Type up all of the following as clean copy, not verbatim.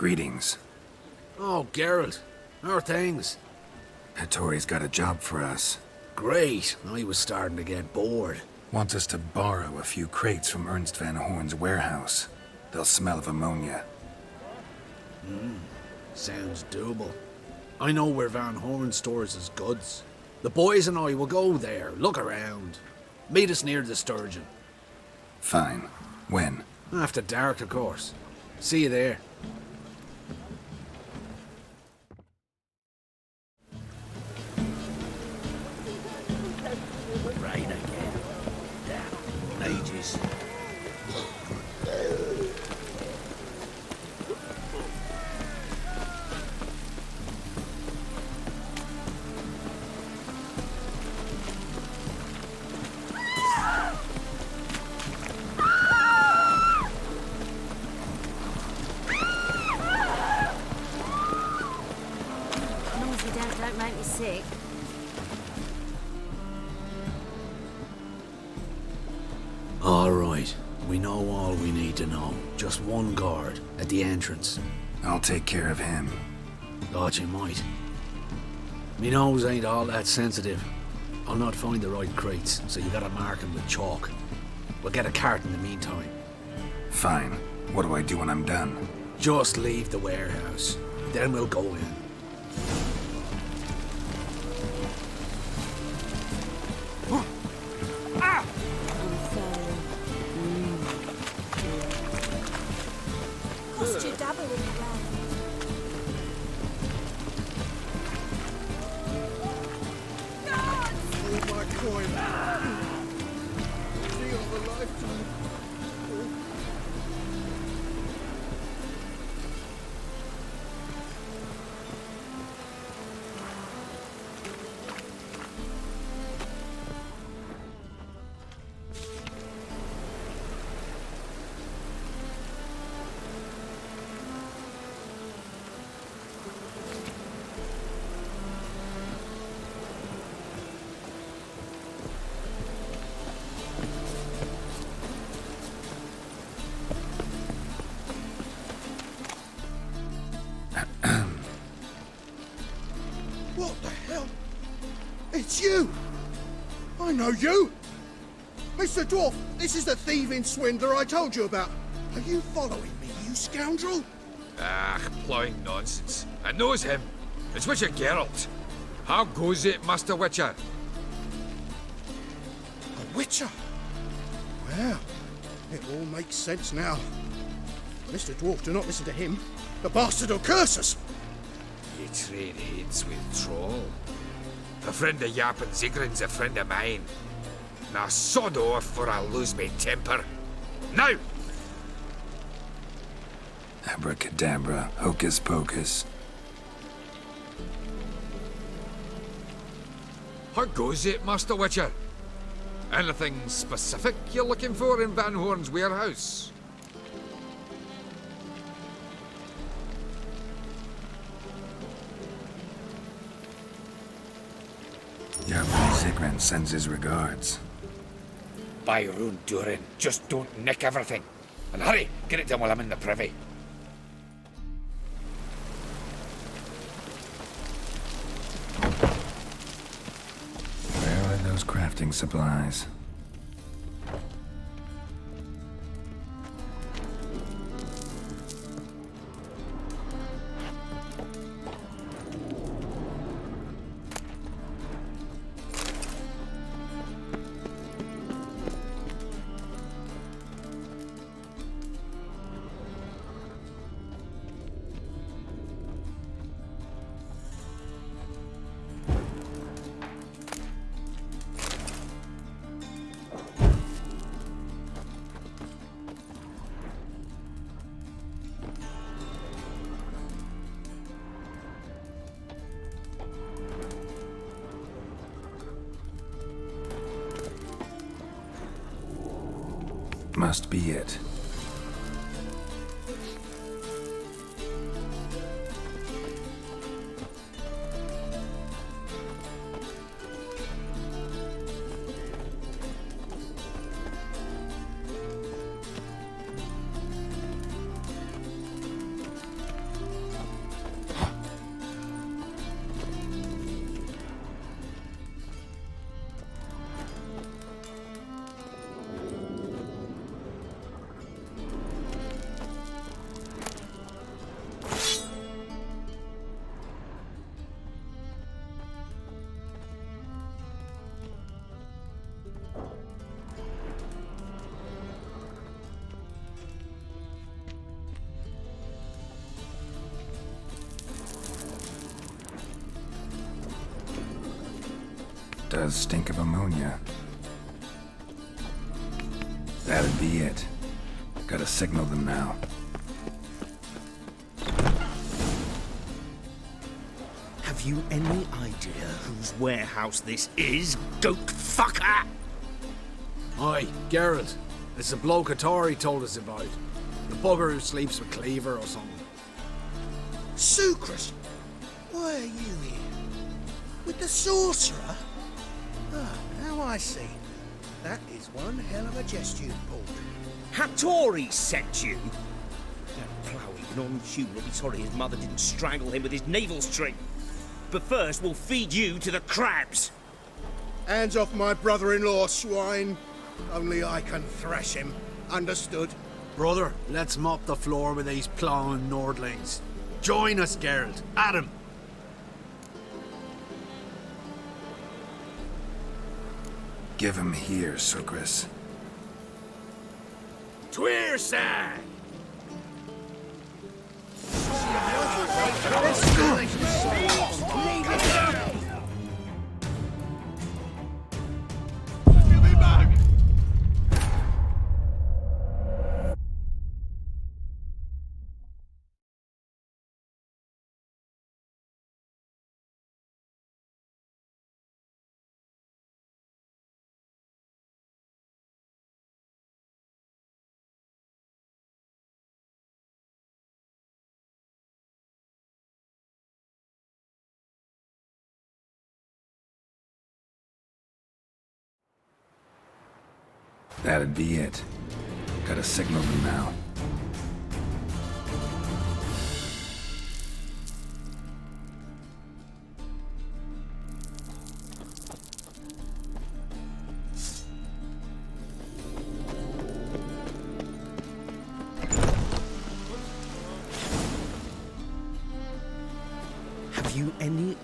Greetings. Oh, Geralt. How are things? Hattori's got a job for us. Great. I was starting to get bored. Wants us to borrow a few crates from Ernst Van Horn's warehouse. They'll smell of ammonia. Sounds doable. I know where Van Horn stores his goods. The boys and I will go there, look around. Meet us near the Sturgeon. Fine. When? After dark, of course. See you there. Right again. Damn. Ages. As long as you don't make me sick. All right. We know all we need to know. Just one guard at the entrance. I'll take care of him. Thought you might. Me nose ain't all that sensitive. I'll not find the right crates, so you gotta mark them with chalk. We'll get a cart in the meantime. Fine. What do I do when I'm done? Just leave the warehouse. Then we'll go in. I'm sorry. Cost you double in the round. All my coin. Deal of a lifetime. What the hell? It's you! I know you! Mr. Dwarf, this is the thieving swindler I told you about. Are you following me, you scoundrel? Ah, ploughing nonsense. I knows him. It's Witcher Geralt. How goes it, Master Witcher? A witcher? Well, it all makes sense now. Mr. Dwarf, do not listen to him. The bastard will curse us. You trade heads with Troll. A friend of Yap and Zigrin's a friend of mine. Now sod off or I'll lose my temper. Now! Abracadabra, hocus pocus. How goes it, Master Witcher? Anything specific you're looking for in Van Horn's warehouse? Jarvan Zigran sends his regards. By Rune Durin, just don't nick everything. And hurry, get it done while I'm in the privy. Where are those crafting supplies? Must be it. Does stink of ammonia. That'd be it. Gotta signal them now. Have you any idea whose warehouse this is, goat fucker? Aye, Geralt. It's the bloke Atari told us about. The bugger who sleeps with Cleaver or something. Sucrus, why are you here? With the sorcerer? Ah, now I see. That is one hell of a jest you've pulled. Hattori sent you? That ploughing non-human will be sorry his mother didn't strangle him with his navel string. But first, we'll feed you to the crabs. Hands off my brother-in-law, swine. Only I can thrash him. Understood? Brother, let's mop the floor with these plowing Nordlings. Join us, Geralt. Adam. Give him here, Sucrus. Tweerside! That'd be it. Gotta signal them now. Have you any...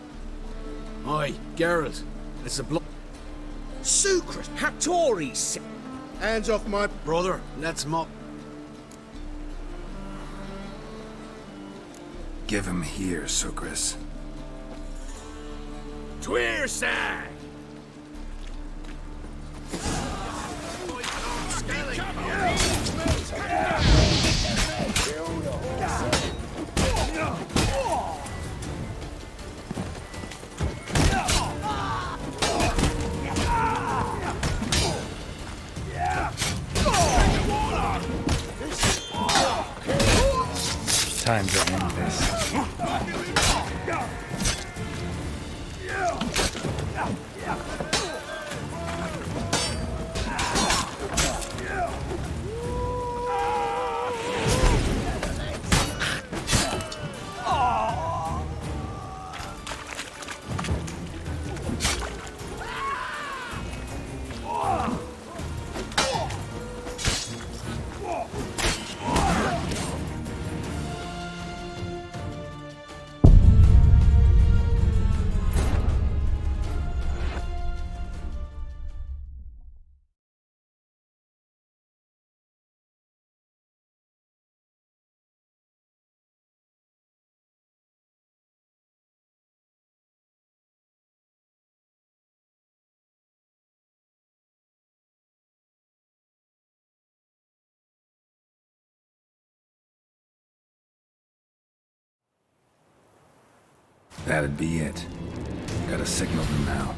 Aye, Geralt. It's the bloke. Sucrus, Hattori sent... hands off my... Brother, let's mop. Give him here, Sucrus. Tweerside! Time to end this. That'd be it. Gotta signal them now.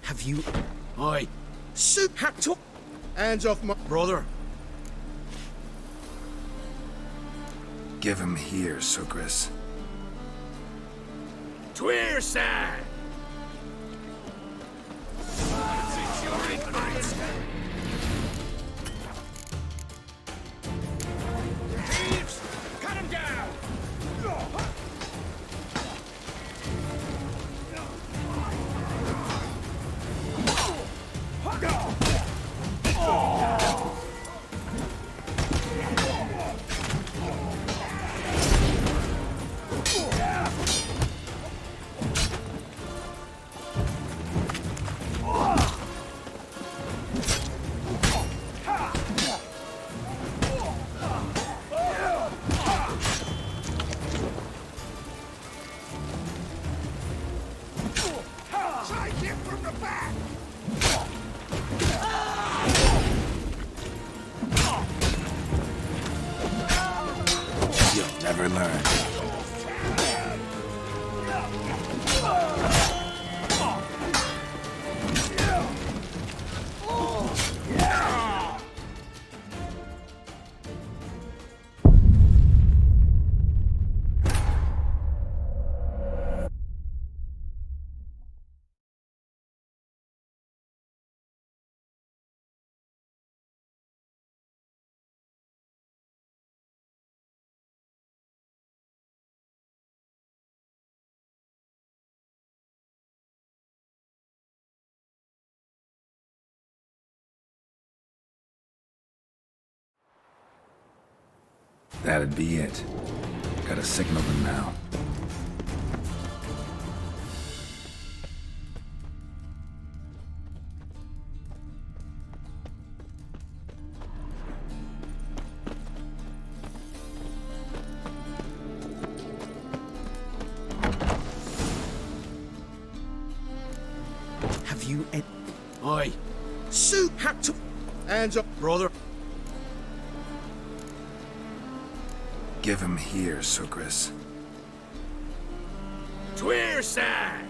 Have you... Aye, Hattori... hands off my... brother. Give him here, Sucrus. Tweerside! Cut him down! Never learn. That'd be it. Gotta signal them now. Have you any... Aye, Suit had to... Hands up. brother. Give him here, Sukris. Twearside!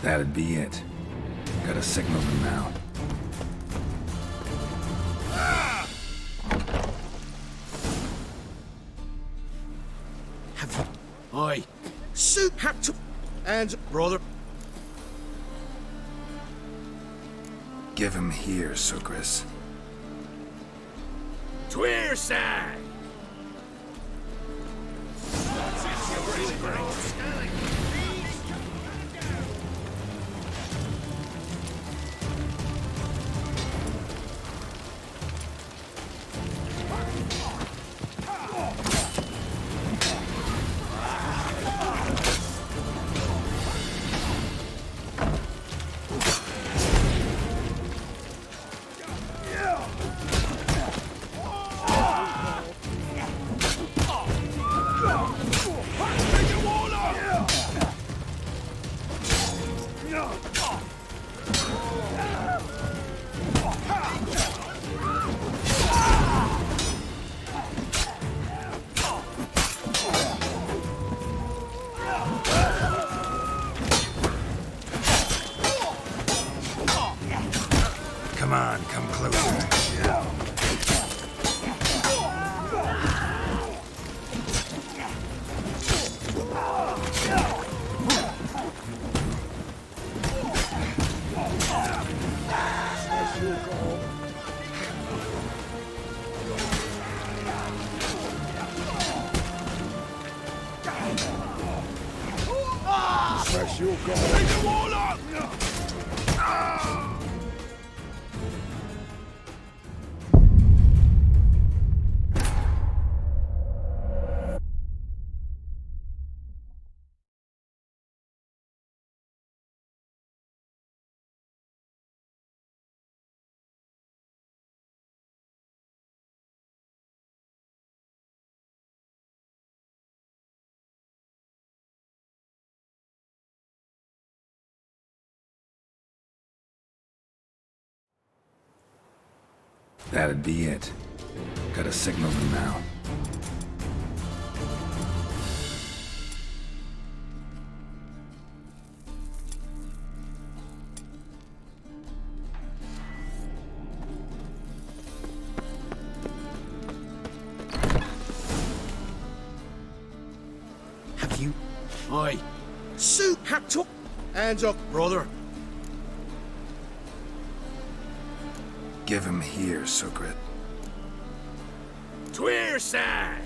That'd be it. Gotta signal them now. Have you... Aye, Suit had to... Hands up. brother. Give him here, Sukris. Twearside! Come on, come closer. That'd be it. Gotta signal them now. Have you Aye, Soup! hacked up? Hands up. brother. Give him here, Sukrit. Tweersag!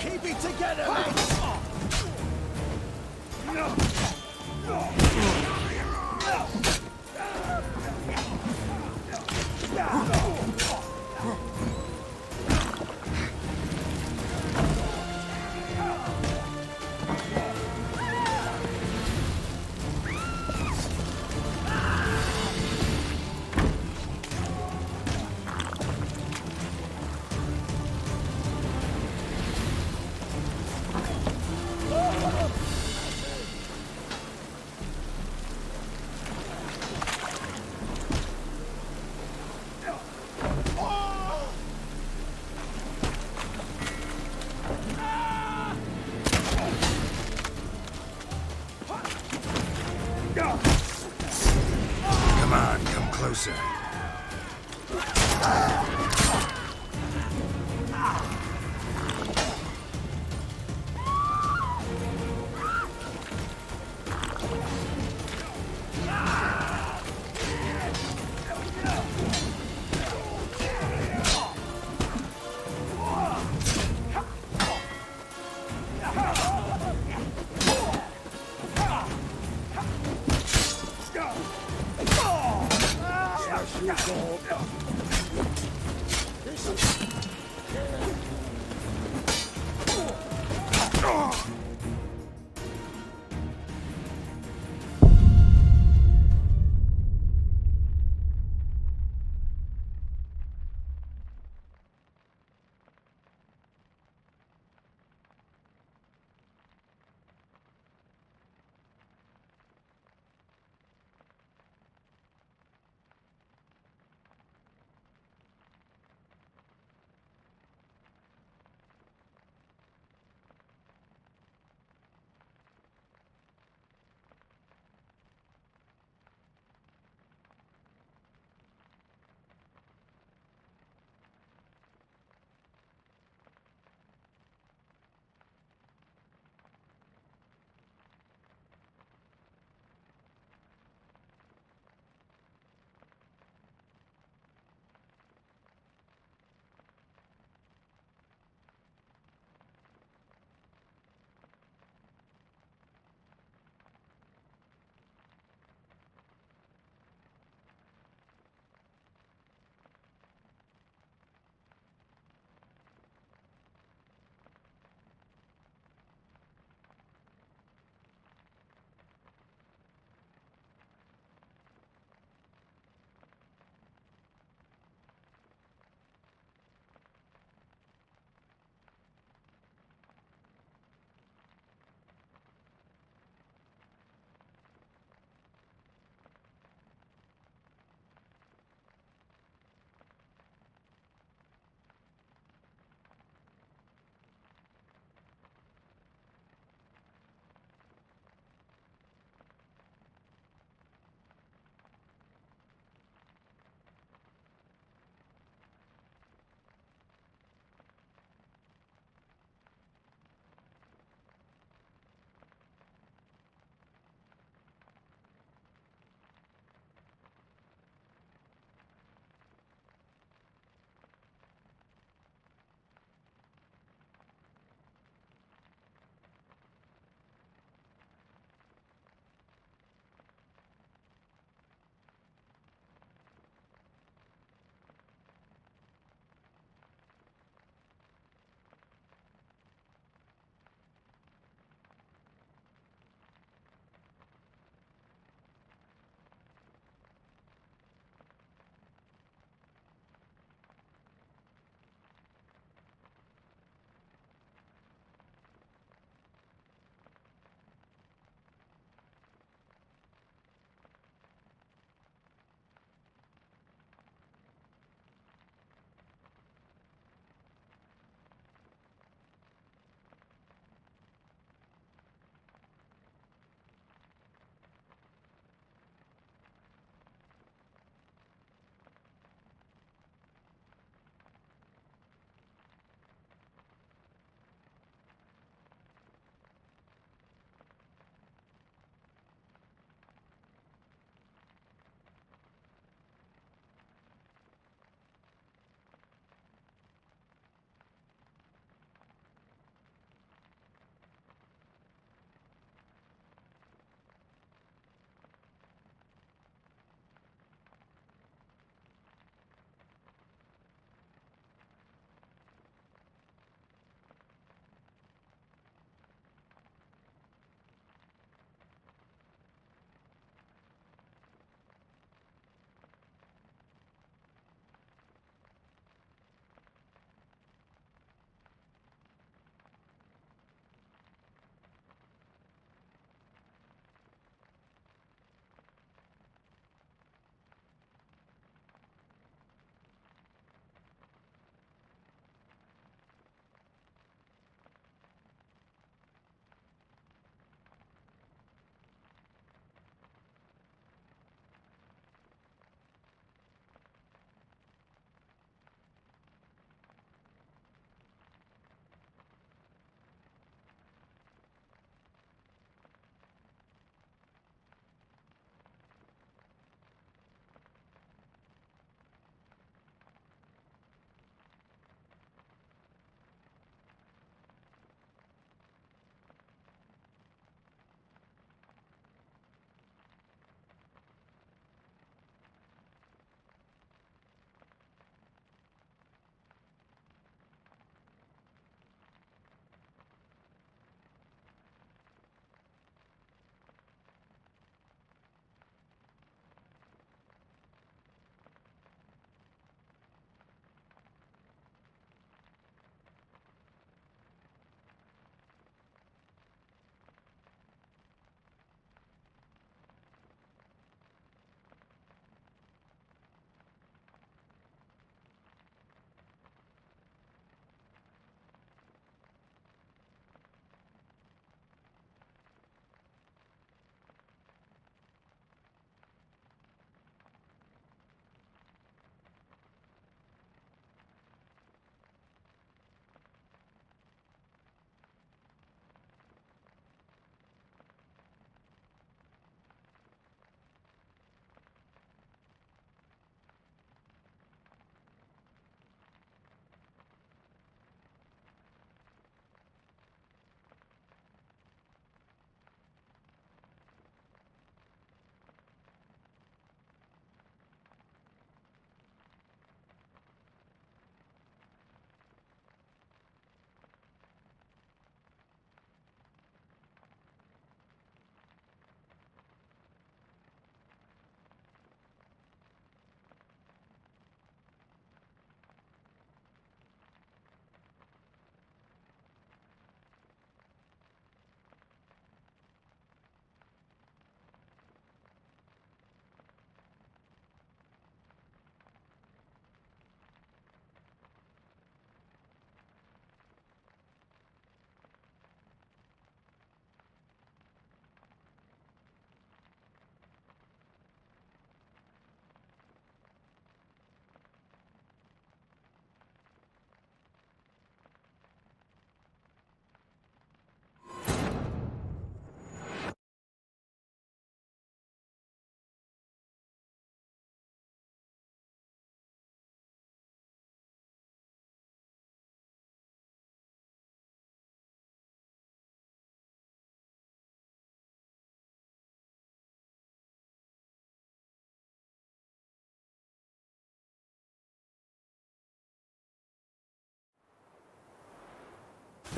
Keep it together, mates! Come on, come closer.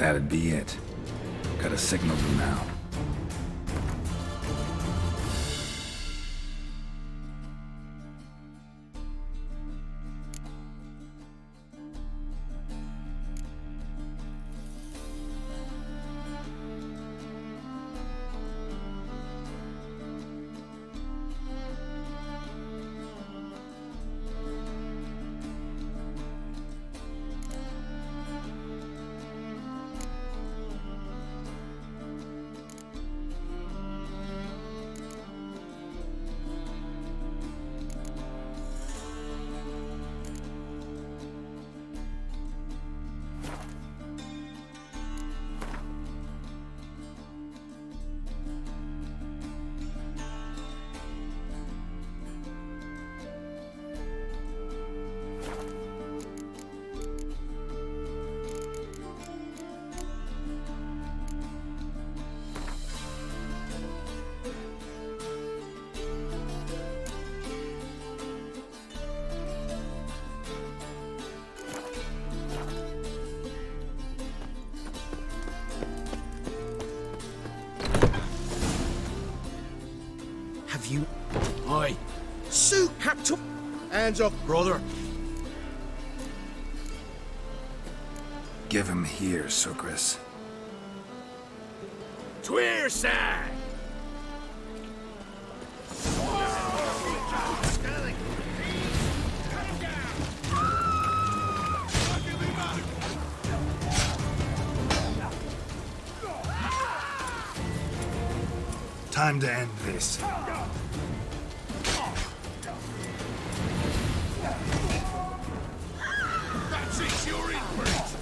That'd be it. Gotta signal them now. Have you... Aye, Sue had to... Hands off. brother. Give him here, Sukris. Twearside! Time to end this. That's it, you're in for it!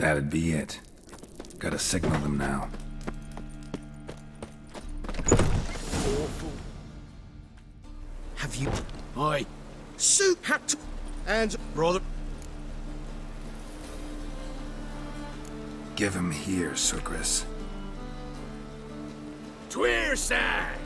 That'd be it. Gotta signal them now. Have you... Aye, Sue had to... Hands... brother. Give him here, Sukris. Twearside!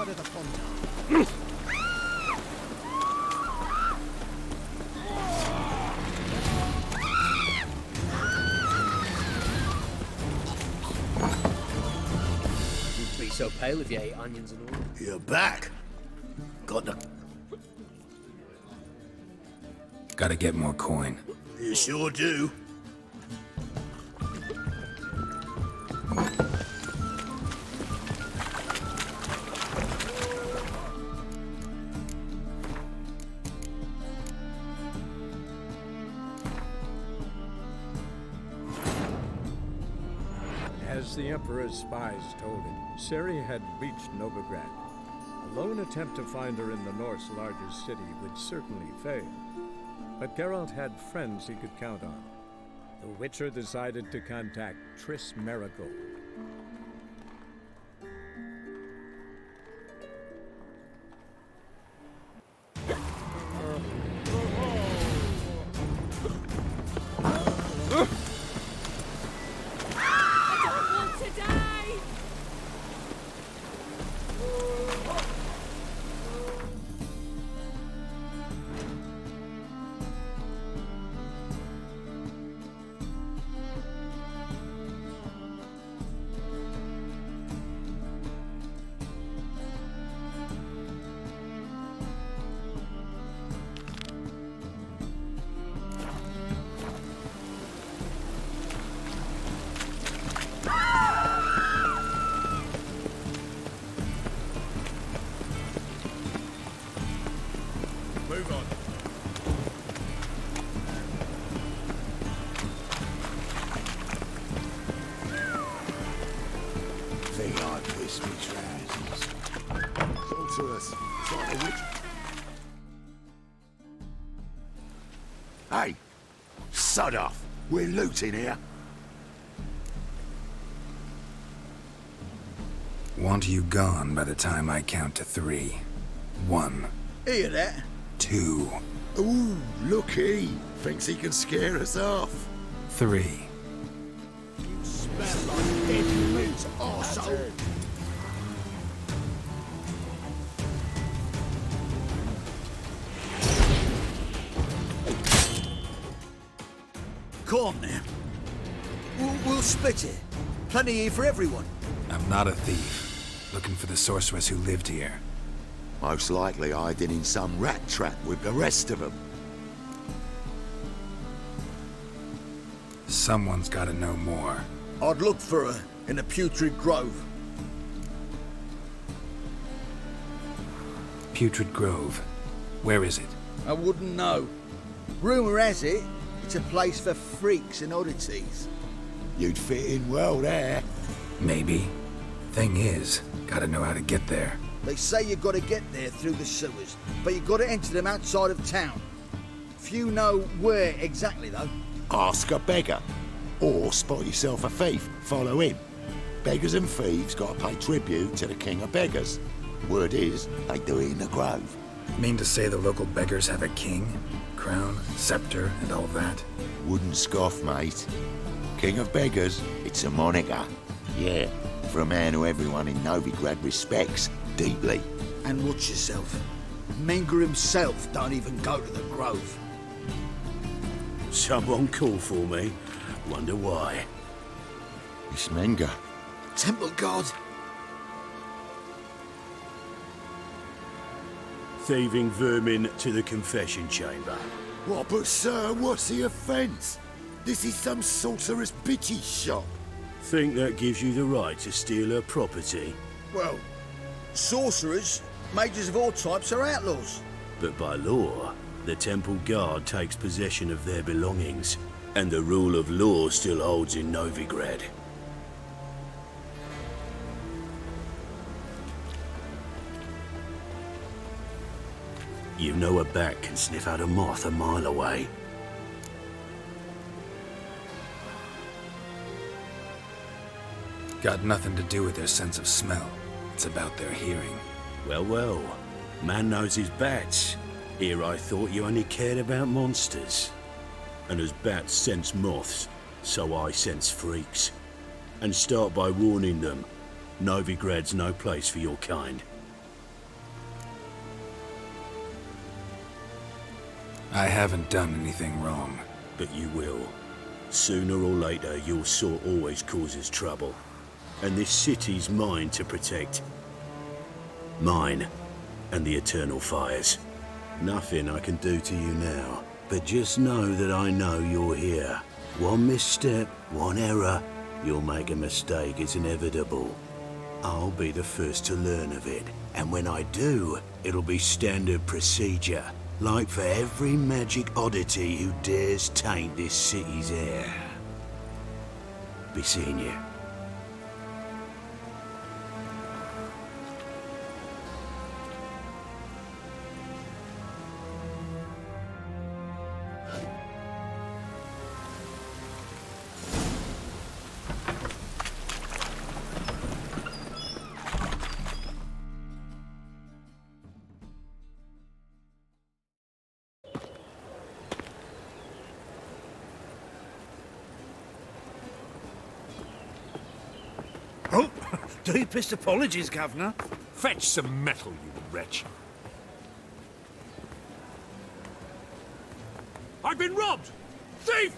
side of the pond. You'd be so pale if you ate onions and all. You're back. Got the... Gotta get more coin. You sure do. As the Emperor's spies told him, Ciri had reached Novigrad. A lone attempt to find her in the North's largest city would certainly fail. But Geralt had friends he could count on. The Witcher decided to contact Triss Merigold. Move on. Think I piss me trousers. Talk to us. It's like a witch. Hey! Sod off! We're looting here. Want you gone by the time I count to 3. 1, Hear that? 2, Ooh, looky! Thinks he can scare us off. 3. You smell like dead meat, arsehole. Come on now. We'll split it. Plenty here for everyone. I'm not a thief. Looking for the sorceress who lived here. Most likely hiding in some rat trap with the rest of them. Someone's gotta know more. I'd look for her in the Putrid Grove. Putrid Grove. Where is it? I wouldn't know. Rumour has it, it's a place for freaks and oddities. You'd fit in well there. Maybe. Thing is, gotta know how to get there. They say you gotta get there through the sewers, but you gotta enter them outside of town. Few know where exactly, though. Ask a beggar. Or spot yourself a thief. Follow him. Beggars and thieves gotta pay tribute to the king of beggars. Word is, they do it in the grove. Mean to say the local beggars have a king, crown, scepter, and all that? Wouldn't scoff, mate. King of beggars, it's a moniker. Yeah, for a man who everyone in Novigrad respects deeply. And watch yourself. Menga himself don't even go to the Grove. Someone call for me. Wonder why. It's Menga. Temple Guard. Thieving vermin to the confession chamber. What, but sir, what's the offence? This is some sorcerer's bitchy shop. Think that gives you the right to steal her property? Well, sorcerers, mages of all types are outlaws. But by law, the Temple Guard takes possession of their belongings, and the rule of law still holds in Novigrad. You know a bat can sniff out a moth a mile away. Got nothing to do with their sense of smell. It's about their hearing. Well, well. Man knows his bats. Here I thought you only cared about monsters. And as bats sense moths, so I sense freaks. And start by warning them. Novigrad's no place for your kind. I haven't done anything wrong. But you will. Sooner or later, your sort always causes trouble. And this city's mine to protect. Mine. And the eternal fires. Nothing I can do to you now. But just know that I know you're here. One misstep, one error, you'll make a mistake, it's inevitable. I'll be the first to learn of it. And when I do, it'll be standard procedure. Like for every magic oddity who dares taint this city's air. Be seeing you. Oh, deepest apologies, Governor. Fetch some metal, you wretch. I've been robbed! Thief!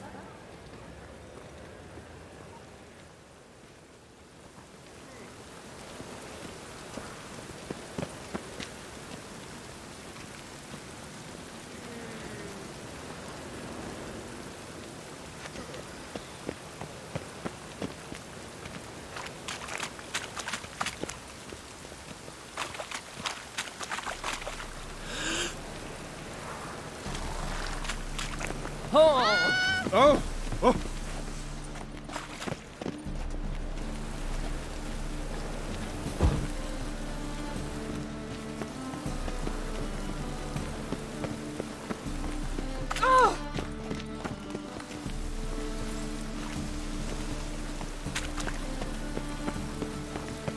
Oh! Oh!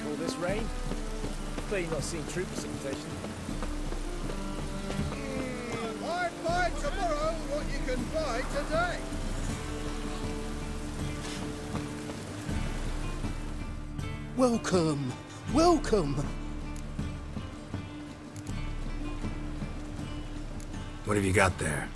All this rain? Clearly not seen troop precipitation. Might buy tomorrow what you can buy today. Welcome, welcome. What have you got there?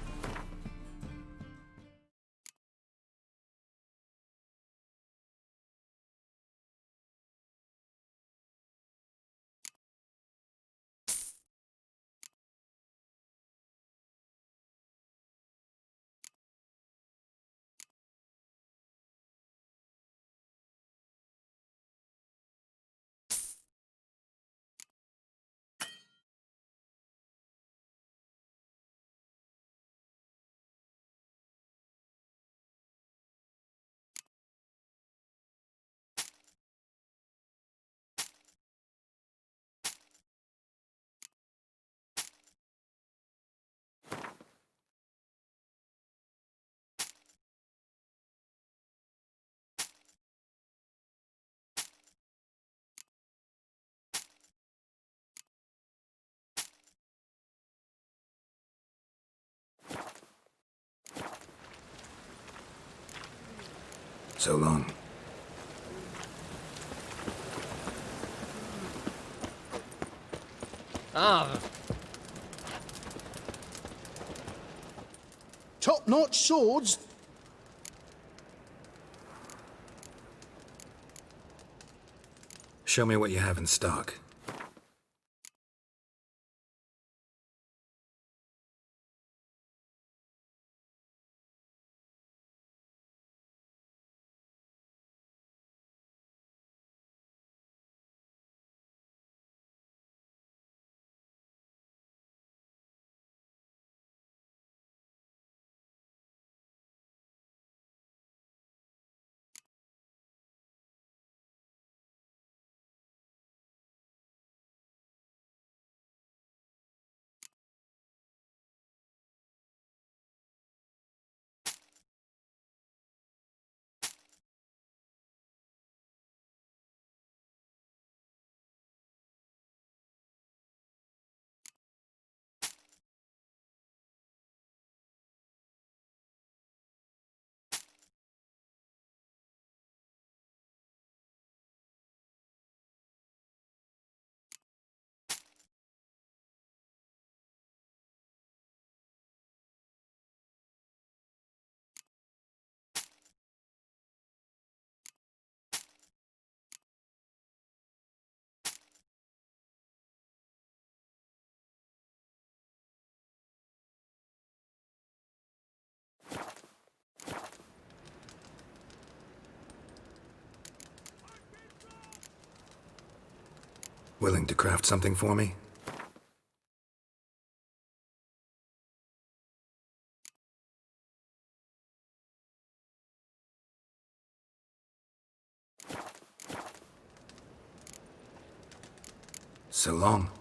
So long. Top-notch swords. Show me what you have in stock. Willing to craft something for me? So long.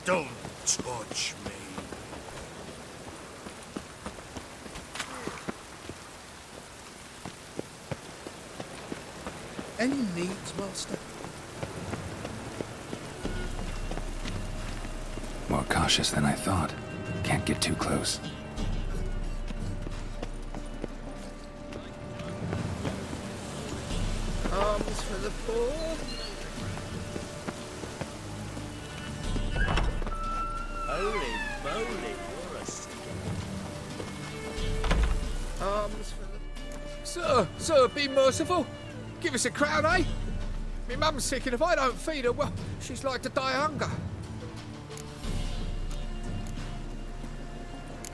Don't touch me. Any needs, Master? More cautious than I thought. Can't get too close. Arms for the poor. Holy moly, you're a stick. Arms for the... Sir, be merciful. Give us a crown, eh? Me mum's sick, and if I don't feed her, well, she's like to die of hunger.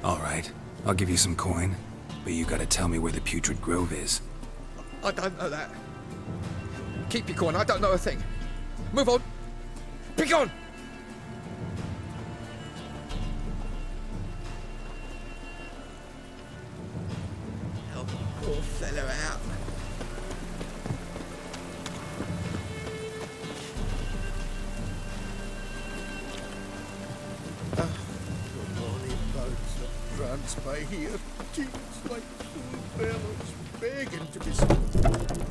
All right, I'll give you some coin, but you gotta tell me where the Putrid Grove is. I don't know that. Keep your coin, I don't know a thing. Move on. Be gone! Help the poor fellow out. Good morning, boats of France by here. Kings like food fellows begging to be sold.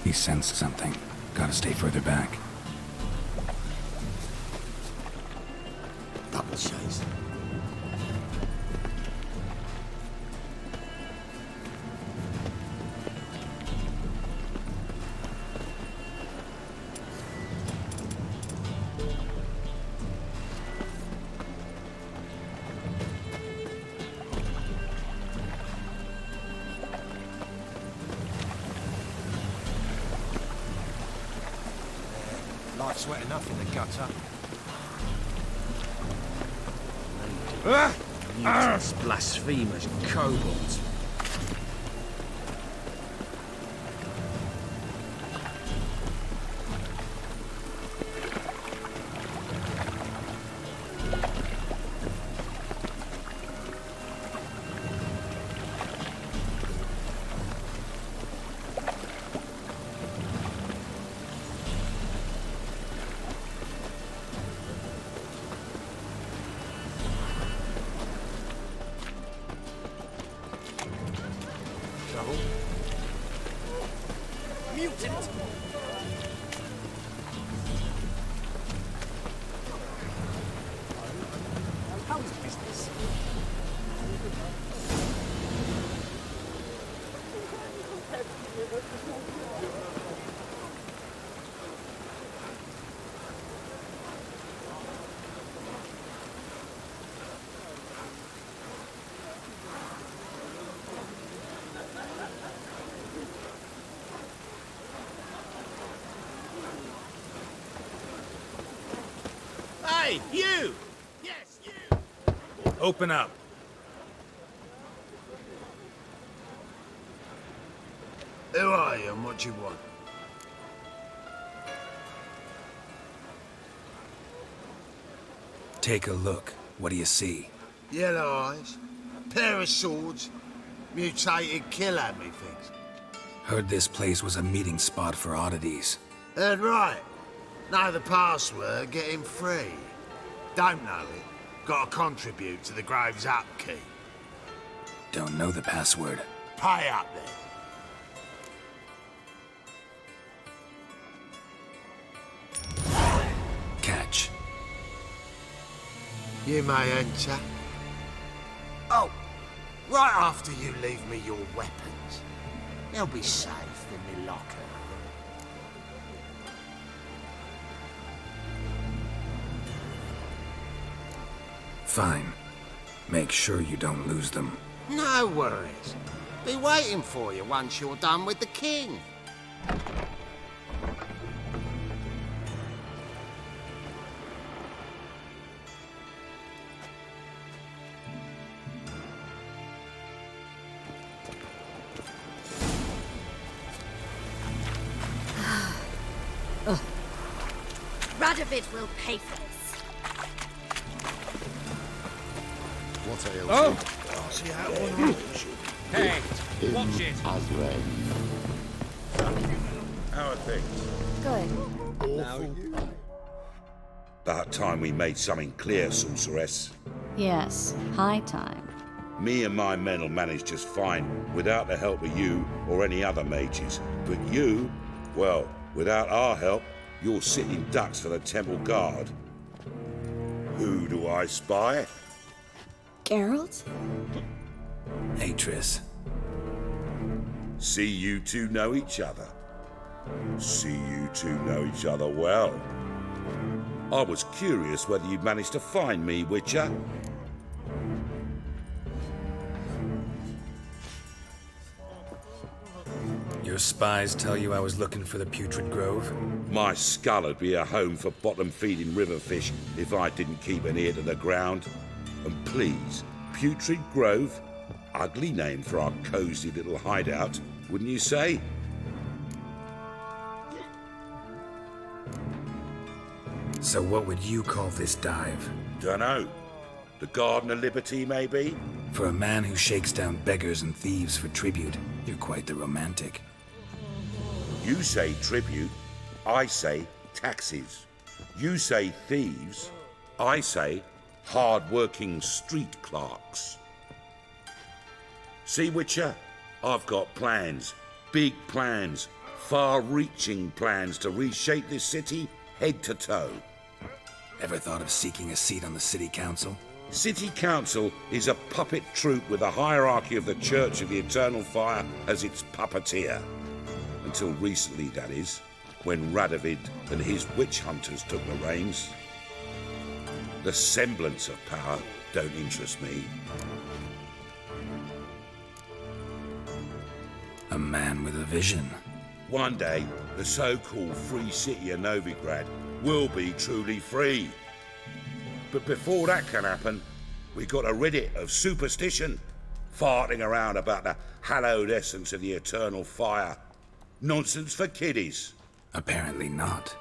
He sensed something. Gotta stay further back. Double chase. Life's wet enough in the gutter. Mutants, blasphemers, kobolds. Mutant! How's business? Hey, you! Yes, you! Open up. Who are you and what do you want? Take a look. What do you see? Yellow eyes, pair of swords, mutated killer, methinks. Heard this place was a meeting spot for oddities. Heard right. Know the password, get him free. Don't know it. Got to contribute to the Grove's upkeep. Don't know the password. Pay up then. Catch. You may enter. Oh, right after you leave me your weapons. They'll be safe in my locker. Fine. Make sure you don't lose them. No worries. Be waiting for you once you're done with the king. Radovid will pay for this. What ails Oh! you? See that one? Hey, watch it. Azrael. How are things? Good. About time we made something clear, sorceress. Yes, high time. Me and my men will manage just fine without the help of you or any other mages. But you, well, without our help, you're sitting ducks for the temple guard. Who do I spy? Geralt? Hey, Triss. See you two know each other. See you two know each other well. I was curious whether you'd managed to find me, Witcher. Your spies tell you I was looking for the Putrid Grove? My skull would be a home for bottom-feeding river fish if I didn't keep an ear to the ground. And please, Putrid Grove? Ugly name for our cosy little hideout, wouldn't you say? So what would you call this dive? Dunno. The Garden of Liberty, maybe? For a man who shakes down beggars and thieves for tribute, you're quite the romantic. You say tribute, I say taxes. You say thieves, I say hard-working street clerks. See, Witcher? I've got plans. Big plans. Far-reaching plans to reshape this city head to toe. Ever thought of seeking a seat on the city council? City Council is a puppet troupe with the hierarchy of the Church of the Eternal Fire as its puppeteer. Until recently, that is, when Radovid and his witch hunters took the reins. The semblance of power don't interest me. A man with a vision. One day, the so-called free city of Novigrad will be truly free. But before that can happen, we got to rid it of superstition, farting around about the hallowed essence of the eternal fire. Nonsense for kiddies. Apparently not.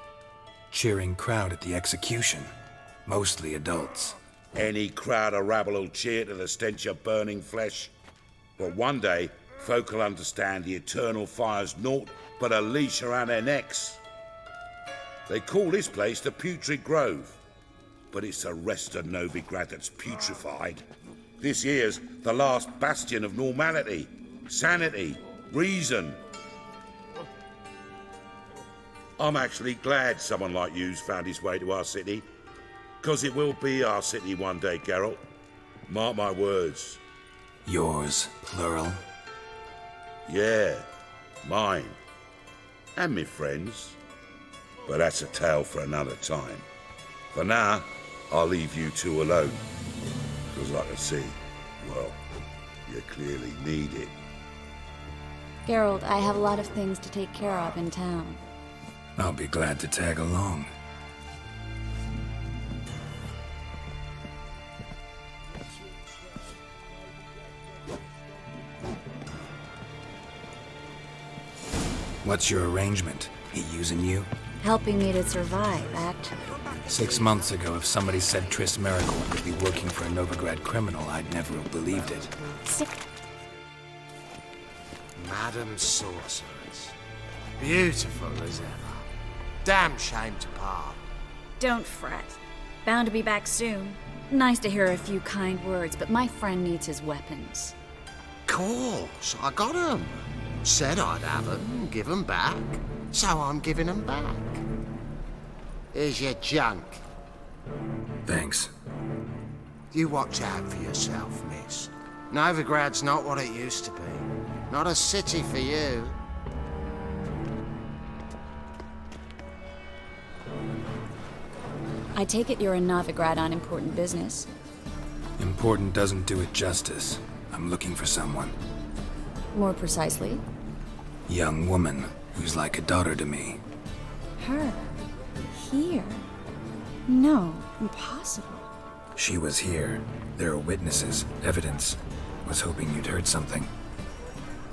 Cheering crowd at the execution. Mostly adults. Any crowd of rabble will cheer to the stench of burning flesh. But one day, folk will understand the eternal fire's naught but a leash around their necks. They call this place the Putrid Grove. But it's the rest of Novigrad that's putrefied. This here's the last bastion of normality, sanity, reason. I'm actually glad someone like you's found his way to our city. 'Cause it will be our city one day, Geralt. Mark my words. Yours, plural? Yeah, mine. And me friends. But that's a tale for another time. For now, I'll leave you two alone. 'Cause I can see, well, you clearly need it. Geralt, I have a lot of things to take care of in town. I'll be glad to tag along. What's your arrangement? He using you? Helping me to survive, actually. 6 months ago, if somebody said Triss Mericorn would be working for a Novigrad criminal, I'd never have believed it. Madam Sorceress. Beautiful as ever. Damn shame to part. Don't fret. Bound to be back soon. Nice to hear a few kind words, but my friend needs his weapons. Course, I got 'em. Said I'd have 'em, give 'em back. So I'm giving 'em back. Here's your junk. Thanks. You watch out for yourself, miss. Novigrad's not what it used to be. Not a city for you. I take it you're in Novigrad on important business. Important doesn't do it justice. I'm looking for someone. More precisely? Young woman who's like a daughter to me. Her? Here? No, impossible. She was here. There are witnesses, evidence. Was hoping you'd heard something.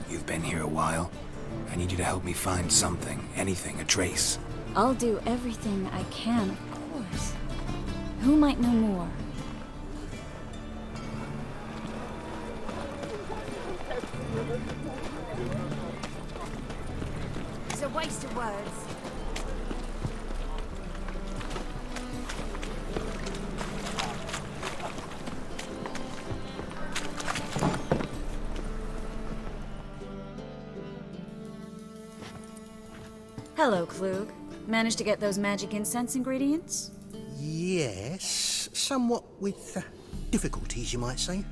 You've been here a while. I need you to help me find something, anything, a trace. I'll do everything I can, of course. Who might know more? It's a waste of words. Hello, Klug. Managed to get those magic incense ingredients? Yes, somewhat with difficulties, you might say.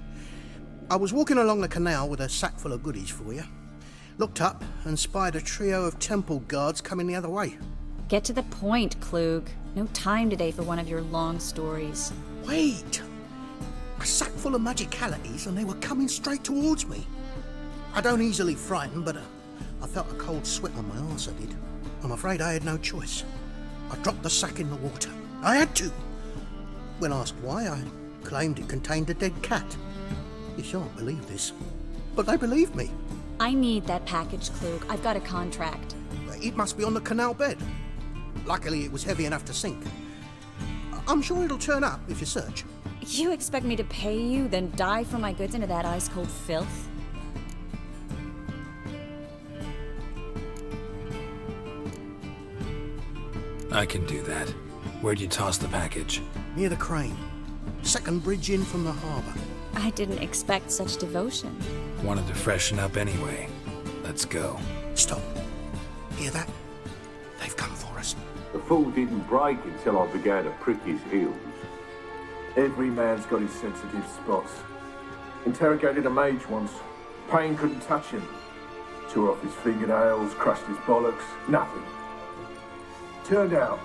I was walking along the canal with a sack full of goodies for you. Looked up and spied a trio of temple guards coming the other way. Get to the point, Klug. No time today for one of your long stories. Wait! A sack full of magicalities and they were coming straight towards me. I don't easily frighten, but I felt a cold sweat on my arse, I did. I'm afraid I had no choice. I dropped the sack in the water. I had to. When asked why, I claimed it contained a dead cat. You shan't believe this, but they believed me. I need that package, Klug. I've got a contract. It must be on the canal bed. Luckily, it was heavy enough to sink. I'm sure it'll turn up if you search. You expect me to pay you, then dive for my goods into that ice-cold filth? I can do that. Where'd you toss the package? Near the crane. Second bridge in from the harbour. I didn't expect such devotion. Wanted to freshen up anyway. Let's go. Stop. Hear that? They've come for us. The fool didn't break until I began to prick his heels. Every man's got his sensitive spots. Interrogated a mage once. Pain couldn't touch him. Tore off his fingernails, crushed his bollocks, nothing. Turned out,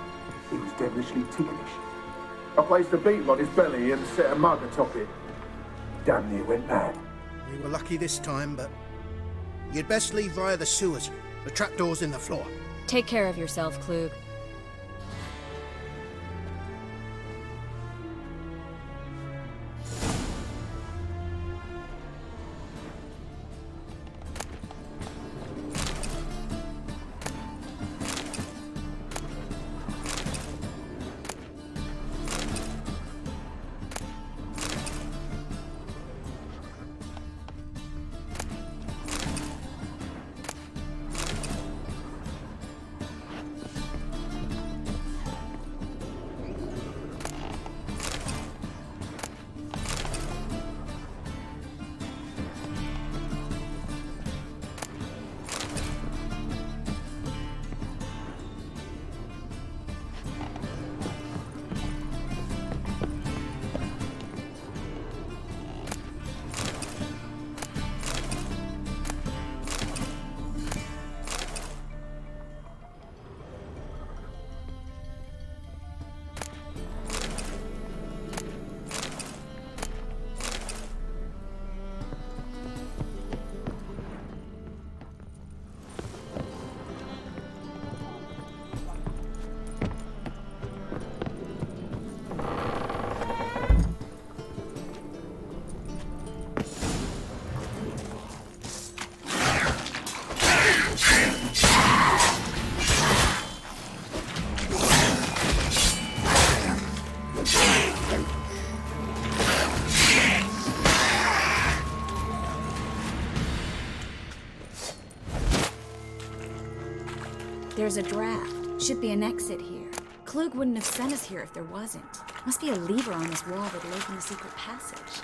he was devilishly ticklish. I placed a beetle on his belly and set a mug atop it. Damn near went mad. We were lucky this time, but you'd best leave via the sewers. The trapdoor's in the floor. Take care of yourself, Klug. There's a draft. Should be an exit here. Klug wouldn't have sent us here if there wasn't. Must be a lever on this wall that'll open the secret passage.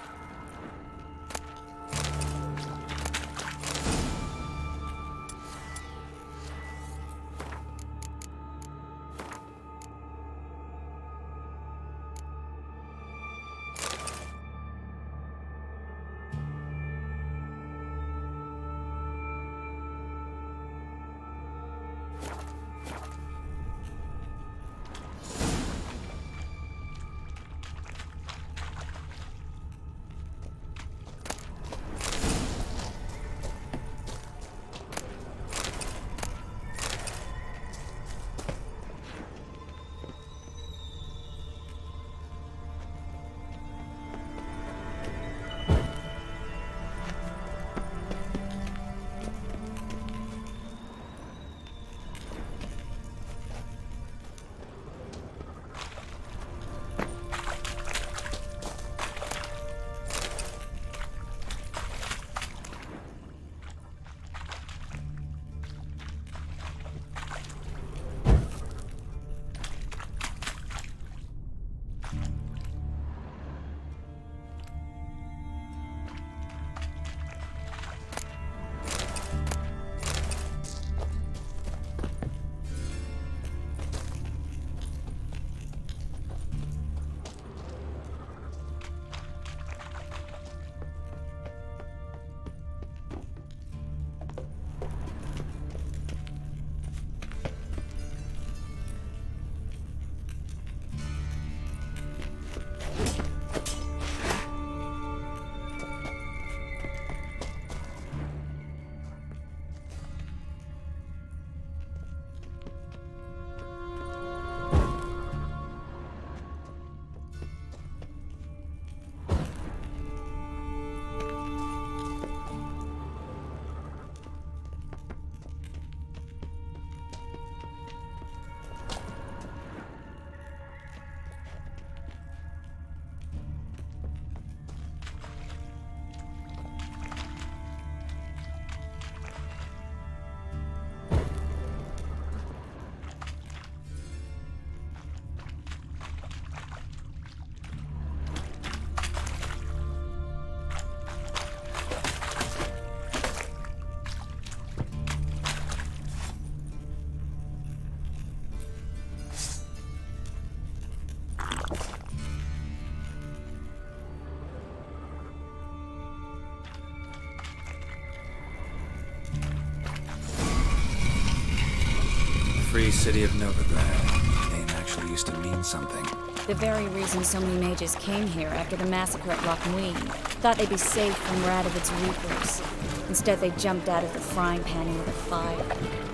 Free city of Novigrad. Name actually used to mean something. The very reason so many mages came here after the massacre at Loch Muin. Thought they'd be safe from Radovid's reapers. Instead, they jumped out of the frying pan into the fire.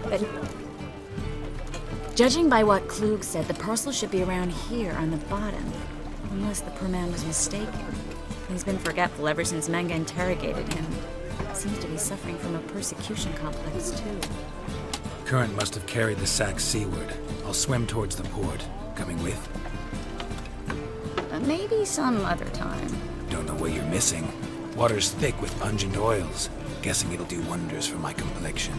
But judging by what Klug said, the parcel should be around here on the bottom. Unless the poor man was mistaken. He's been forgetful ever since Menge interrogated him. Seems to be suffering from a persecution complex, too. Current must have carried the sack seaward. I'll swim towards the port. Coming with? Maybe some other time. Don't know what you're missing. Water's thick with pungent oils. Guessing it'll do wonders for my complexion.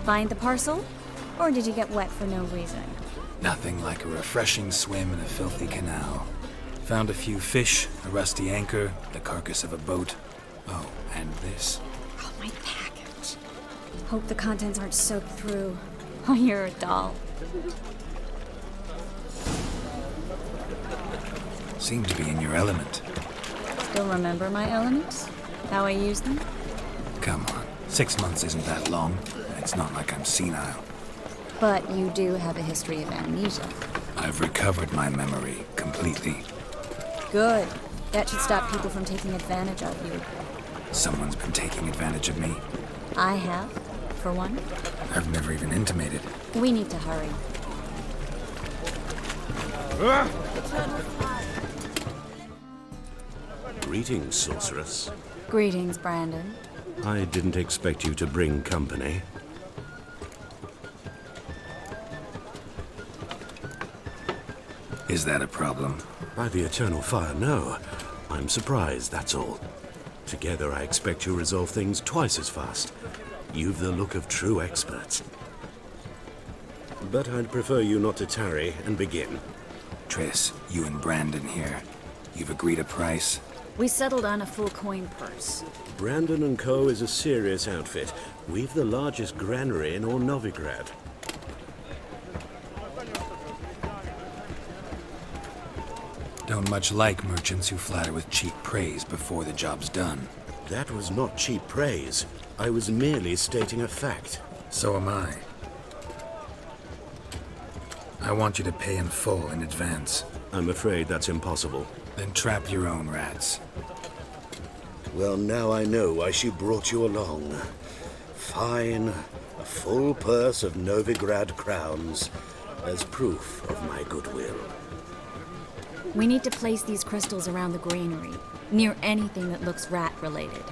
Find the parcel? Or did you get wet for no reason? Nothing like a refreshing swim in a filthy canal. Found a few fish, a rusty anchor, the carcass of a boat. Oh, and this. Oh, my package. Hope the contents aren't soaked through. Oh, you're a doll. Seem to be in your element. Still remember my elements? How I use them? Come on, 6 months isn't that long. It's not like I'm senile. But you do have a history of amnesia. I've recovered my memory completely. Good. That should stop people from taking advantage of you. Someone's been taking advantage of me. I have, for one. I've never even intimated. We need to hurry. Greetings, sorceress. Greetings, Brandon. I didn't expect you to bring company. Is that a problem? By the Eternal Fire, no. I'm surprised, that's all. Together, I expect to resolve things twice as fast. You've the look of true experts. But I'd prefer you not to tarry and begin. Triss, you and Brandon here. You've agreed a price? We settled on a full coin purse. Brandon & Co. is a serious outfit. We've the largest granary in all Novigrad. Don't much like merchants who flatter with cheap praise before the job's done. That was not cheap praise. I was merely stating a fact. So am I. I want you to pay in full in advance. I'm afraid that's impossible. Then trap your own rats. Well, now I know why she brought you along. Fine. A full purse of Novigrad crowns as proof of my goodwill. We need to place these crystals around the granary, near anything that looks rat-related.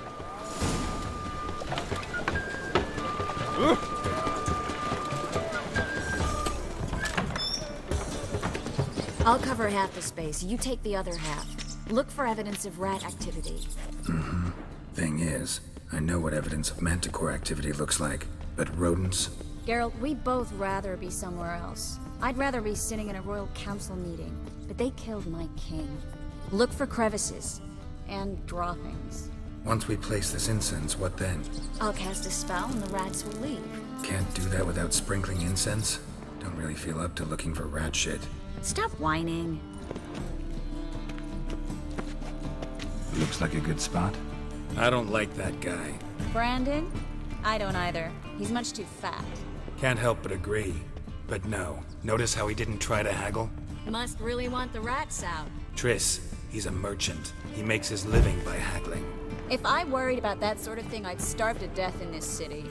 I'll cover half the space, you take the other half. Look for evidence of rat activity. Mm-hmm. Thing is, I know what evidence of manticore activity looks like, but rodents? Geralt, we'd both rather be somewhere else. I'd rather be sitting in a royal council meeting, but they killed my king. Look for crevices and droppings. Once we place this incense, what then? I'll cast a spell and the rats will leave. Can't do that without sprinkling incense? Don't really feel up to looking for rat shit. Stop whining. Looks like a good spot. I don't like that guy. Brandon? I don't either. He's much too fat. Can't help but agree. But no. Notice how he didn't try to haggle? Must really want the rats out. Triss, he's a merchant. He makes his living by haggling. If I worried about that sort of thing, I'd starve to death in this city.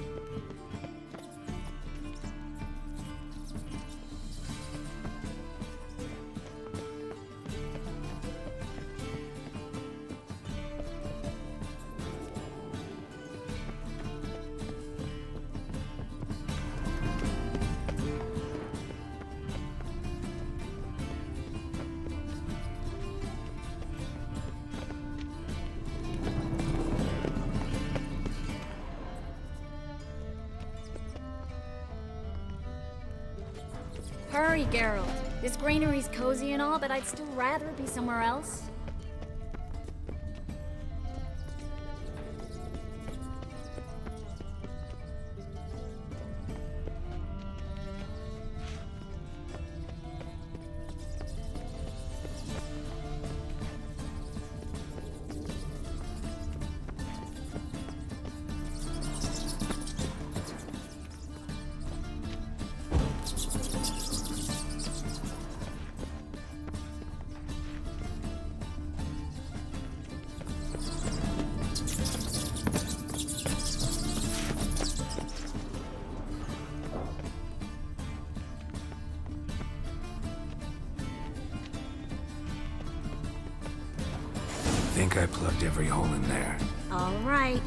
Hurry, Geralt. This granary's cozy and all, but I'd still rather be somewhere else. Think I plugged every hole in there. All right.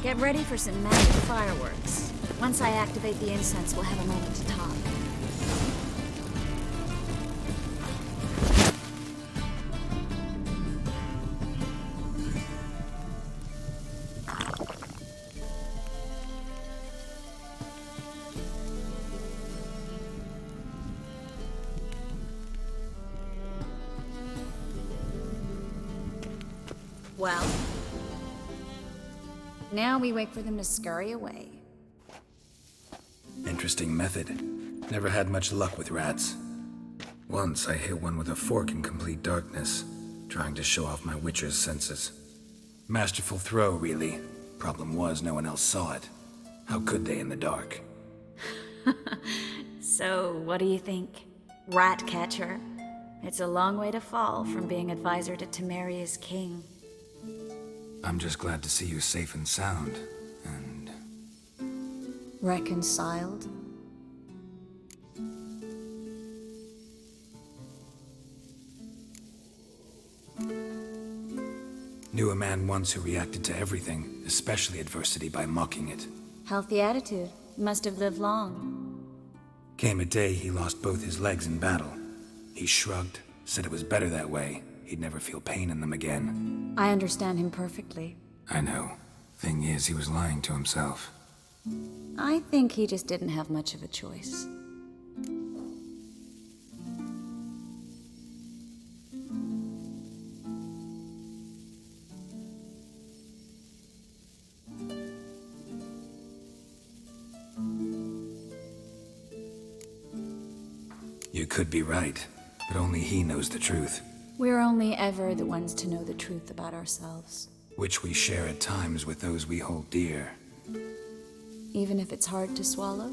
Get ready for some magic fireworks. Once I activate the incense, we'll have a moment to talk. Well, now we wait for them to scurry away. interesting method. Never had much luck with rats. Once I hit one with a fork in complete darkness, trying to show off my witcher's senses. Masterful throw, really. Problem was, no one else saw it. How could they in the dark? So, what do you think? Rat catcher? It's a long way to fall from being advisor to Temeria's king. I'm just glad to see you safe and sound, and... Reconciled? Knew a man once who reacted to everything, especially adversity, by mocking it. Healthy attitude. Must have lived long. Came a day he lost both his legs in battle. He shrugged, said it was better that way. He'd never feel pain in them again. I understand him perfectly. I know. Thing is, he was lying to himself. I think he just didn't have much of a choice. You could be right, but only he knows the truth. We're only ever the ones to know the truth about ourselves. Which we share at times with those we hold dear. Even if it's hard to swallow?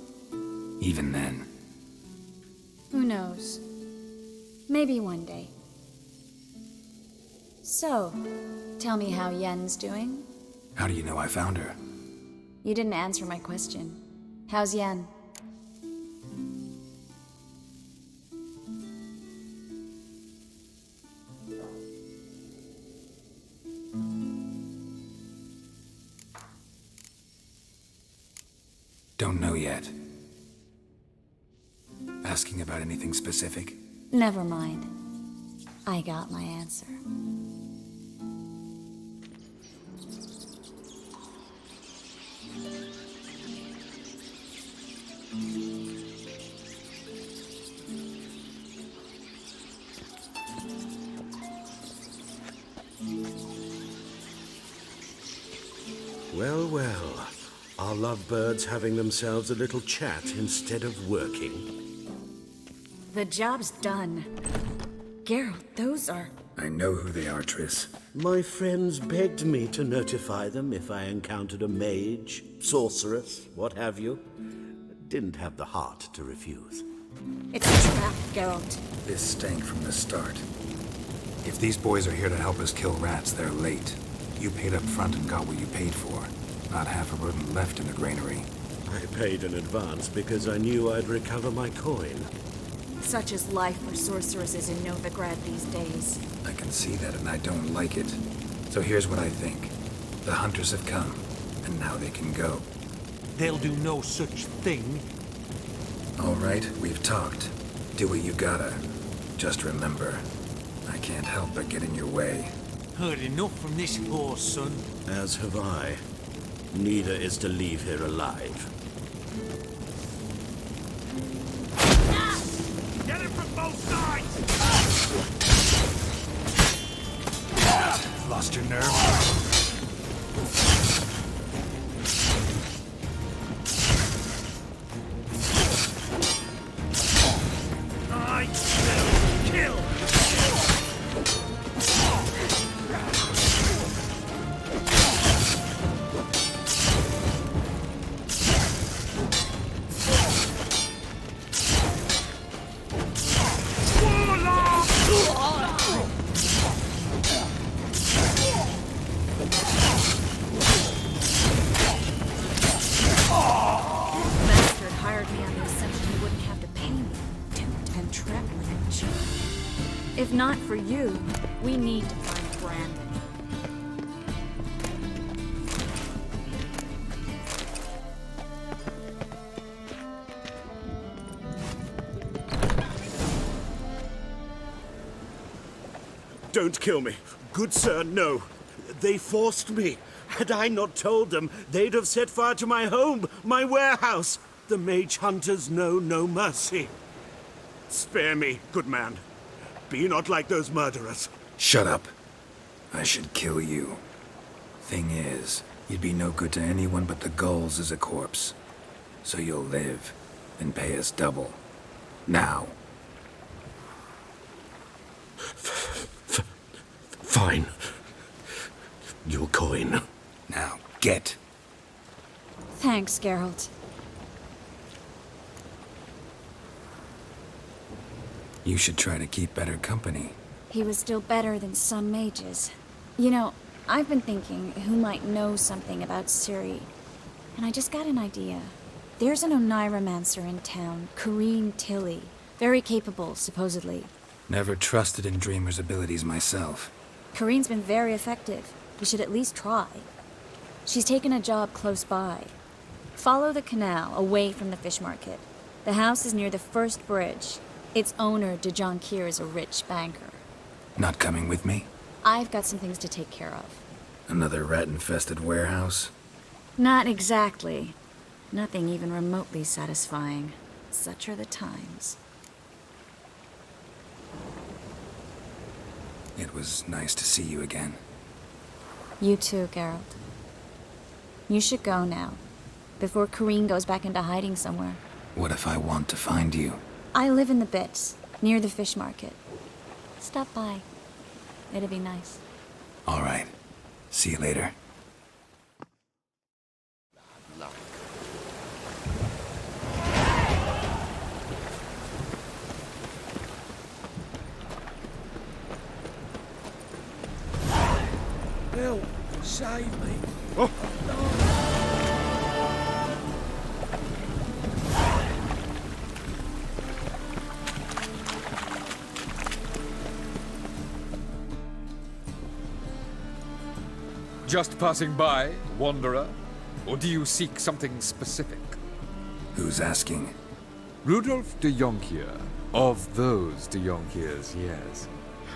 Even then. Who knows? Maybe one day. So, tell me how Yen's doing? How do you know I found her? You didn't answer my question. How's Yen? Don't know yet. Asking about anything specific? Never mind. I got my answer. Well, well. Our lovebirds having themselves a little chat instead of working. The job's done. Geralt, those are... I know who they are, Triss. My friends begged me to notify them if I encountered a mage, sorceress, what have you. Didn't have the heart to refuse. It's a trap, Geralt. This stank from the start. If these boys are here to help us kill rats, they're late. You paid up front and got what you paid for. Not half a rodent left in the granary. I paid in advance because I knew I'd recover my coin. Such is life for sorceresses in Novigrad these days. I can see that, and I don't like it. So here's what I think. The hunters have come, and now they can go. They'll do no such thing. All right, we've talked. Do what you gotta. Just remember, I can't help but get in your way. Heard enough from this horse, son. As have I. Neither is to leave here alive. Get it from both sides! Lost your nerve? I will kill! Bastard hired me on the assumption he wouldn't have to pay me. Duped and trapped with a cheat. If not for you, we need to find Brandon. Don't kill me. Good sir, no. They forced me. Had I not told them, they'd have set fire to my home, my warehouse. The mage hunters know no mercy. Spare me, good man. Be not like those murderers. Shut up. I should kill you. Thing is, you'd be no good to anyone but the gulls as a corpse. So you'll live. then pay us double. Now. Fine. Your coin. Now, get. Thanks, Geralt. You should try to keep better company. He was still better than some mages. You know, I've been thinking who might know something about Ciri. And I just got an idea. There's an Oneiromancer in town, Corrine Tilly. Very capable, supposedly. Never trusted in Dreamer's abilities myself. Corrine's been very effective. We should at least try. She's taken a job close by. Follow the canal, away from the fish market. The house is near the first bridge. Its owner, de Jonquier, is a rich banker. Not coming with me? I've got some things to take care of. Another rat-infested warehouse? Not exactly. Nothing even remotely satisfying. Such are the times. It was nice to see you again. You too, Geralt. You should go now, before Corrine goes back into hiding somewhere. What if I want to find you? I live in the Bits, near the fish market. Stop by. It'd be nice. All right. See you later. Help! Save me! Just passing by, wanderer? Or do you seek something specific? Who's asking? Rudolf de Jonquier. Of those de Jonquiers, yes.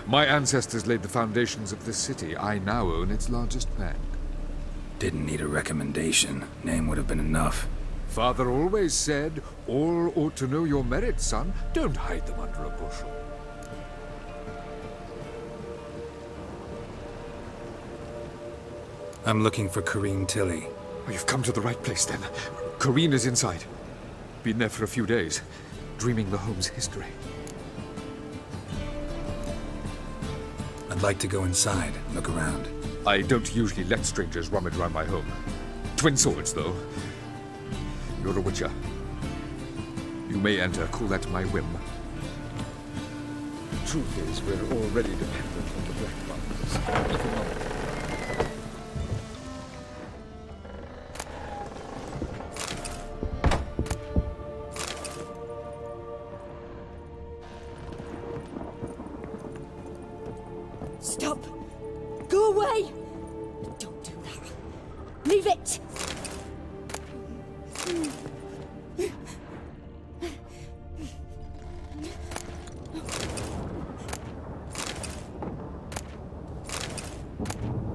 My ancestors laid the foundations of this city. I now own its largest bank. Didn't need a recommendation. Name would have been enough. Father always said, all ought to know your merits, son. Don't hide them under a bushel. I'm looking for Corrine Tilly. Oh, you've come to the right place, then. Corrine is inside. Been there for a few days, dreaming the home's history. I'd like to go inside, look around. I don't usually let strangers rummage around my home. Twin swords, though. You're a witcher. You may enter, call that my whim. Truth is, we're already dependent on the Black Buttons. Stop! Go away! Don't do that. Leave it!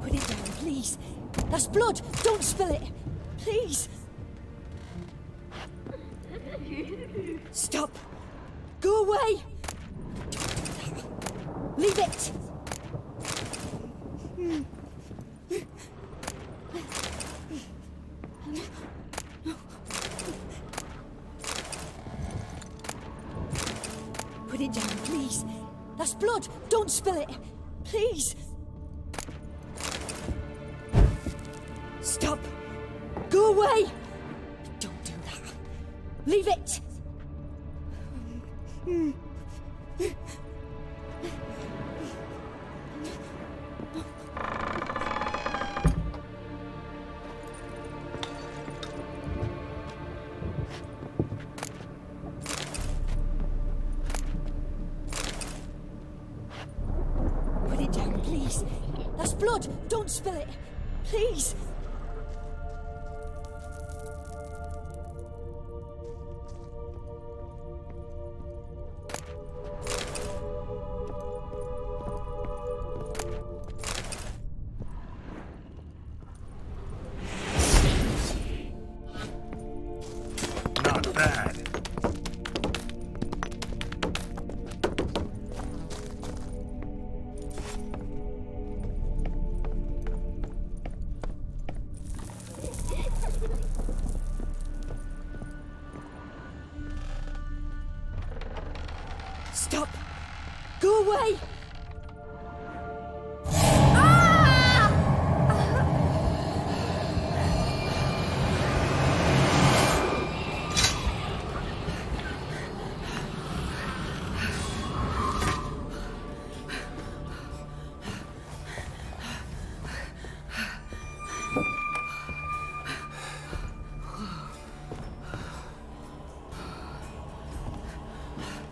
Put it down, please. That's blood! Don't spill it! Please! Stop! Go away! Don't do that. Leave it! Put it down, please. That's blood. Don't spill it. Please. Stop. Go away. Don't do that. Leave it. Put it down, please. That's blood. Don't spill it. Please. Not bad. Stop! Go away!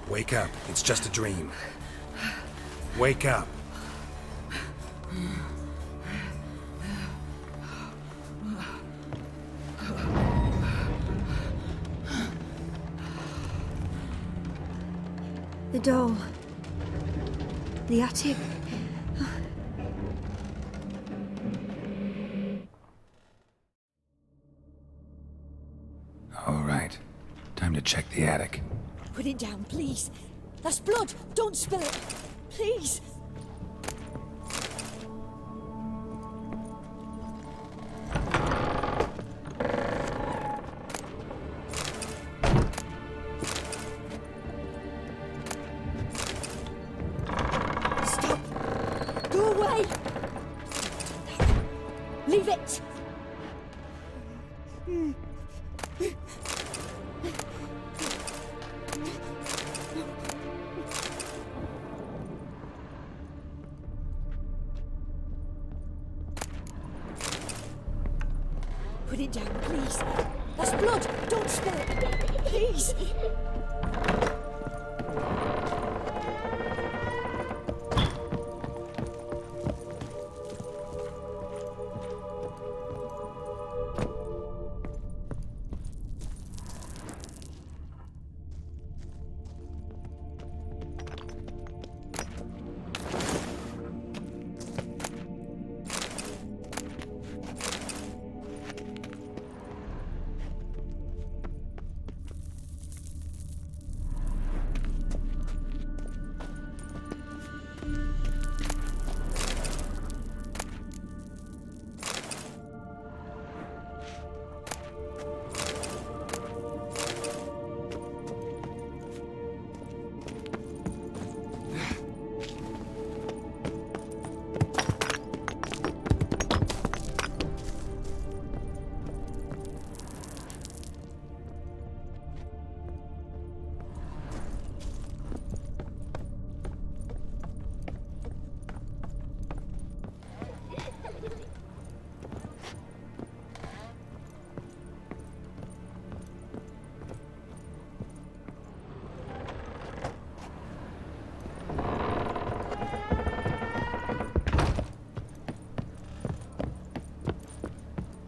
Wake up. It's just a dream. Wake up. The doll. The attic. All right. Time to check the attic. Put it down, please. That's blood. Don't spill it. Please. Stop. Go away. Leave it. Put it down, please. That's blood. Don't spill it. Please.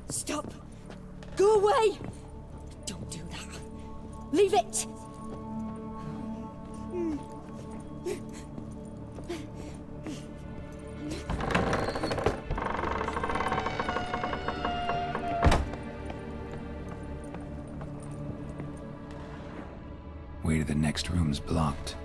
Stop. Go away. Don't do that. Leave it. Way to the next room's blocked.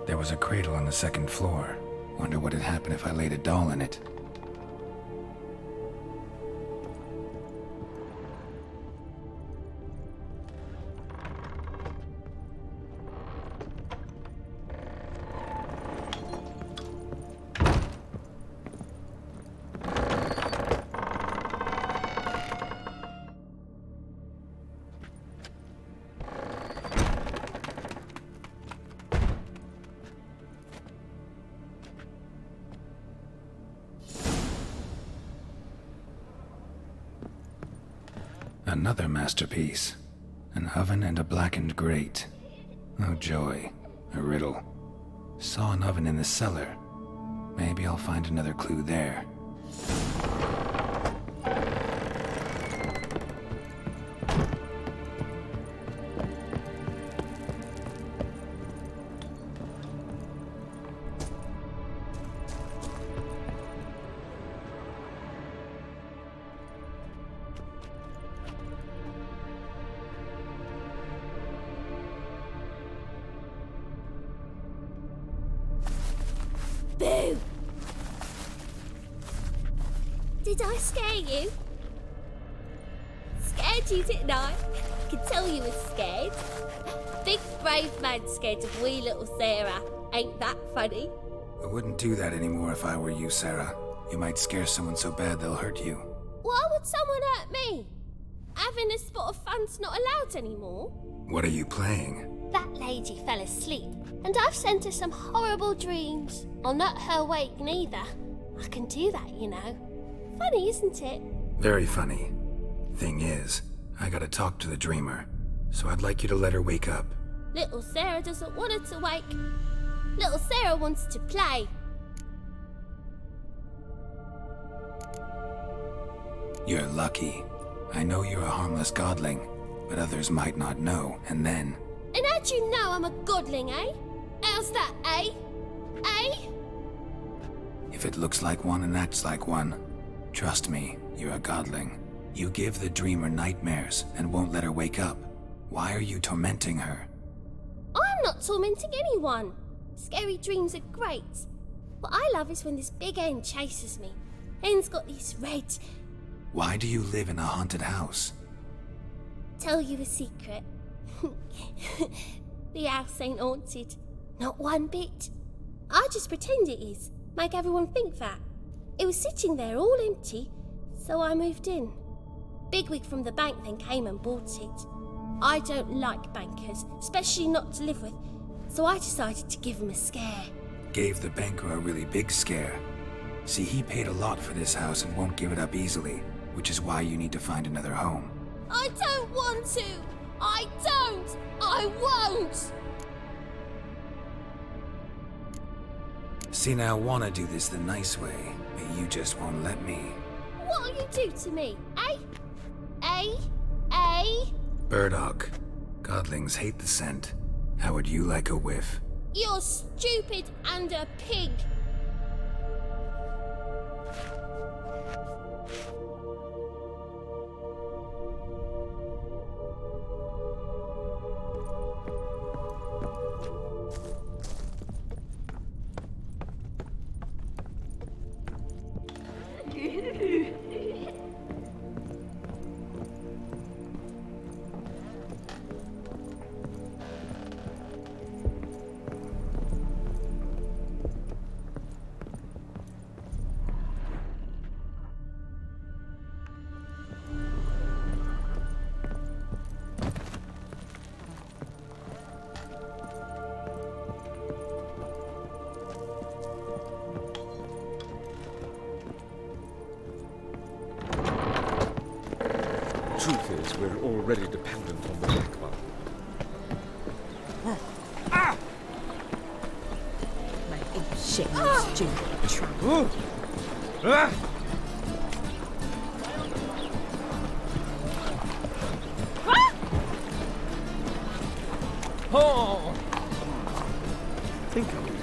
There was a cradle on the second floor. Wonder what had happened if I laid a doll in it. Another masterpiece. An oven and a blackened grate. Oh joy. A riddle. Saw an oven in the cellar. Maybe I'll find another clue there. Boo! Did I scare you? Scared you, didn't I? I could tell you were scared. Big brave man scared of wee little Sarah. Ain't that funny? I wouldn't do that anymore if I were you, Sarah. You might scare someone so bad they'll hurt you. Why would someone hurt me? Having a spot of fun's not allowed anymore. What are you playing? That lady fell asleep, and I've sent her some horrible dreams. I'll not her wake neither. I can do that, you know. Funny, isn't it? Very funny. Thing is, I gotta talk to the dreamer, so I'd like you to let her wake up. Little Sarah doesn't want her to wake. Little Sarah wants to play. You're lucky. I know you're a harmless godling, but others might not know, and then... And how'd you know I'm a godling, eh? How's that, eh? Eh? If it looks like one and acts like one, trust me, you're a godling. You give the dreamer nightmares and won't let her wake up. Why are you tormenting her? I'm not tormenting anyone. Scary dreams are great. What I love is when this big hen chases me. Hen's got these red... Why do you live in a haunted house? Tell you a secret. The house ain't haunted. Not one bit. I just pretend it is. Make everyone think that. It was sitting there all empty, so I moved in. Bigwig from the bank then came and bought it. I don't like bankers, especially not to live with, so I decided to give him a scare. Gave the banker a really big scare. See, he paid a lot for this house and won't give it up easily, which is why you need to find another home. I don't want to! I don't! I won't! See, now I want to do this the nice way, but you just won't let me. What'll you do to me, eh? Eh? Eh? Burdock. Godlings hate the scent. How would you like a whiff? You're stupid and a pig. truth is, we're already dependent on the Black One. My ape shames Jim Trump. Oh! I think I'm right.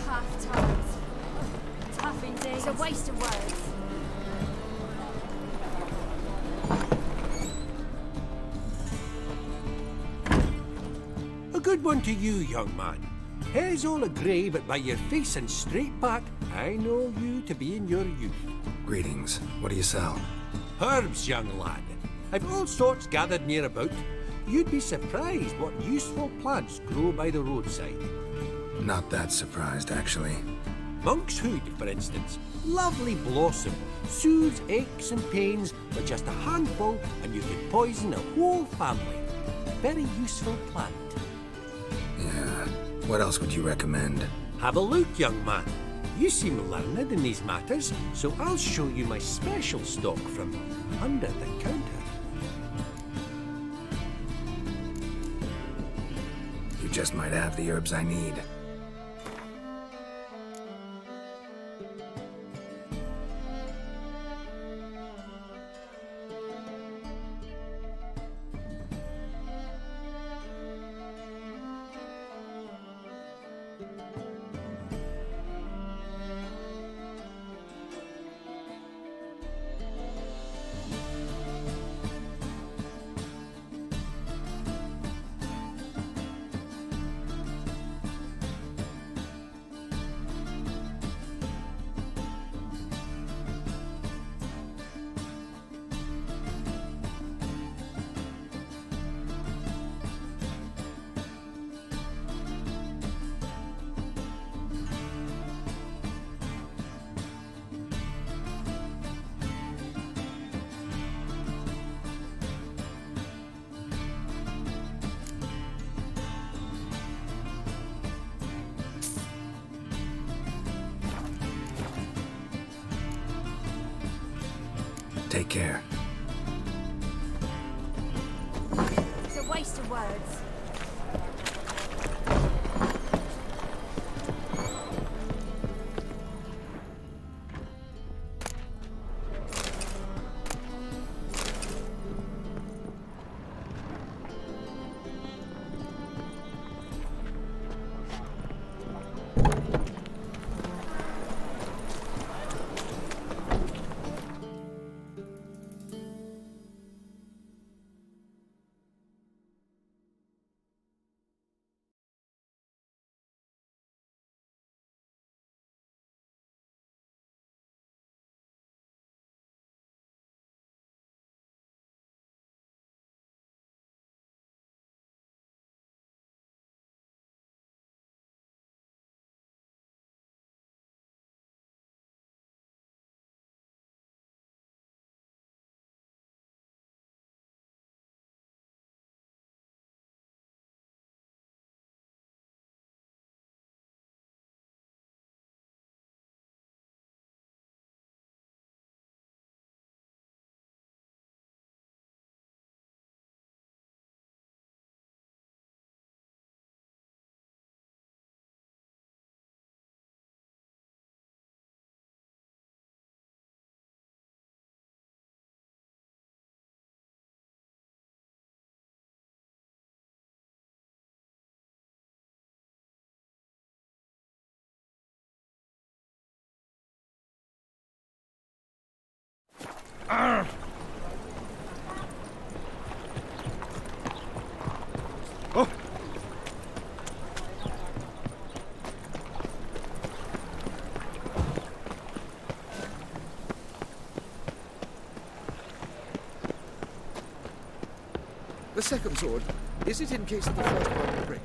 Tough times. Tough indeed. It's a waste of words. A good one to you, young man. Hair's all a grey, but by your face and straight back, I know you to be in your youth. Greetings. What do you sell? Herbs, young lad. I've all sorts gathered near about. You'd be surprised what useful plants grow by the roadside. Not that surprised, actually. Monk's hood, for instance. Lovely blossom. Soothes aches and pains with just a handful, and you could poison a whole family. Very useful plant. Yeah. What else would you recommend? Have a look, young man. You seem learned in these matters, so I'll show you my special stock from under the counter. You just might have the herbs I need. Take care. It's a waste of words. Oh. The second sword, is it in case of the first one to break?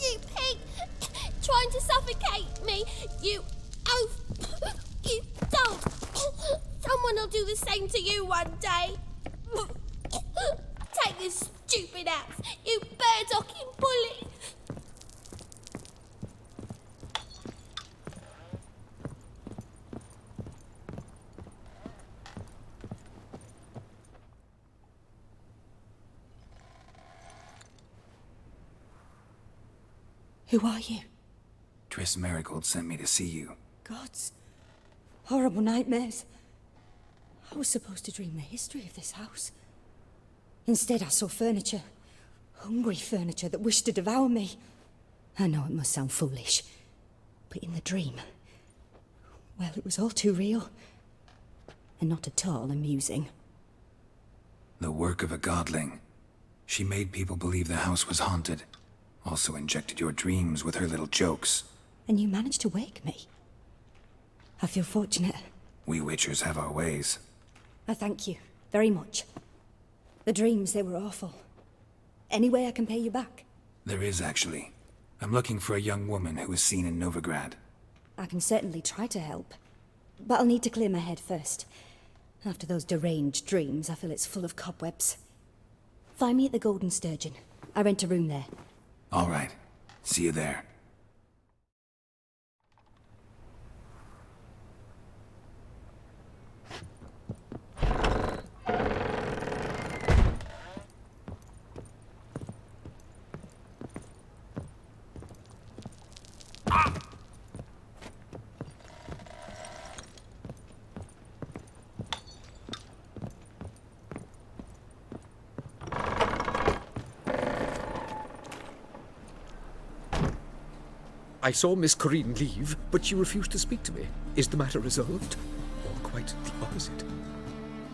You pig! Trying to suffocate me! You oaf! You don't! Someone will do the same to you one day! Take this stupid axe, you bird-docking bully! Who are you? Triss Marigold sent me to see you. Gods. Horrible nightmares. I was supposed to dream the history of this house. Instead, I saw furniture. Hungry furniture that wished to devour me. I know it must sound foolish, but in the dream, well, it was all too real. And not at all amusing. The work of a godling. She made people believe the house was haunted. Also injected your dreams with her little jokes. And you managed to wake me. I feel fortunate. We Witchers have our ways. I thank you very much. The dreams, they were awful. Any way I can pay you back? There is, actually. I'm looking for a young woman who was seen in Novigrad. I can certainly try to help. But I'll need to clear my head first. After those deranged dreams, I feel it's full of cobwebs. Find me at the Golden Sturgeon. I rent a room there. All right. See you there. I saw Miss Corinne leave, but she refused to speak to me. Is the matter resolved? Or quite the opposite?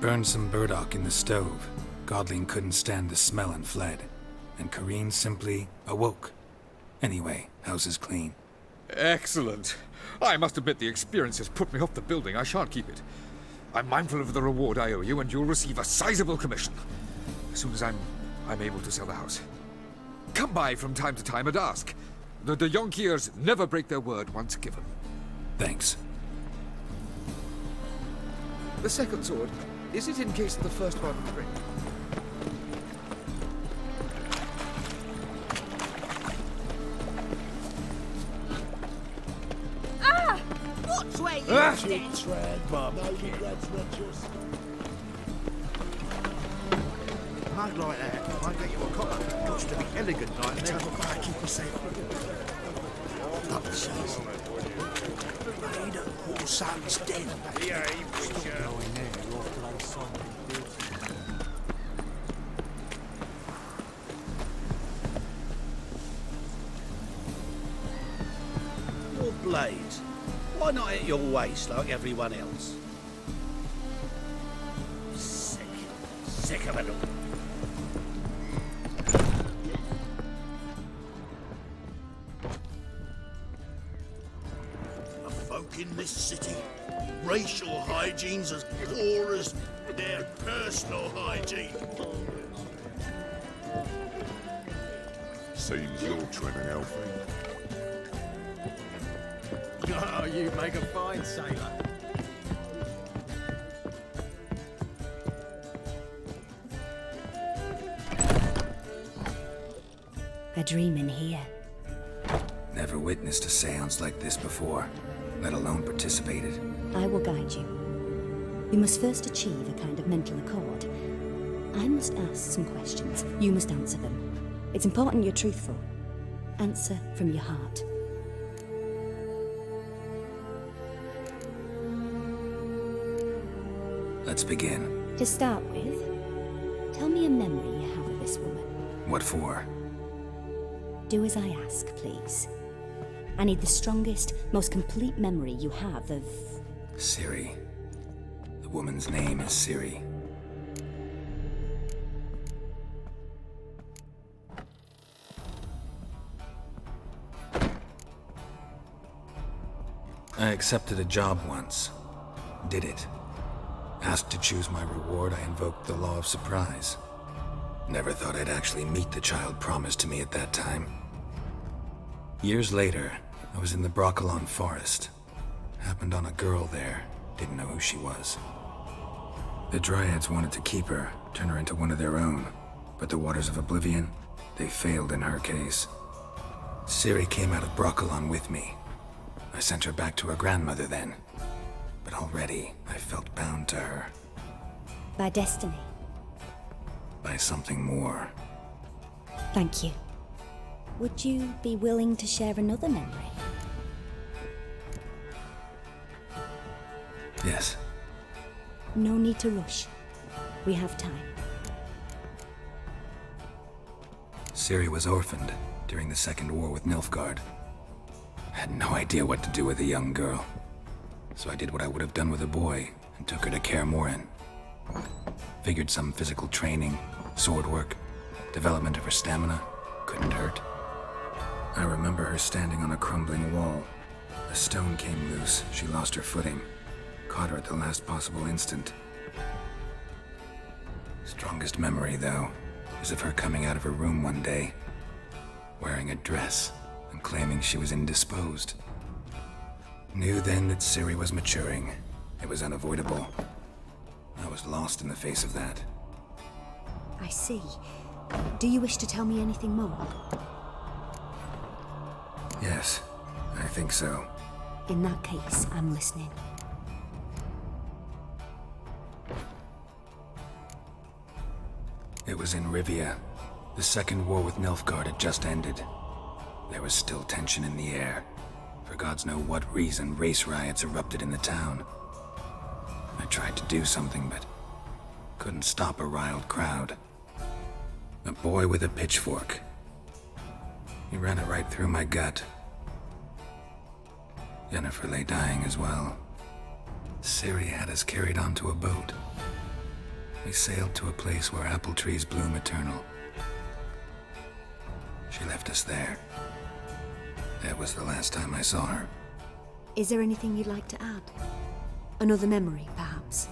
Burned some burdock in the stove. Godling couldn't stand the smell and fled. And Corinne simply awoke. Anyway, house is clean. Excellent. I must admit the experience has put me off the building. I shan't keep it. I'm mindful of the reward I owe you, and you'll receive a sizable commission. As soon as I'm able to sell the house. Come by from time to time and ask. The de Jonkiers never break their word once given. Thanks. The second sword, is it in case of the first one to break? Ah! Watch where you stand! Tread, Bob. No regrets, Rogers. Not like that. I get you a copper. Got to be elegant like that. I keep you safe. Up the seas. Made all son's dead. Yeah, he was going there. Your place on Your blades. Why not at your waist like everyone else? Sick of it all. In this city, racial hygiene's as poor as their personal hygiene. Seems you're trimming healthy. Oh, you make a fine sailor. A dream in here. Never witnessed a seance like this before, let alone participated. I will guide you. You must first achieve a kind of mental accord. I must ask some questions. You must answer them. It's important you're truthful. Answer from your heart. Let's begin. To start with, tell me a memory you have of this woman. What for? Do as I ask, please. I need the strongest, most complete memory you have of... Ciri. The woman's name is Ciri. I accepted a job once. Did it. Asked to choose my reward, I invoked the law of surprise. Never thought I'd actually meet the child promised to me at that time. Years later, I was in the Broccolon forest. Happened on a girl there. Didn't know who she was. The Dryads wanted to keep her, turn her into one of their own. But the Waters of Oblivion, they failed in her case. Ciri came out of Broccolon with me. I sent her back to her grandmother then. But already, I felt bound to her. By destiny. By something more. Thank you. Would you be willing to share another memory? Yes. No need to rush. We have time. Ciri was orphaned during the Second War with Nilfgaard. Had no idea what to do with a young girl. So I did what I would have done with a boy and took her to Kaer Morhen. Figured some physical training, sword work, development of her stamina couldn't hurt. I remember her standing on a crumbling wall. A stone came loose, she lost her footing. Caught her at the last possible instant. Strongest memory, though, is of her coming out of her room one day, wearing a dress and claiming she was indisposed. Knew then that Ciri was maturing. It was unavoidable. I was lost in the face of that. I see. Do you wish to tell me anything more? Yes, I think so. In that case, I'm listening. It was in Rivia. The Second War with Nilfgaard had just ended. There was still tension in the air. For gods know what reason, race riots erupted in the town. I tried to do something, but couldn't stop a riled crowd. A boy with a pitchfork. He ran it right through my gut. Yennefer lay dying as well. Ciri had us carried onto a boat. We sailed to a place where apple trees bloom eternal. She left us there. That was the last time I saw her. Is there anything you'd like to add? Another memory, perhaps?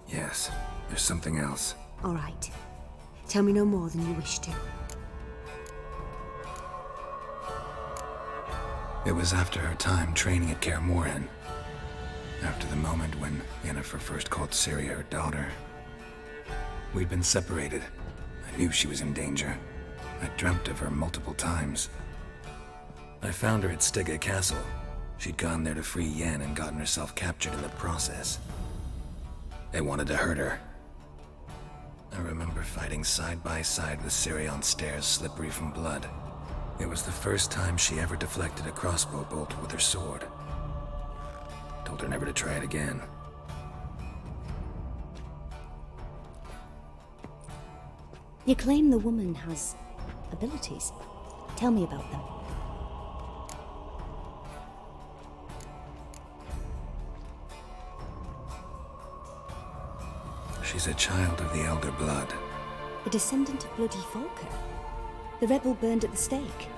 Yes, there's something else. All right. Tell me no more than you wish to. It was after her time training at Kaer Morhen. After the moment when Yennefer first called Ciri her daughter. We'd been separated. I knew she was in danger. I dreamt of her multiple times. I found her at Stygga Castle. She'd gone there to free Yen and gotten herself captured in the process. They wanted to hurt her. I remember fighting side by side with Ciri on stairs slippery from blood. It was the first time she ever deflected a crossbow bolt with her sword. Told her never to try it again. You claim the woman has abilities. Tell me about them. She's a child of the Elder Blood. A descendant of bloody Volker. The rebel burned at the stake.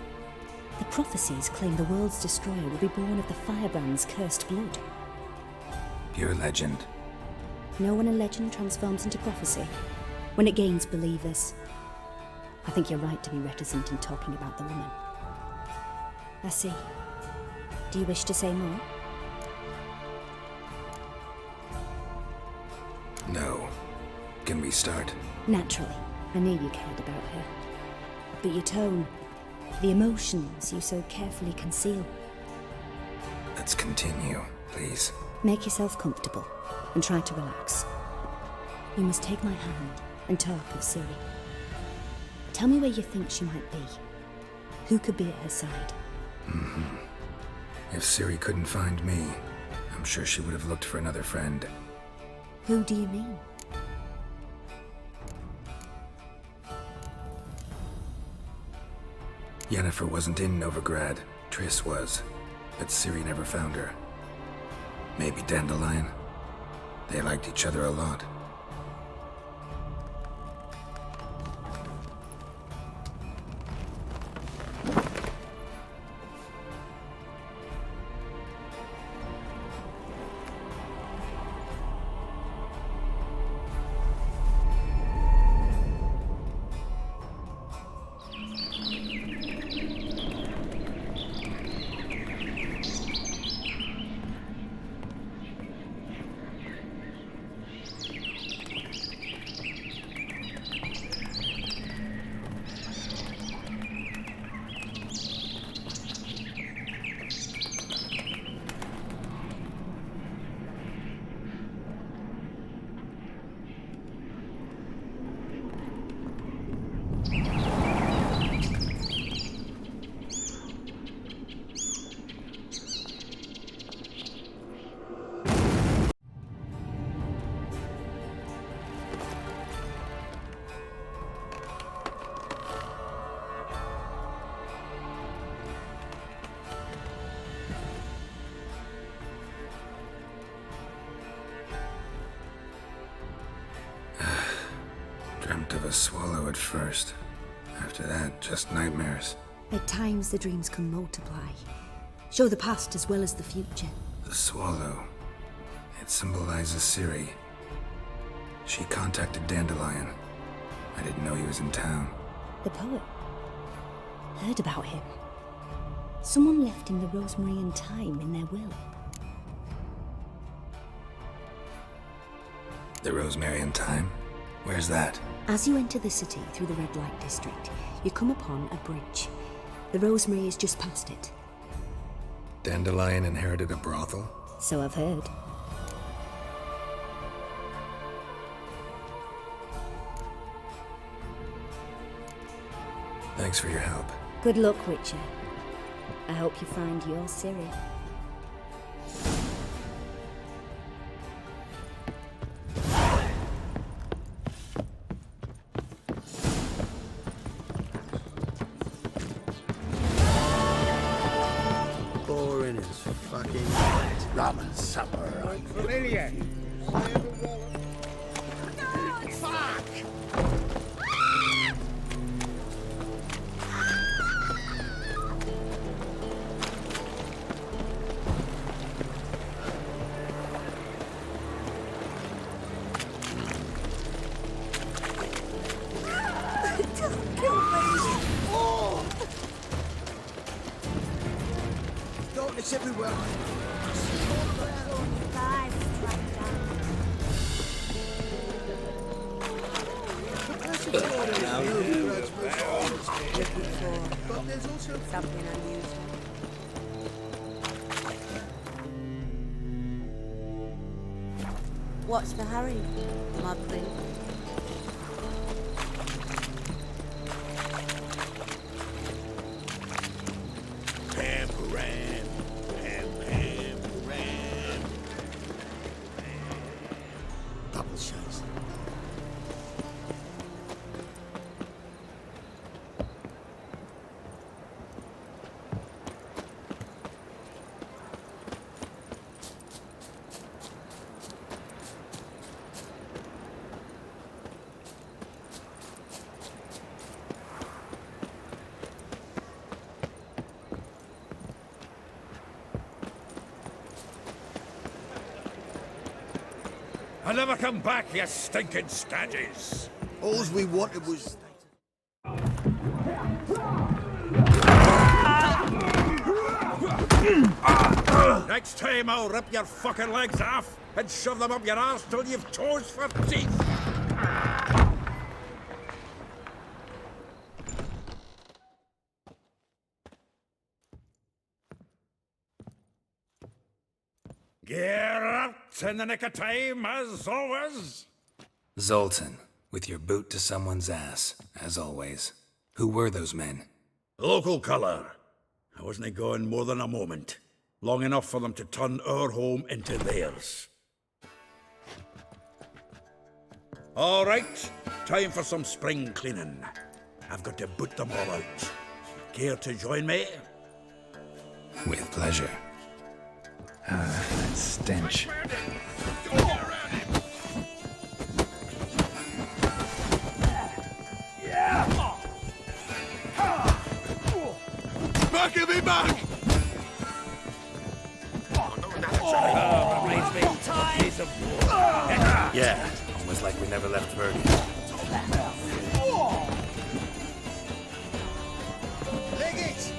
The prophecies claim the world's destroyer will be born of the firebrand's cursed blood. Pure legend. No one in legend transforms into prophecy when it gains believers. I think you're right to be reticent in talking about the woman. I see. Do you wish to say more? No. can we start? Naturally, I knew you cared about her. But your tone, the emotions you so carefully conceal. Let's continue, please. Make yourself comfortable and try to relax. You must take my hand and talk of Ciri. Tell me where you think she might be. Who could be at her side? If Ciri couldn't find me, I'm sure she would have looked for another friend. Who do you mean? Yennefer wasn't in Novigrad. Triss was. But Ciri never found her. Maybe Dandelion? They liked each other a lot. Dreamt of a swallow at first. After that, just nightmares. At times, the dreams can multiply. Show the past as well as the future. The swallow. It symbolizes Ciri. She contacted Dandelion. I didn't know he was in town. The poet. Heard about him. Someone left him the rosemary and thyme in their will. The rosemary and thyme? Where's that? As you enter the city through the red light district, you come upon a bridge. The rosemary is just past it. Dandelion inherited a brothel? So I've heard. Thanks for your help. Good luck, Witcher. I hope you find your Ciri. Boring as fucking rum and supper. Familiar. Fuck! Don't kill me! Oh! Darkness everywhere. But there's also something unusual. What's the hurry, my prince? Pam-paran, pam-pam-paran. Double shows. I'll never come back, you stinking staggies! All we wanted was... Next time I'll rip your fucking legs off and shove them up your arse till you've toes for teeth! Gear up in the nick of time, as always. Zoltan, with your boot to someone's ass, as always. Who were those men? Local colour. I wasn't gone more than a moment. Long enough for them to turn our home into theirs. All right, time for some spring cleaning. I've got to boot them all out. Care to join me? With pleasure. That stench. Back of me back! Yeah, almost like we never left Verdi. Leg it!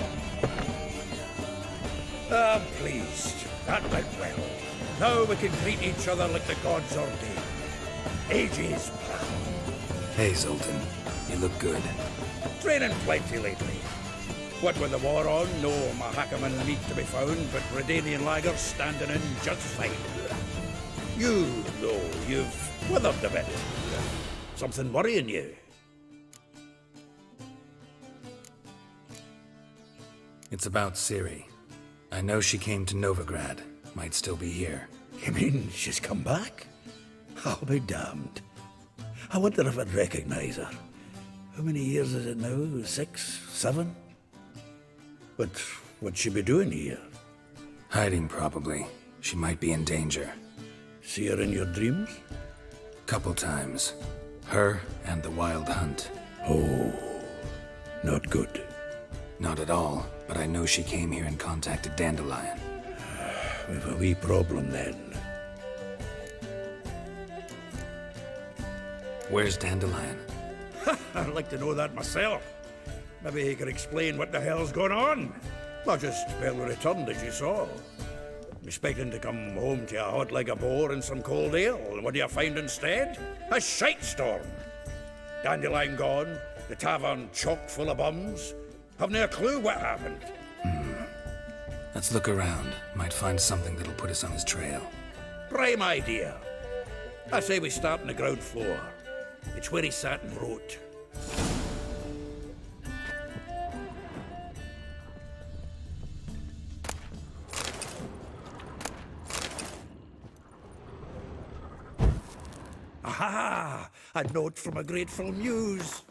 I'm pleased. That went well. Now we can treat each other like the gods ordained. Ages past. Hey, Zoltan. You look good. Training plenty lately. What with the war on, no Mahakaman need to be found, but Redanian lagers standing in just fine. You, though, you've weathered a bit. Something worrying you? It's about Ciri. I know she came to Novigrad. Might still be here. You mean she's come back? I'll be damned. I wonder if I'd recognize her. How many years is it now? 6, 7? But what'd she be doing here? Hiding, probably. She might be in danger. See her in your dreams? Couple times. Her and the Wild Hunt. Oh, not good. Not at all, but I know she came here and contacted Dandelion. We've a wee problem then. Where's Dandelion? I'd like to know that myself. Maybe he could explain what the hell's going on. Not just well returned, as you saw. Expecting to come home to a hot like a boar and some cold ale, and what do you find instead? A shite storm. Dandelion gone, the tavern chock full of bums. Haven't a clue what happened. Let's look around. Might find something that'll put us on his trail. Prime idea. I say we start on the ground floor. It's where he sat and wrote. Aha! A note from a grateful muse.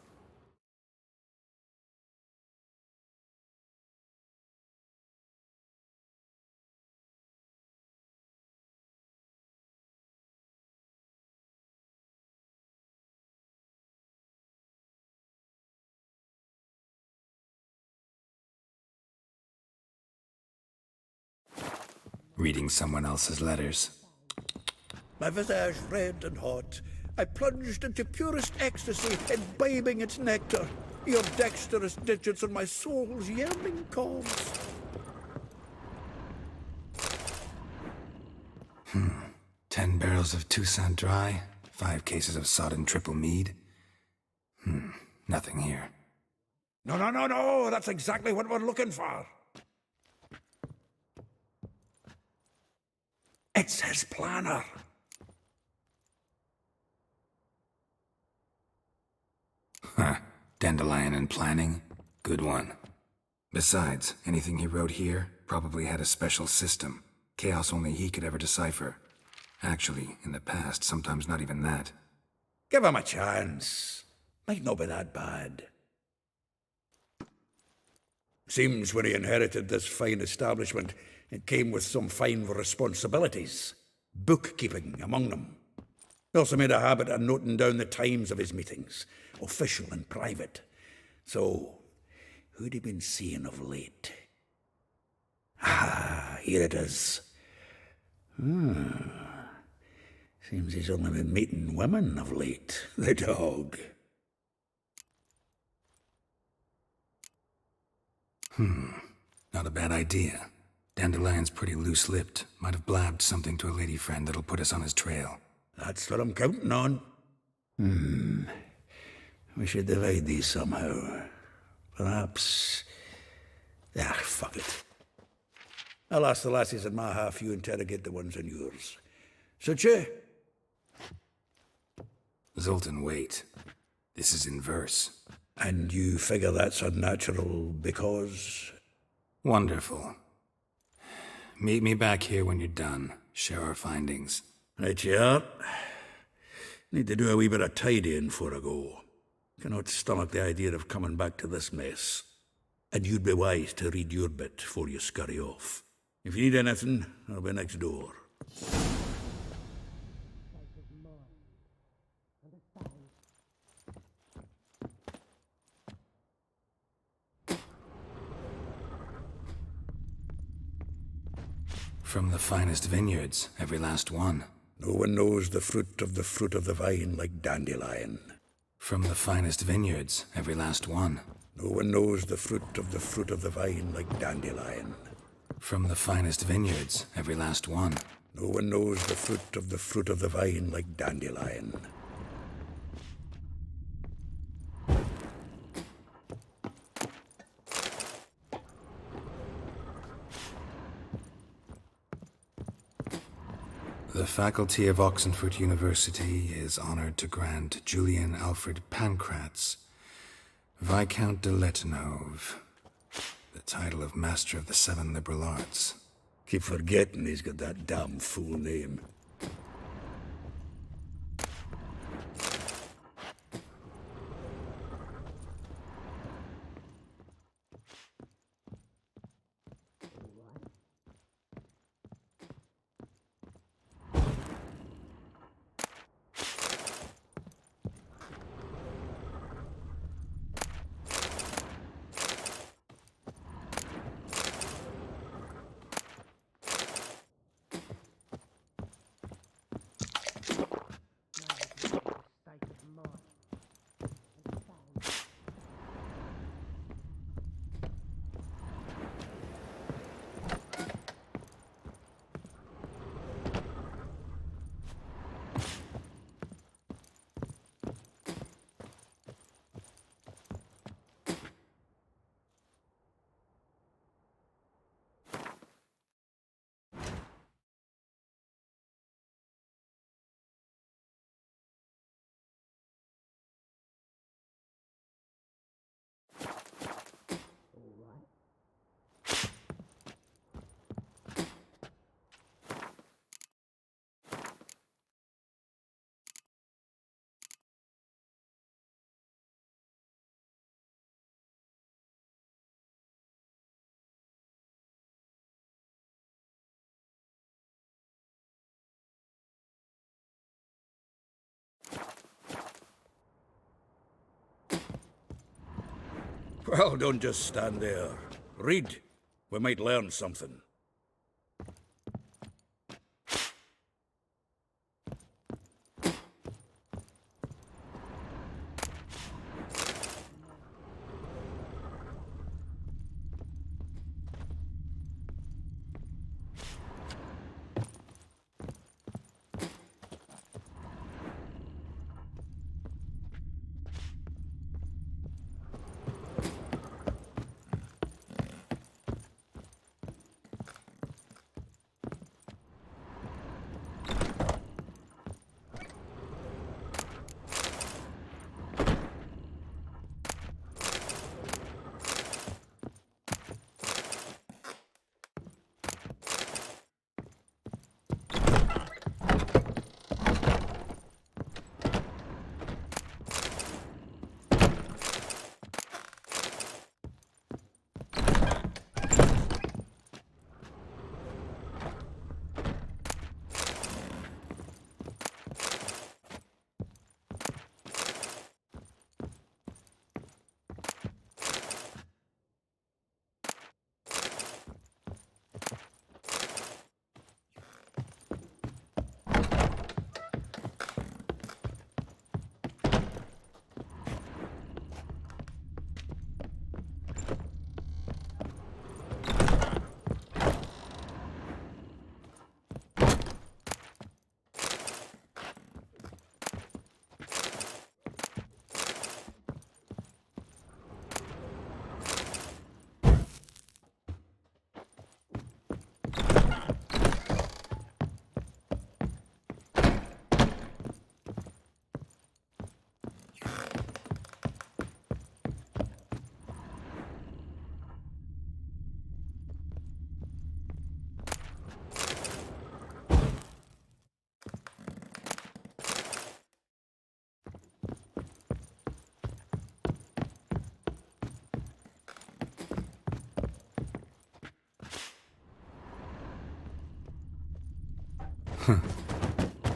Reading someone else's letters. My visage red and hot, I plunged into purest ecstasy, imbibing its nectar. Your dexterous digits on my soul's yearning calls. 10 barrels of Toussaint Dry, 5 cases of sodden triple mead. Nothing here. No, that's exactly what we're looking for. It's his planner. Dandelion and planning? Good one. Besides, anything he wrote here probably had a special system. Chaos only he could ever decipher. Actually, in the past, sometimes not even that. Give him a chance. Might not be that bad. Seems when he inherited this fine establishment, it came with some fine responsibilities. Bookkeeping among them. He also made a habit of noting down the times of his meetings, official and private. So, who'd he been seeing of late? Ah, here it is. Seems he's only been meeting women of late, the dog. Not a bad idea. Dandelion's pretty loose-lipped. Might have blabbed something to a lady friend that'll put us on his trail. That's what I'm counting on. We should divide these somehow. Perhaps... fuck it. I'll ask the lassies in my half, you interrogate the ones in yours. Suche? Zoltan, wait. This is in verse. And you figure that's unnatural because... Wonderful. Meet me back here when you're done. Share our findings. Right you are. Need to do a wee bit of tidying before I go. Cannot stomach the idea of coming back to this mess. And you'd be wise to read your bit before you scurry off. If you need anything, I'll be next door. From the finest vineyards, every last one. No one knows the fruit of the vine like Dandelion. From the finest vineyards, every last one. No one knows the fruit of the vine like Dandelion. From the finest vineyards, every last one. No one knows the fruit of the vine like Dandelion. The faculty of Oxenfurt University is honored to grant Julian Alfred Pancratz, Viscount de Letonov, the title of Master of the Seven Liberal Arts. Keep forgetting he's got that damn fool name. Well, don't just stand there. Read. We might learn something.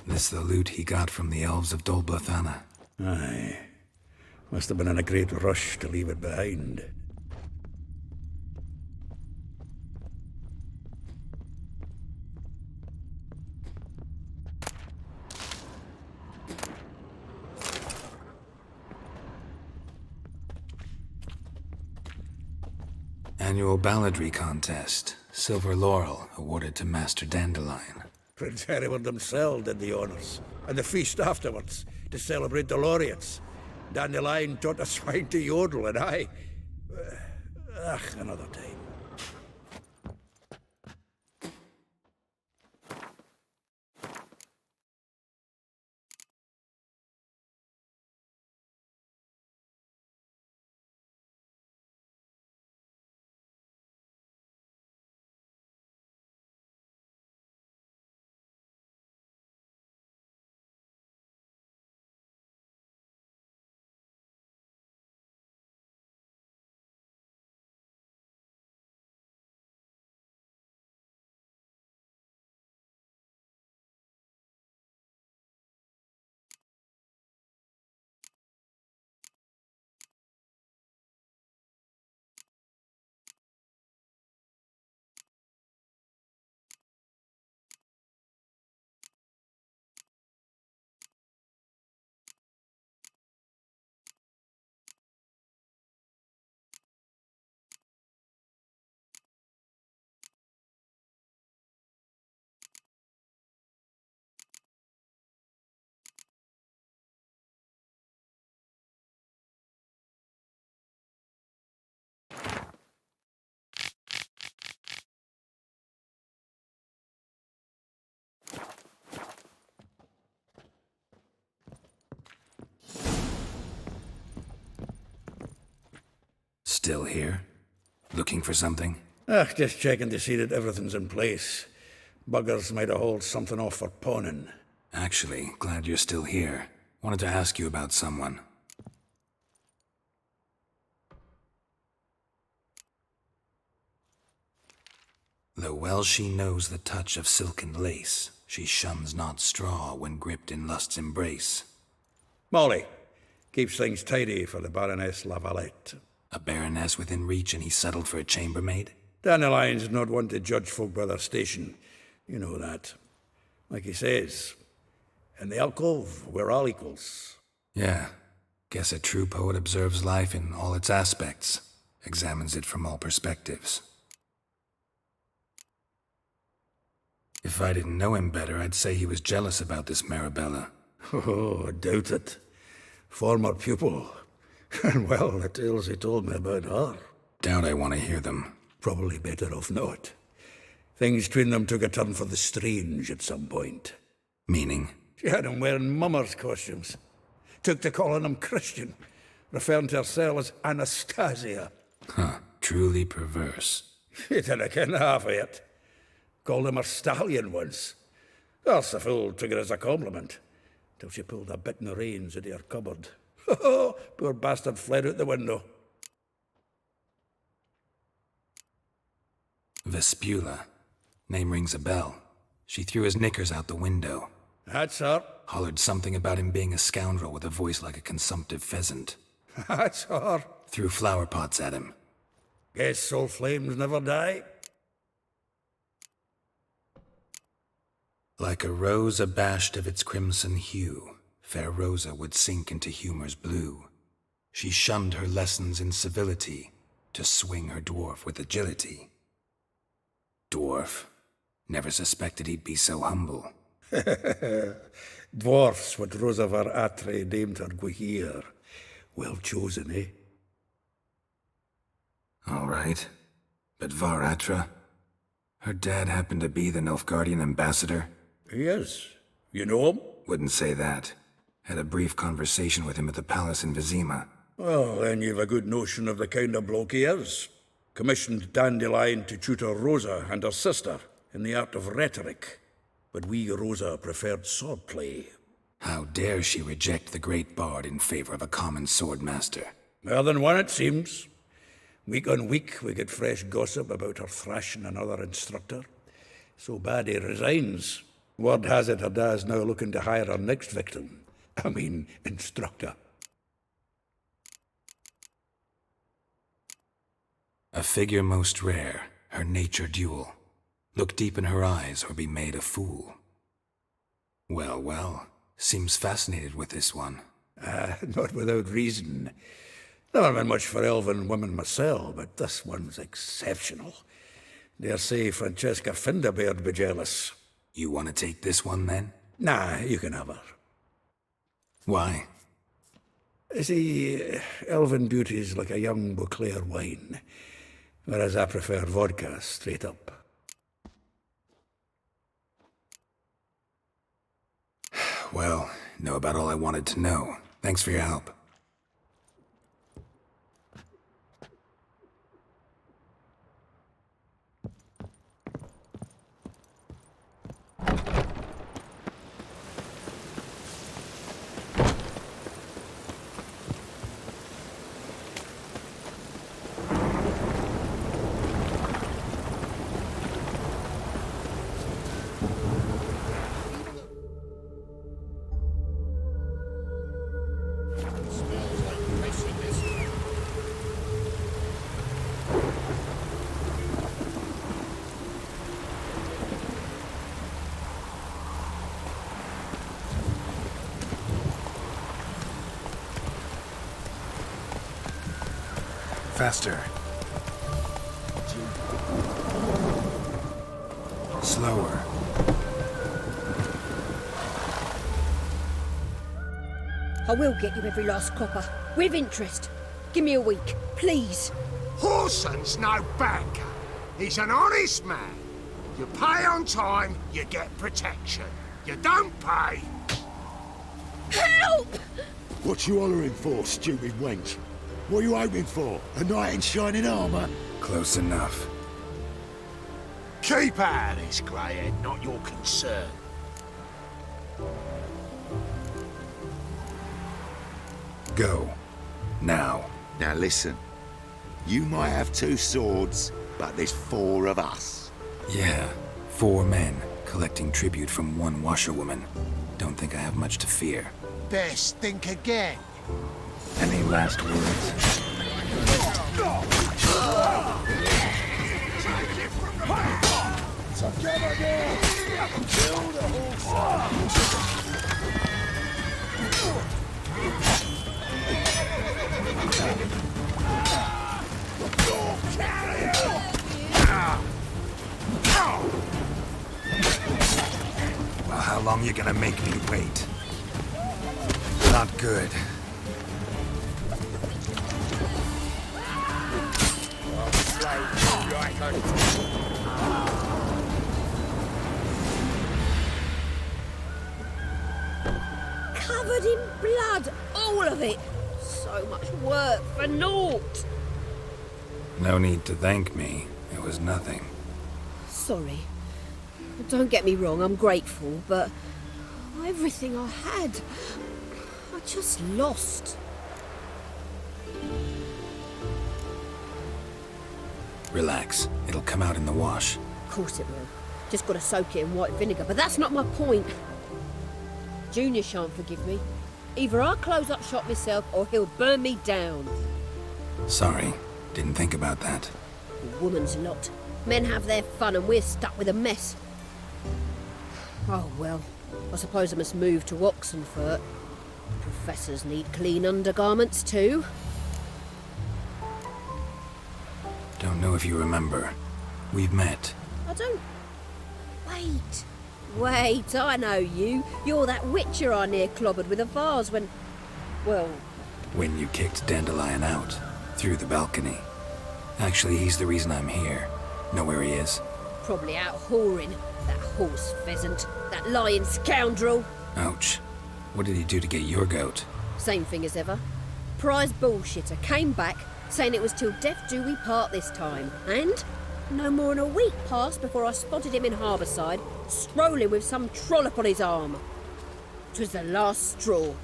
This the loot he got from the elves of Dol Blathanna. Aye. Must have been in a great rush to leave it behind. Annual balladry contest. Silver laurel awarded to Master Dandelion. Prince Hereward himself did the honours, and the feast afterwards, to celebrate the laureates. Dandelion taught a swine to yodel, and I... another time. Still here? Looking for something? Just checking to see that everything's in place. Buggers might have hauled something off for pawning. Actually, glad you're still here. Wanted to ask you about someone. Though well she knows the touch of silken lace, she shuns not straw when gripped in lust's embrace. Molly keeps things tidy for the Baroness Lavalette. A baroness within reach and he settled for a chambermaid? Dandelion's not one to judge folk by their station. You know that. Like he says, in the alcove, we're all equals. Yeah. Guess a true poet observes life in all its aspects, examines it from all perspectives. If I didn't know him better, I'd say he was jealous about this Marabella. Oh, I doubt it. Former pupil. And well, the tales he told me about her. Doubt I want to hear them. Probably better off not. Things between them took a turn for the strange at some point. Meaning? She had him wearing mummers' costumes. Took to calling him Christian, referring to herself as Anastasia. Huh, truly perverse. He didn't ken half of it. Called him a stallion once. Else the fool took it as a compliment, till she pulled a bit in the reins out of her cupboard. Poor bastard fled out the window. Vespula. Name rings a bell. She threw his knickers out the window. That's her. Hollered something about him being a scoundrel with a voice like a consumptive pheasant. That's her. Threw flower pots at him. Guess soul flames never die. Like a rose abashed of its crimson hue, fair Rosa would sink into humor's blue. She shunned her lessons in civility, to swing her dwarf with agility. Dwarf. Never suspected he'd be so humble. Dwarfs what Rosa var Atre named her Guihir. Well chosen, eh? All right. But Varatra? Her dad happened to be the Nilfgaardian ambassador? He is. You know him? Wouldn't say that. Had a brief conversation with him at the palace in Vizima. Well, then you've a good notion of the kind of bloke he is. Commissioned Dandelion to tutor Rosa and her sister in the art of rhetoric. But we, Rosa, preferred swordplay. How dare she reject the great bard in favor of a common swordmaster? More than one, it seems. Week on week, we get fresh gossip about her thrashing another instructor. So bad he resigns. Word has it her dad's now looking to hire her next victim. I mean, instructor. A figure most rare, her nature dual. Look deep in her eyes or be made a fool. Well, well, seems fascinated with this one. Not without reason. Never been much for elven women myself, but this one's exceptional. Dare say Francesca Finderbeard be jealous. You want to take this one, then? Nah, you can have her. Why? See, elven beauty's like a young Beauclair wine, whereas I prefer vodka straight up. Well, know about all I wanted to know. Thanks for your help. Faster. Slower. I will get you every last copper, with interest. Give me a week, please. Horson's no banker. He's an honest man. You pay on time, you get protection. You don't pay... Help! What you hollering for, stupid wench? What are you hoping for? A knight in shining armour? Close enough. Keep out of this, greyhead, not your concern. Go. Now. Now listen. You might have 2 swords, but there's 4 of us. Yeah, 4 men, collecting tribute from 1 washerwoman. Don't think I have much to fear. Best think again. Any last words? Well, how long you gonna make me wait? Not good. Covered in blood, all of it. So much work for naught. No need to thank me. It was nothing. Sorry. Don't get me wrong, I'm grateful, but everything I had, I just lost. Relax. It'll come out in the wash. Of course it will. Just gotta soak it in white vinegar, but that's not my point. Junior shan't forgive me. Either I'll close up shop myself or he'll burn me down. Sorry. Didn't think about that. A woman's lot. Men have their fun and we're stuck with a mess. Oh well, I suppose I must move to Oxenfurt. Professors need clean undergarments too. Don't know if you remember. We've met. I don't... Wait, I know you. You're that witcher I near clobbered with a vase when... Well... When you kicked Dandelion out. Through the balcony. Actually, he's the reason I'm here. Know where he is? Probably out whoring. That horse pheasant. That lying scoundrel. Ouch. What did he do to get your goat? Same thing as ever. Prize bullshitter came back, saying it was till death do we part this time. And no more than a week passed before I spotted him in Harbourside, strolling with some trollop on his arm. 'Twas the last straw.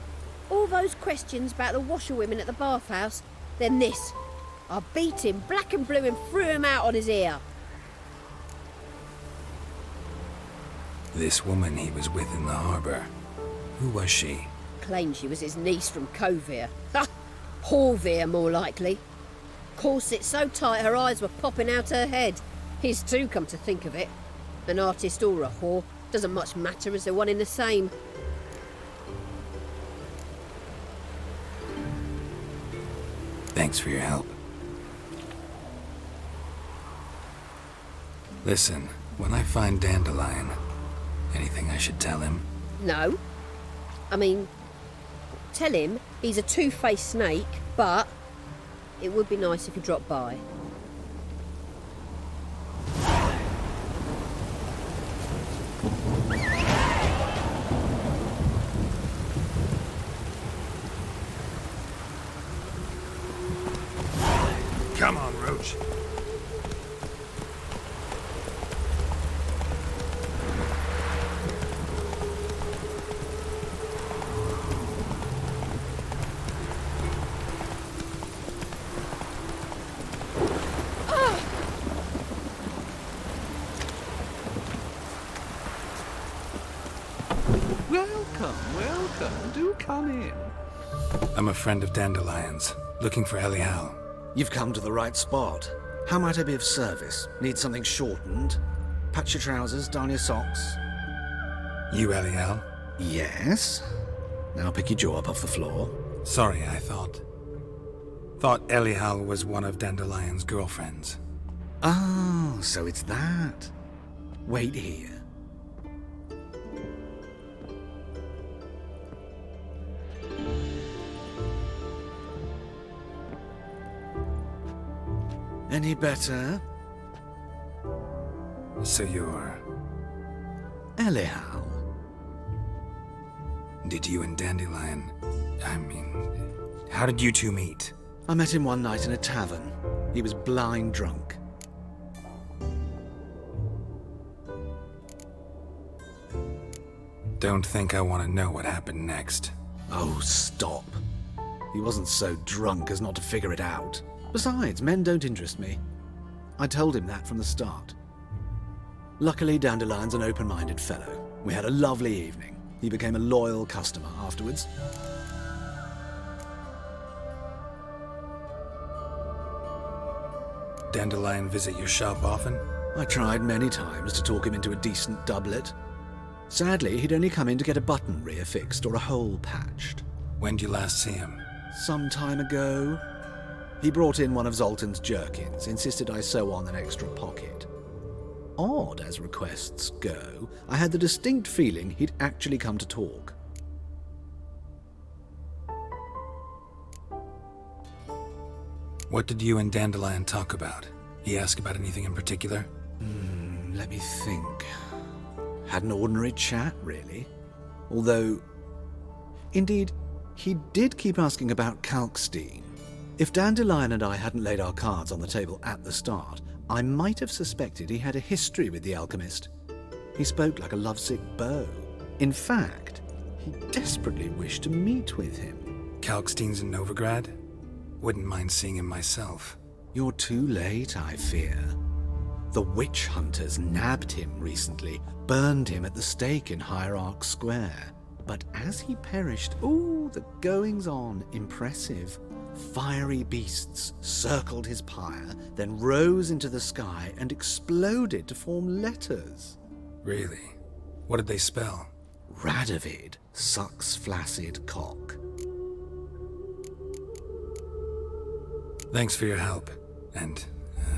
All those questions about the washerwomen at the bathhouse, then this. I beat him black and blue and threw him out on his ear. This woman he was with in the harbor. Who was she? Claimed she was his niece from Kovir. Ha! Horvir, more likely. Corset so tight her eyes were popping out her head. His too, come to think of it. An artist or a whore. Doesn't much matter as they're one in the same. Thanks for your help. Listen, when I find Dandelion, anything I should tell him? No. I mean, tell him he's a two-faced snake, but it would be nice if he dropped by. Come on, Roach. Welcome. Do come in. I'm a friend of Dandelion's, looking for Elial. You've come to the right spot. How might I be of service? Need something shortened? Patch your trousers, darn your socks. You Elial? Yes. Now pick your jaw up off the floor. Sorry, I thought Elial was one of Dandelion's girlfriends. Oh, so it's that. Wait here. Any better? So you're... Elial. Did you and Dandelion... how did you two meet? I met him one night in a tavern. He was blind drunk. Don't think I want to know what happened next. Oh, stop. He wasn't so drunk as not to figure it out. Besides, men don't interest me. I told him that from the start. Luckily, Dandelion's an open-minded fellow. We had a lovely evening. He became a loyal customer afterwards. Dandelion visit your shop often? I tried many times to talk him into a decent doublet. Sadly, he'd only come in to get a button reaffixed or a hole patched. When did you last see him? Some time ago. He brought in one of Zoltan's jerkins, insisted I sew on an extra pocket. Odd as requests go, I had the distinct feeling he'd actually come to talk. What did you and Dandelion talk about? He asked about anything in particular? Let me think. Had an ordinary chat, really. Although, indeed, he did keep asking about Kalkstein. If Dandelion and I hadn't laid our cards on the table at the start, I might have suspected he had a history with the alchemist. He spoke like a lovesick beau. In fact, he desperately wished to meet with him. Kalkstein's in Novigrad? Wouldn't mind seeing him myself. You're too late, I fear. The witch hunters nabbed him recently, burned him at the stake in Hierarch Square. But as he perished, the goings-on, impressive. Fiery beasts circled his pyre, then rose into the sky and exploded to form letters. Really? What did they spell? Radovid sucks flaccid cock. Thanks for your help, and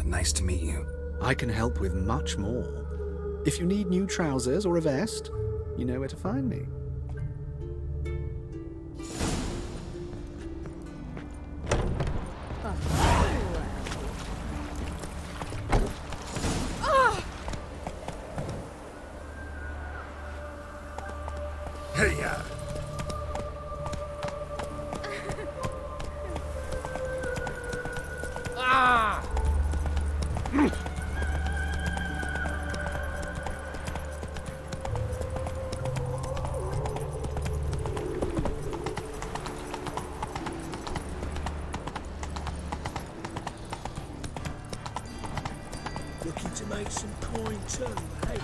nice to meet you. I can help with much more. If you need new trousers or a vest, you know where to find me. Hey-ya! Looking to make some coin too, hey?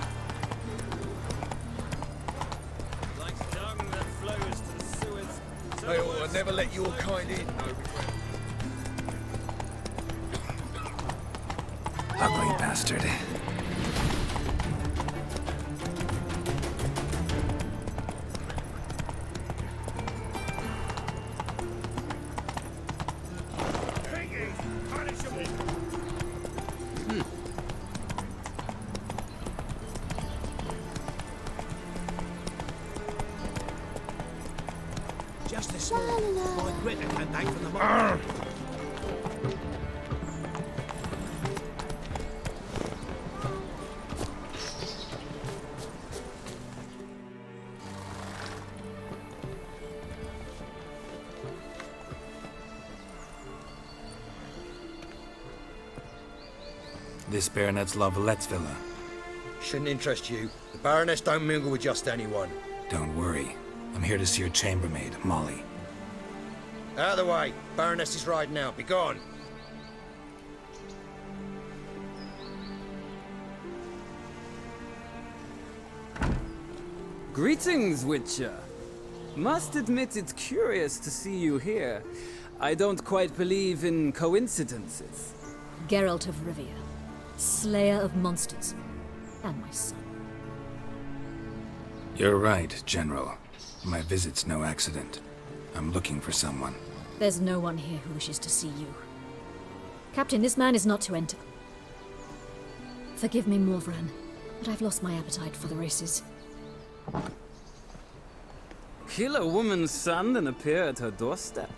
They ought to never let your kind in. Ugly bastard. Just this morning, my Greta came back from the market. This Baronet's La Vallette's villa. Shouldn't interest you. The Baroness don't mingle with just anyone. Don't worry. I'm here to see your chambermaid, Molly. Out of the way. Baroness is riding out. Be gone. Greetings, Witcher. Must admit it's curious to see you here. I don't quite believe in coincidences. Geralt of Rivia, Slayer of Monsters, and my son. You're right, General. My visit's no accident. I'm looking for someone. There's no one here who wishes to see you. Captain, this man is not to enter. Forgive me, Morvran, but I've lost my appetite for the races. Kill a woman's son and appear at her doorstep?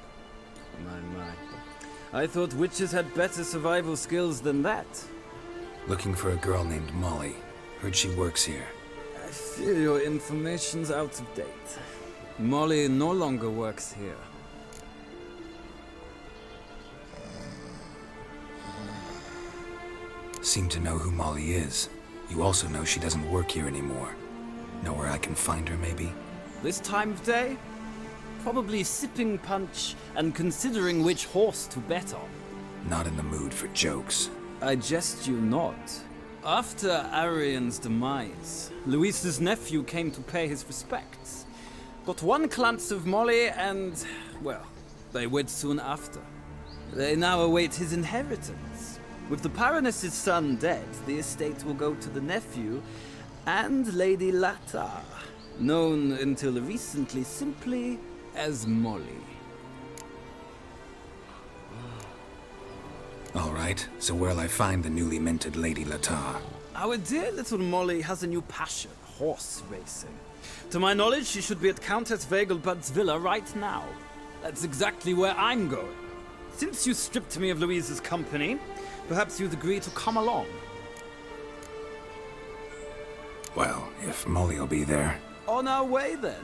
My. I thought witches had better survival skills than that. Looking for a girl named Molly. Heard she works here. I fear your information's out of date. Molly no longer works here. Seem to know who Molly is. You also know she doesn't work here anymore. Know where I can find her, maybe? This time of day? Probably sipping punch and considering which horse to bet on. Not in the mood for jokes. I jest you not. After Arian's demise, Luis's nephew came to pay his respects. Got one glance of Molly and, well, they wed soon after. They now await his inheritance. With the Baroness's son dead, the estate will go to the nephew and Lady Latar, known until recently simply as Molly. All right, so where'll I find the newly minted Lady Latar? Our dear little Molly has a new passion, horse racing. To my knowledge, she should be at Countess Vegelbud's villa right now. That's exactly where I'm going. Since you stripped me of Louise's company, perhaps you'd agree to come along. Well, if Molly'll be there. On our way, then.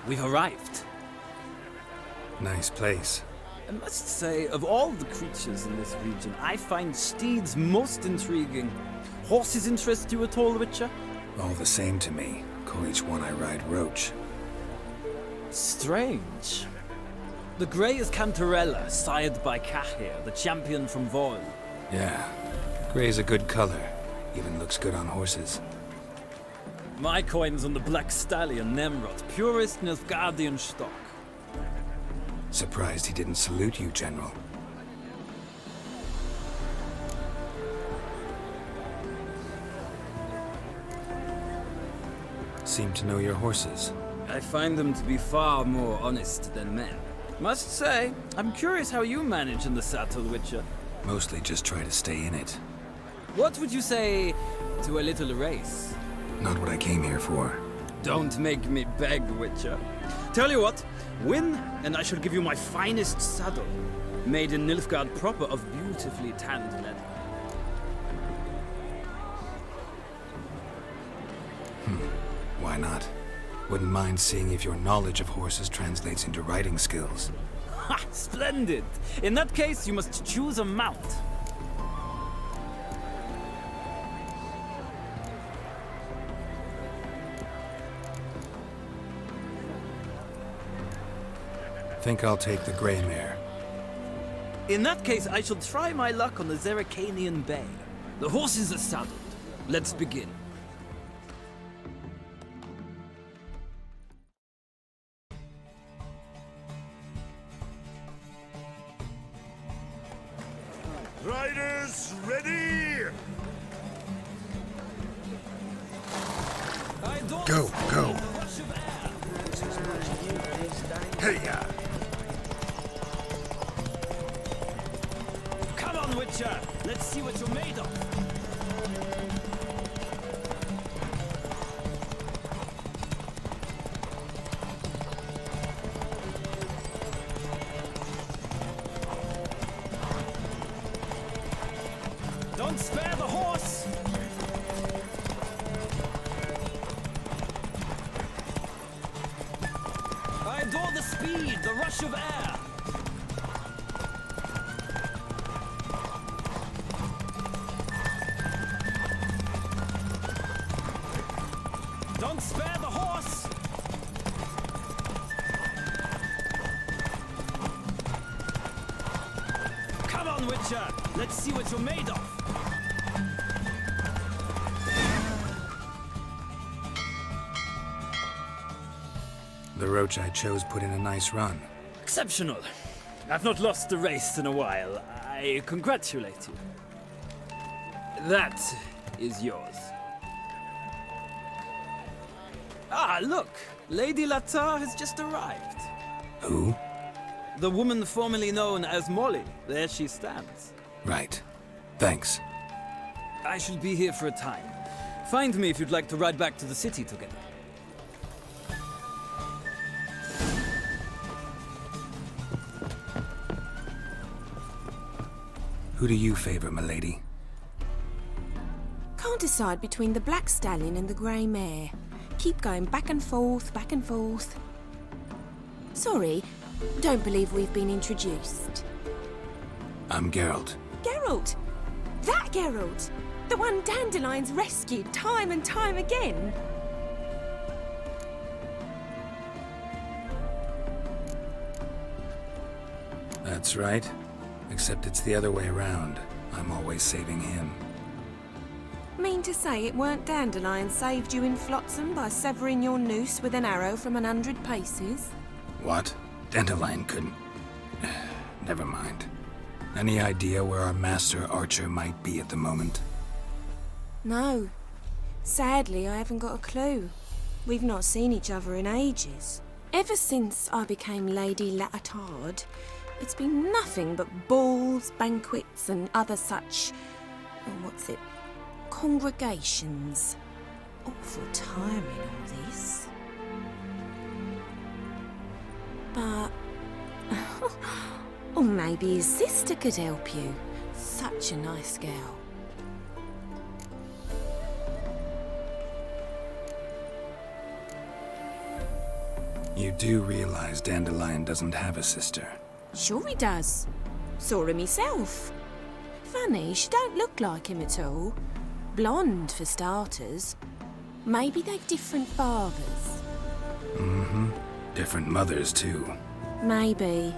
We've arrived. Nice place. I must say, of all the creatures in this region, I find steeds most intriguing. Horses interest you at all, Witcher? All the same to me. Call each one I ride Roach. Strange. The grey is Cantarella, sired by Cahir, the champion from Vol. Yeah, gray's a good color. Even looks good on horses. My coin's on the Black Stallion, Nemrod, purest Nilfgaardian stock. Surprised he didn't salute you, General. Seem to know your horses. I find them to be far more honest than men. Must say, I'm curious how you manage in the saddle, Witcher. Mostly just try to stay in it. What would you say to a little race? Not what I came here for. Don't make me beg, Witcher. Tell you what, win, and I shall give you my finest saddle, made in Nilfgaard proper of beautifully tanned leather. Why not? Wouldn't mind seeing if your knowledge of horses translates into riding skills. Ha! Splendid! In that case, you must choose a mount. Think I'll take the Grey Mare. In that case, I shall try my luck on the Zerrikanian Bay. The horses are saddled. Let's begin. Riders, ready! Go, go. Hey-ya! Come on, Witcher! Let's see what you're made of! Don't spare the horse! I adore the speed, the rush of air! Don't spare the horse! Come on, Witcher! Let's see what you're made of! The roach I chose put in a nice run. Exceptional. I've not lost a race in a while. I congratulate you. That is yours. Ah, look! Lady Latar has just arrived. Who? The woman formerly known as Molly. There she stands. Right. Thanks. I shall be here for a time. Find me if you'd like to ride back to the city together. Who do you favor, milady? Can't decide between the Black Stallion and the Grey Mare. Keep going back and forth, back and forth. Sorry, don't believe we've been introduced. I'm Geralt. Geralt! That Geralt! The one Dandelion's rescued time and time again! That's right. Except it's the other way around. I'm always saving him. Mean to say it weren't Dandelion saved you in Flotsam by severing your noose with an arrow from 100 paces? What? Dandelion couldn't... Never mind. Any idea where our master archer might be at the moment? No. Sadly, I haven't got a clue. We've not seen each other in ages. Ever since I became Lady Latard, it's been nothing but balls, banquets, and other such... congregations. Awful tiring, all this. But... or maybe his sister could help you. Such a nice girl. You do realize Dandelion doesn't have a sister. Sure he does. Saw him myself. Funny, she don't look like him at all. Blonde, for starters. Maybe they've different fathers. Mm-hmm. Different mothers, too. Maybe.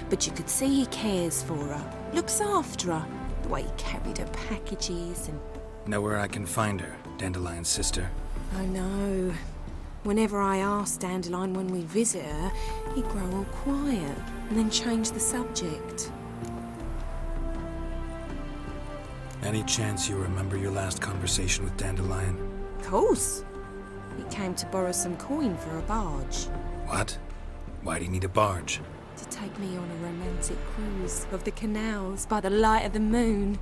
But you could see he cares for her. Looks after her. The way he carried her packages and... Know where I can find her, Dandelion's sister? I know. Whenever I ask Dandelion when we visit her, he'd grow all quiet and then change the subject. Any chance you remember your last conversation with Dandelion? Of course. He came to borrow some coin for a barge. What? Why do you need a barge? To take me on a romantic cruise of the canals by the light of the moon.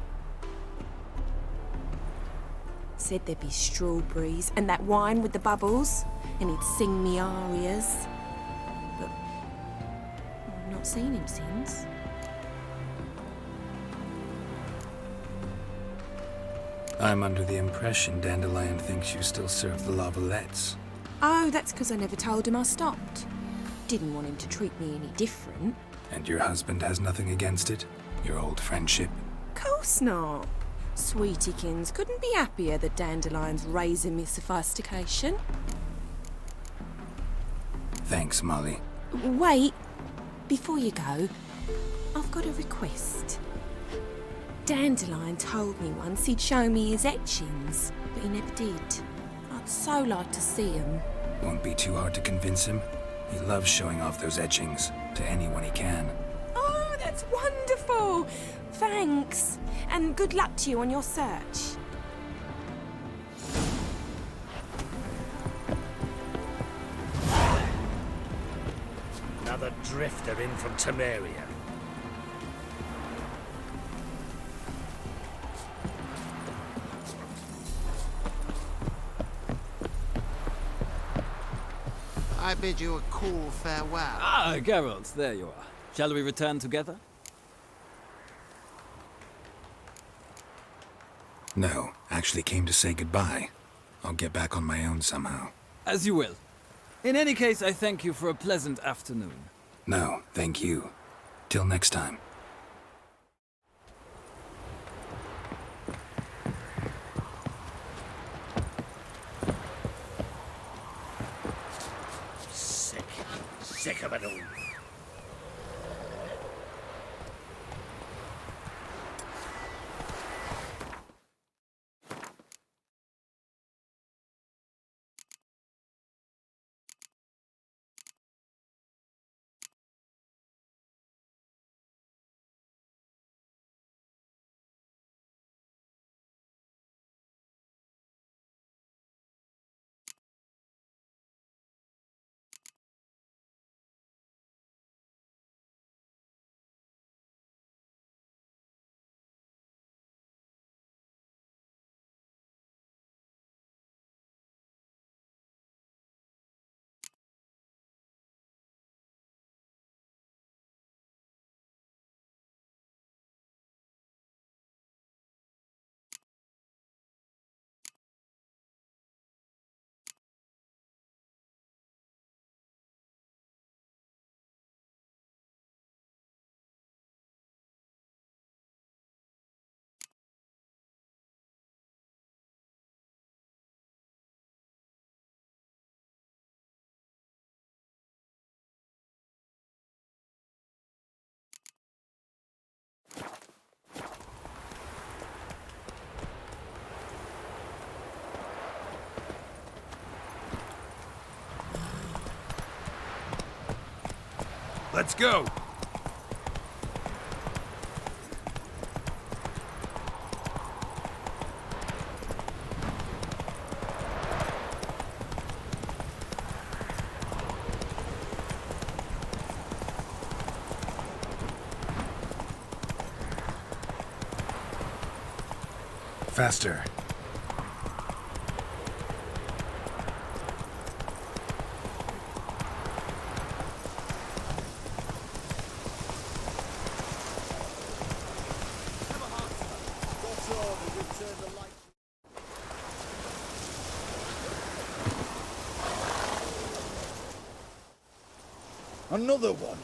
Said there'd be strawberries and that wine with the bubbles. and he'd sing me arias. But I've not seen him since. I'm under the impression Dandelion thinks you still serve the Lavalettes. Oh, that's because I never told him I stopped. Didn't want him to treat me any different. And your husband has nothing against it? Your old friendship? Course not. Sweetiekins couldn't be happier that Dandelion's raising me sophistication. Thanks, Molly. Wait, before you go, I've got a request. Dandelion told me once he'd show me his etchings, but he never did. I'd so like to see them. Won't be too hard to convince him. He loves showing off those etchings to anyone he can. Oh, that's wonderful! Thanks, and good luck to you on your search. Another drifter in from Temeria. I bid you a cool farewell. Ah, Geralt, there you are. Shall we return together? No, actually came to say goodbye. I'll get back on my own somehow. As you will. In any case, I thank you for a pleasant afternoon. No, thank you. Till next time. Sick of it all. Let's go! Faster. Another one.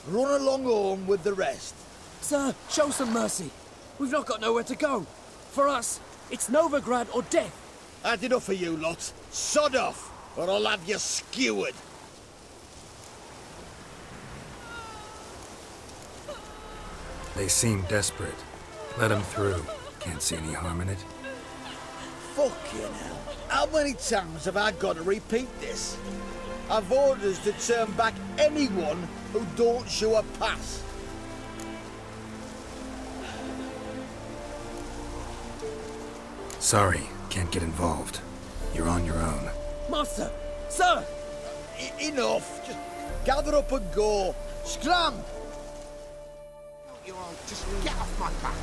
Run along home with the rest. Sir, show some mercy. We've not got nowhere to go. For us, it's Novigrad or death. Had enough of you lots. Sod off, or I'll have you skewered. They seem desperate. Let them through. Can't see any harm in it. Fucking hell. How many times have I got to repeat this? I've orders to turn back anyone who don't show a pass. Sorry, can't get involved. You're on your own. Master! Sir! Enough. Just gather up and go. Scram! You're all just get off my back.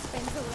Spends all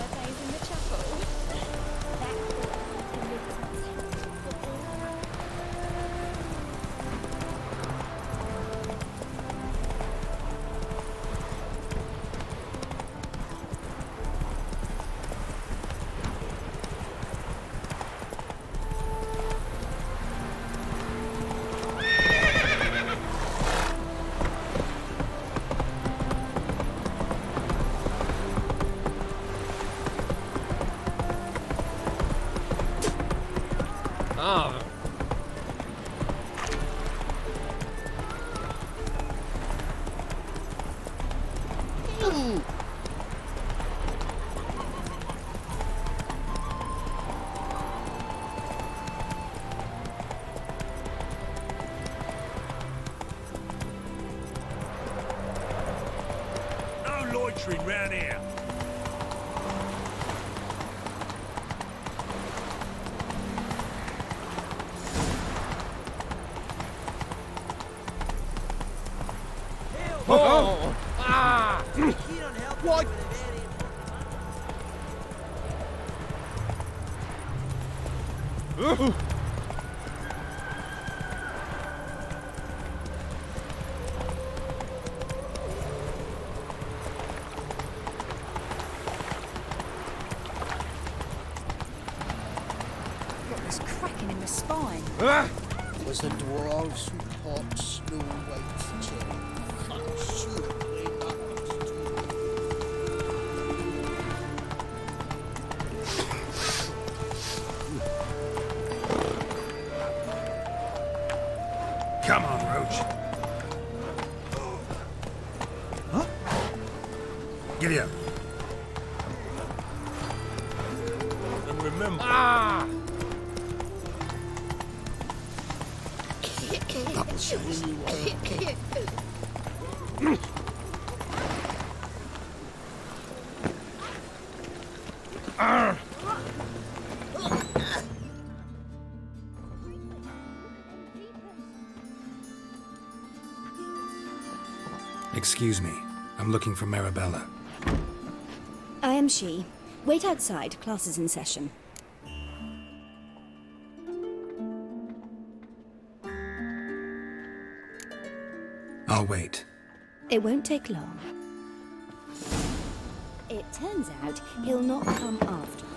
Ah. Ooh. No loitering round here. Oh! Ah! What? Got this cracking in the spine. Was the dwarves who taught Snow White's children? I'm sure they not Come on, Roach. Huh? Giddy up. And remember. Ah! Double shots. Excuse me. I'm looking for Marabella. I am she. Wait outside. Class is in session. I'll wait. It won't take long. It turns out he'll not come after all.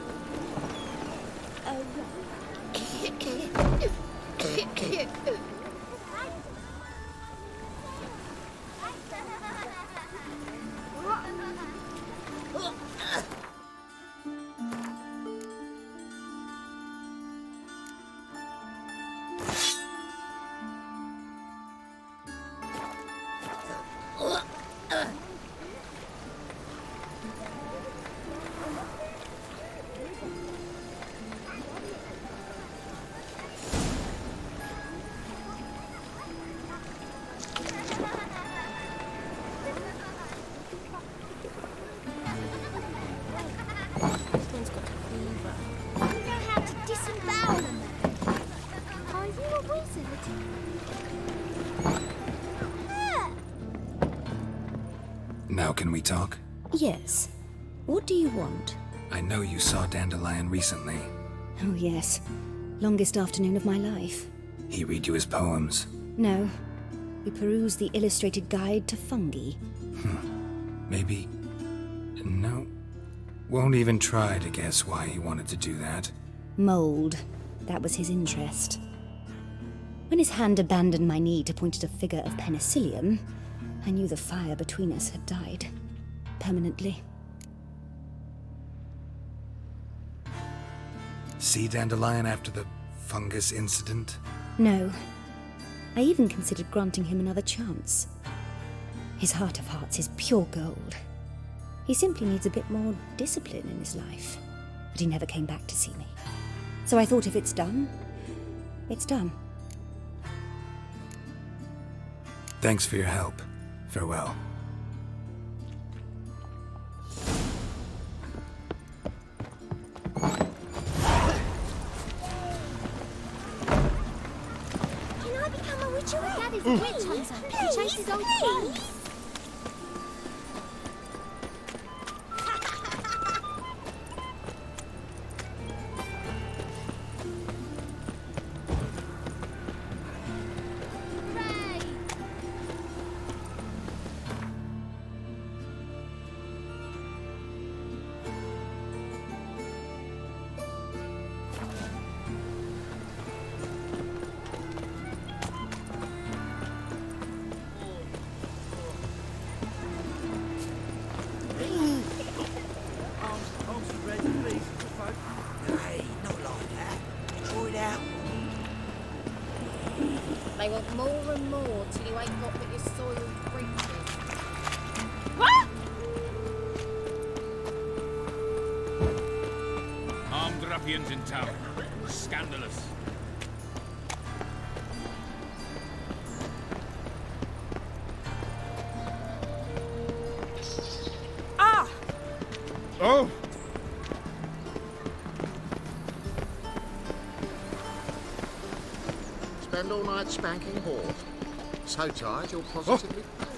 Now can we talk? Yes. What do you want? I know you saw Dandelion recently. Oh, yes. Longest afternoon of my life. He read you his poems. No. We perused the illustrated guide to fungi. Maybe... No. Won't even try to guess why he wanted to do that. Mold. That was his interest. When his hand abandoned my knee to point at a figure of penicillium, I knew the fire between us had died. Permanently. See Dandelion after the fungus incident? No. I even considered granting him another chance. His heart of hearts is pure gold. He simply needs a bit more discipline in his life. But he never came back to see me. So I thought if it's done, it's done. Thanks for your help. Farewell. Can I become a witcheress? Daddy's a witch hunter. He chases old crows. more and more till you ain't got but your soiled breeches. Armed ruffians in town. Scandalous. Ah! Oh! Spend all night spanking whore. So tired you're positively pale.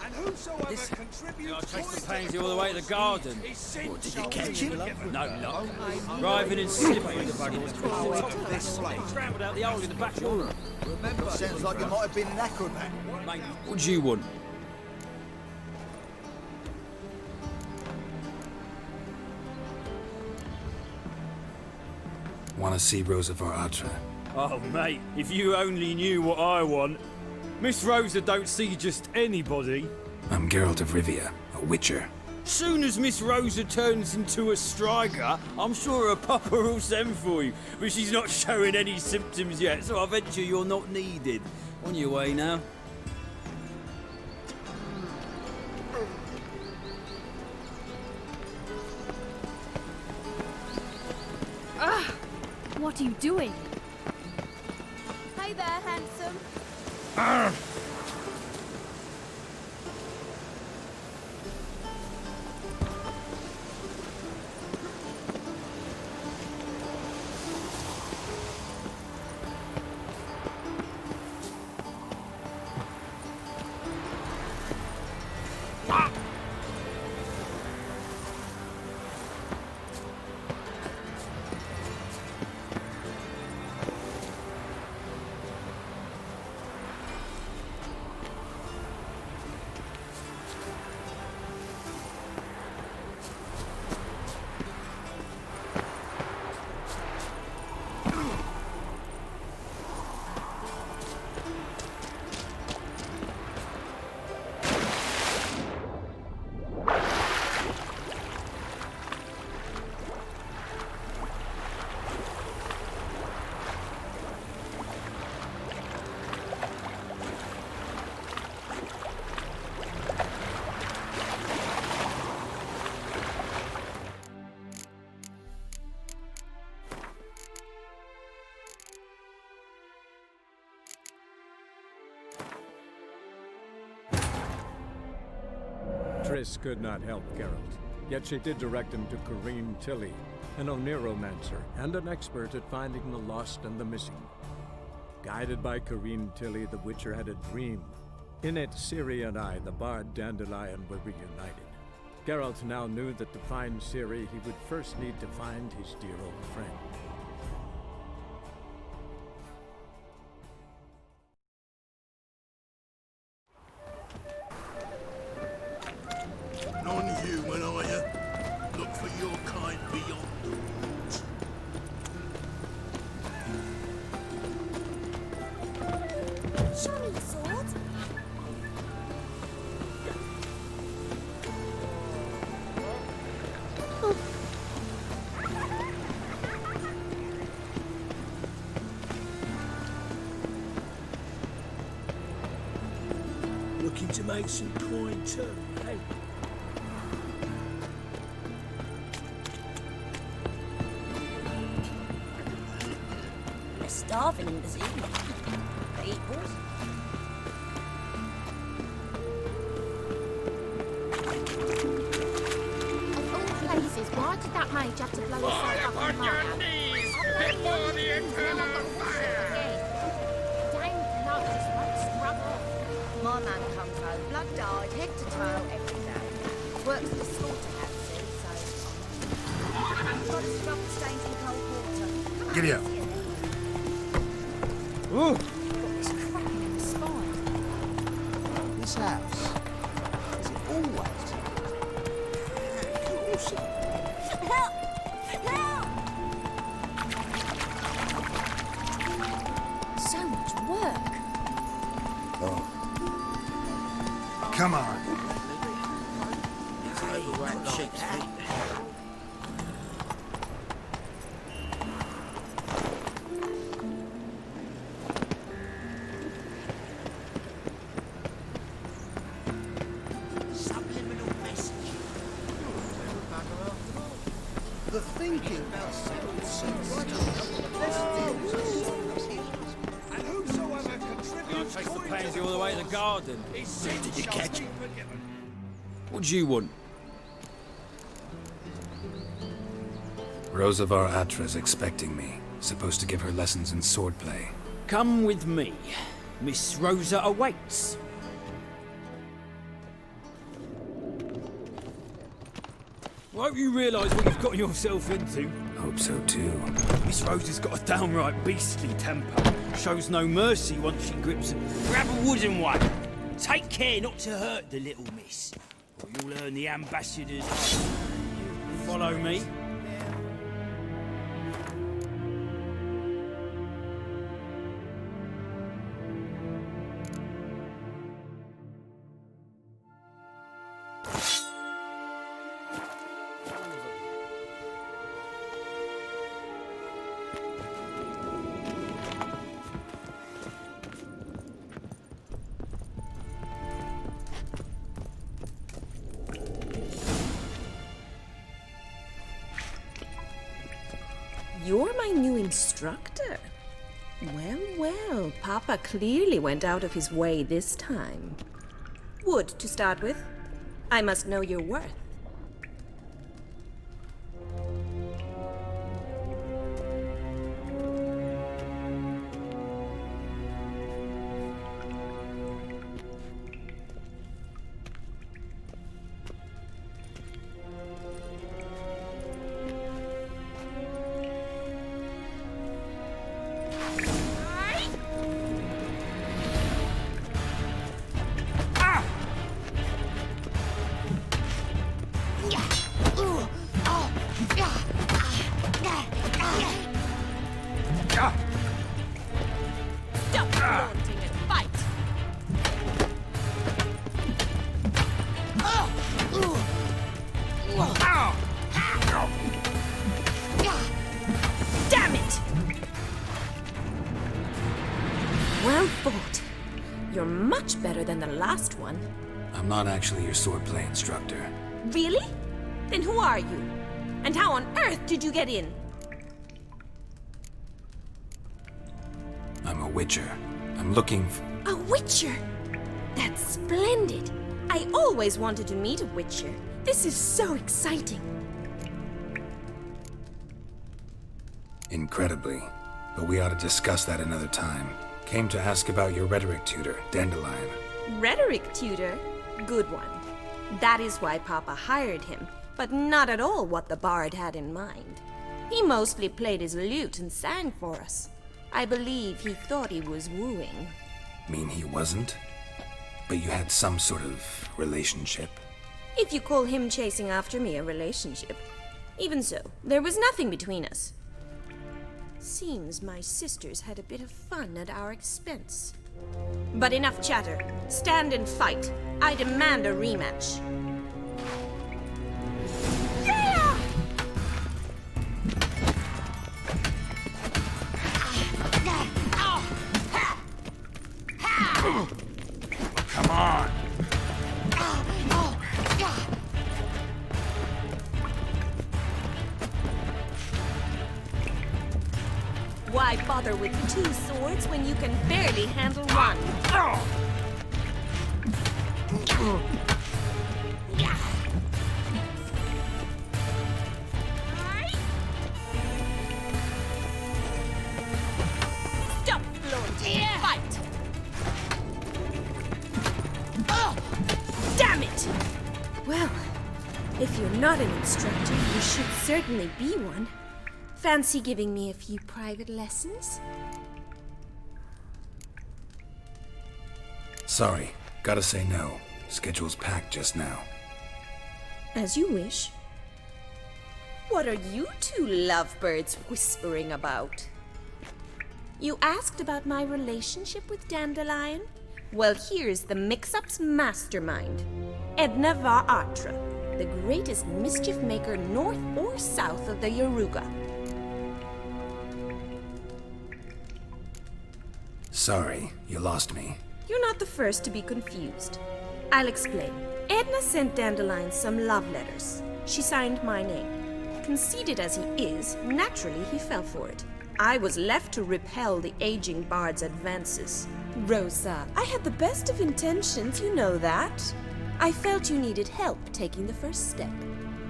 And whosoever contributes I chased the pansy all the way to the garden. What, did you catch him? No luck. Driving in slippery, the bugger was scrambled out the hole in the back wall. Sounds like you might have been an acrobat. Mate, what do you want? Want to see Rosa var Atra? Oh, mate, if you only knew what I want. Miss Rosa don't see just anybody. I'm Geralt of Rivia, a witcher. Soon as Miss Rosa turns into a striker, I'm sure her papa will send for you. But she's not showing any symptoms yet, so I venture you're not needed. On your way now. Ah! What are you doing? Hey there, handsome. Triss could not help Geralt, yet she did direct him to Corrine Tilly, an Oniromancer and an expert at finding the lost and the missing. Guided by Corrine Tilly, the Witcher had a dream. In it, Ciri and I, the bard Dandelion, were reunited. Geralt now knew that to find Ciri, he would first need to find his dear old friend. Non-human, are you? Look for your kind beyond the woods. Show me your sword. Looking to make some coin too, eh? They're starving in this evening. They eat horse. Of all places, why did that mage have to blow himself up on your knees before the eternal fire? Dang blood just won't scrub off. My man comes home, blood-dyed, head to toe, every day. Works at the slaughterhouses, so... Got to scrub the stains in cold water. Giddy up. Ooh. Got this cracking in the spine. This house, is it always? Help! Help! So much work. Oh. Come on. The thinking about And whosoever contributes Takes the pansy all the way to the garden. Did you catch it? What do you want? Rosavar Atra's expecting me. Supposed to give her lessons in swordplay. Come with me. Miss Rosa awaits. I hope you realise what you've got yourself into. Hope so too. Miss Rosa's got a downright beastly temper. Shows no mercy once she grips it. Grab a wooden one. Take care not to hurt the little miss, or you'll earn the ambassador's eye. Follow me. You're my new instructor. Well, well, Papa clearly went out of his way this time. Wood, to start with. I must know your worth. Stop flaunting and fight! Damn it! Well fought. You're much better than the last one. I'm not actually your swordplay instructor. Really? Then who are you? And how on earth did you get in? I'm a witcher. I'm looking for... A witcher? That's splendid. I always wanted to meet a witcher. This is so exciting. Incredibly. But we ought to discuss that another time. Came to ask about your rhetoric tutor, Dandelion. Rhetoric tutor? Good one. That is why Papa hired him, but not at all what the bard had in mind. He mostly played his lute and sang for us. I believe he thought he was wooing. Mean he wasn't? But you had some sort of relationship? If you call him chasing after me a relationship. Even so, there was nothing between us. Seems my sisters had a bit of fun at our expense. But enough chatter. Stand and fight. I demand a rematch. Yeah! Come on! Why bother with 2 swords when you can barely handle one? Stop flaunting! Fight! Damn it! Well, if you're not an instructor, you should certainly be one. Fancy giving me a few private lessons? Sorry, gotta say no. Schedule's packed just now. As you wish. What are you 2 lovebirds whispering about? You asked about my relationship with Dandelion? Well, here's the mix-up's mastermind. Edna var Atra, the greatest mischief maker north or south of the Yaruga. Sorry, you lost me. You're not the first to be confused. I'll explain. Edna sent Dandelion some love letters. She signed my name. conceited as he is, naturally he fell for it. I was left to repel the aging bard's advances. Rosa, I had the best of intentions, you know that. I felt you needed help taking the first step.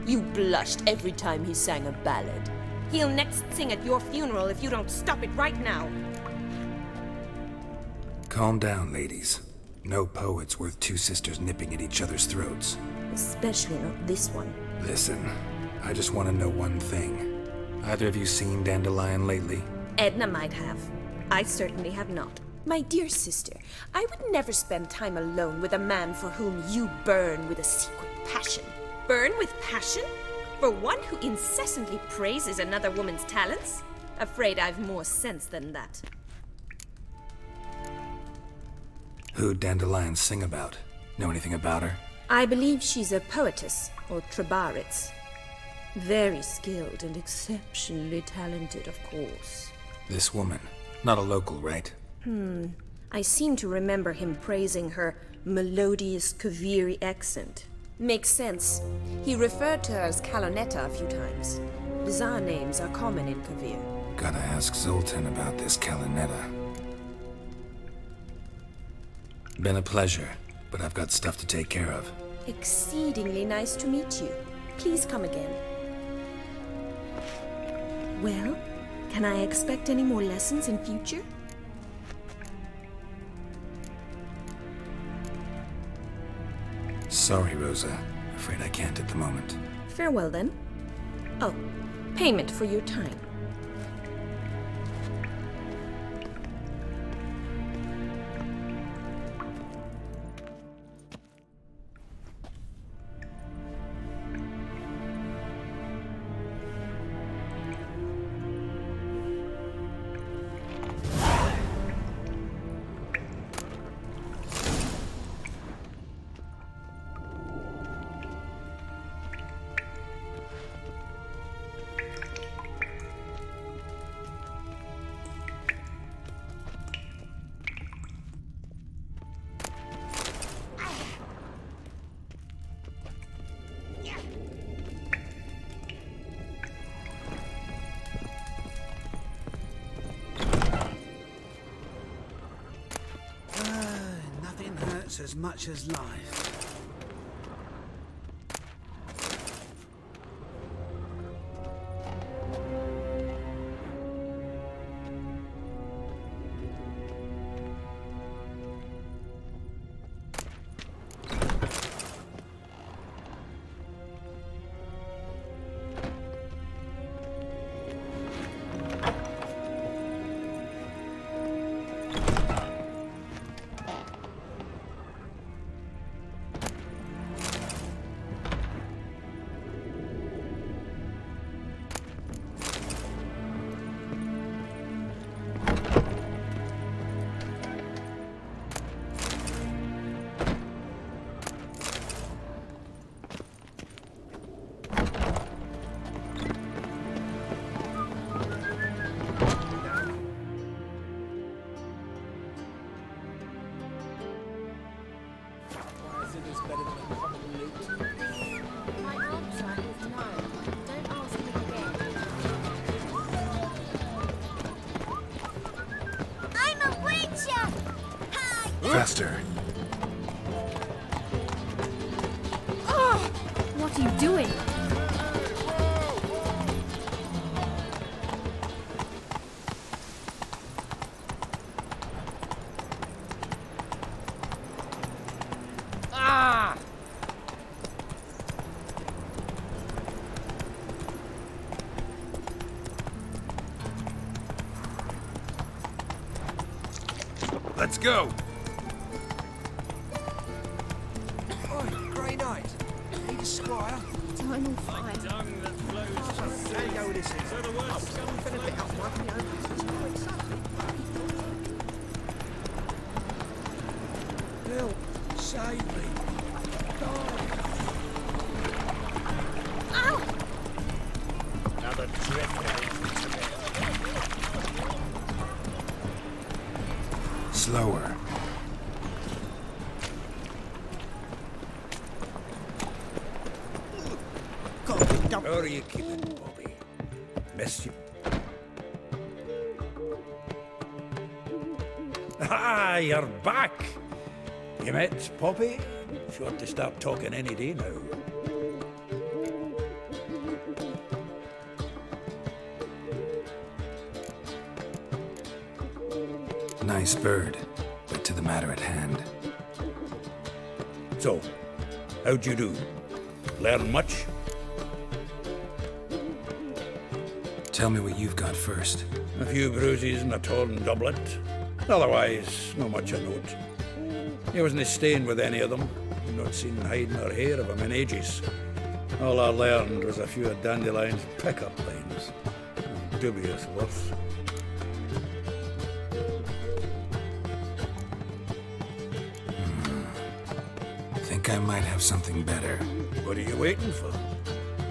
You blushed every time he sang a ballad. He'll next sing at your funeral if you don't stop it right now. Calm down, ladies. No poet's worth two sisters nipping at each other's throats. Especially not this one. Listen, I just want to know one thing. Either of you seen Dandelion lately? Edna might have. I certainly have not. My dear sister, I would never spend time alone with a man for whom you burn with a secret passion. Burn with passion? For one who incessantly praises another woman's talents? Afraid I've more sense than that. Who'd Dandelion sing about? Know anything about her? I believe she's a poetess, or Trebaritz. Very skilled and exceptionally talented, of course. This woman. Not a local, right? I seem to remember him praising her melodious Kaviri accent. Makes sense. He referred to her as Calonetta a few times. Bizarre names are common in Kavir. Gotta ask Zoltan about this Calonetta. Been a pleasure, but I've got stuff to take care of. Exceedingly nice to meet you. Please come again. Well, can I expect any more lessons in future? Sorry, Rosa. Afraid I can't at the moment. Farewell then. Oh, payment for your time. Nothing hurts as much as life. Faster. Oh! What are you doing? Ah! Let's go. Grey Knight. Need a squire. I'm on fire. There you go, this is. So the worst comes to the bit up one, you know, it's quite something. Bill, save me. Ow! Another Slower. How are you keeping, Bobby? Missed you. Ah, you're back! You met Poppy? She ought to start talking any day now. Nice bird, but to the matter at hand. So, how'd you do? Learn much? Tell me what you've got first. A few bruises and a torn doublet. Otherwise, not much of note. He wasn't staying with any of them. I've not seen hide nor hair of him in ages. All I learned was a few of Dandelion's pickup lines. Dubious worth. Think I might have something better. What are you waiting for?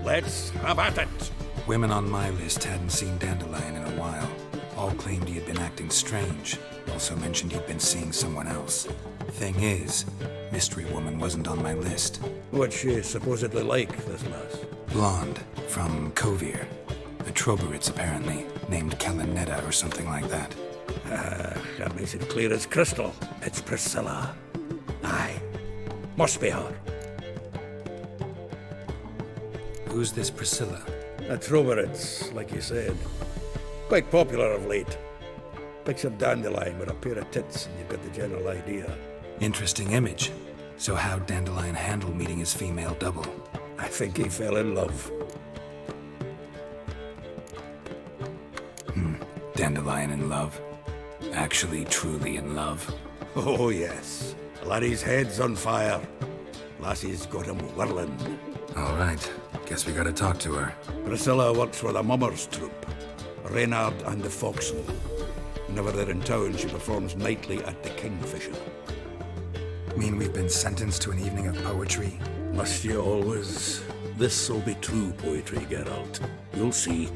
Let's have at it! Women on my list hadn't seen Dandelion in a while. All claimed he had been acting strange. Also mentioned he'd been seeing someone else. Thing is, Mystery Woman wasn't on my list. What's she supposedly like, this lass? Blonde, from Kovir. A Troberitz, apparently, named Kalinetta or something like that. That makes it clear as crystal. It's Priscilla. Aye. Must be her. Who's this Priscilla? A Troberitz, like you said. Quite popular of late. Picture Dandelion with a pair of tits and you've got the general idea. Interesting image. So how'd Dandelion handle meeting his female double? I think he fell in love. Dandelion in love? Actually, truly in love? Oh, yes. Laddie's head's on fire. Lassie's got him whirling. All right. Guess we gotta talk to her. Priscilla works for the Mummers troupe. Reynard and the Foxen. Whenever they're in town, she performs nightly at the Kingfisher. Mean we've been sentenced to an evening of poetry? Must you always? This'll be true poetry, Geralt. You'll see.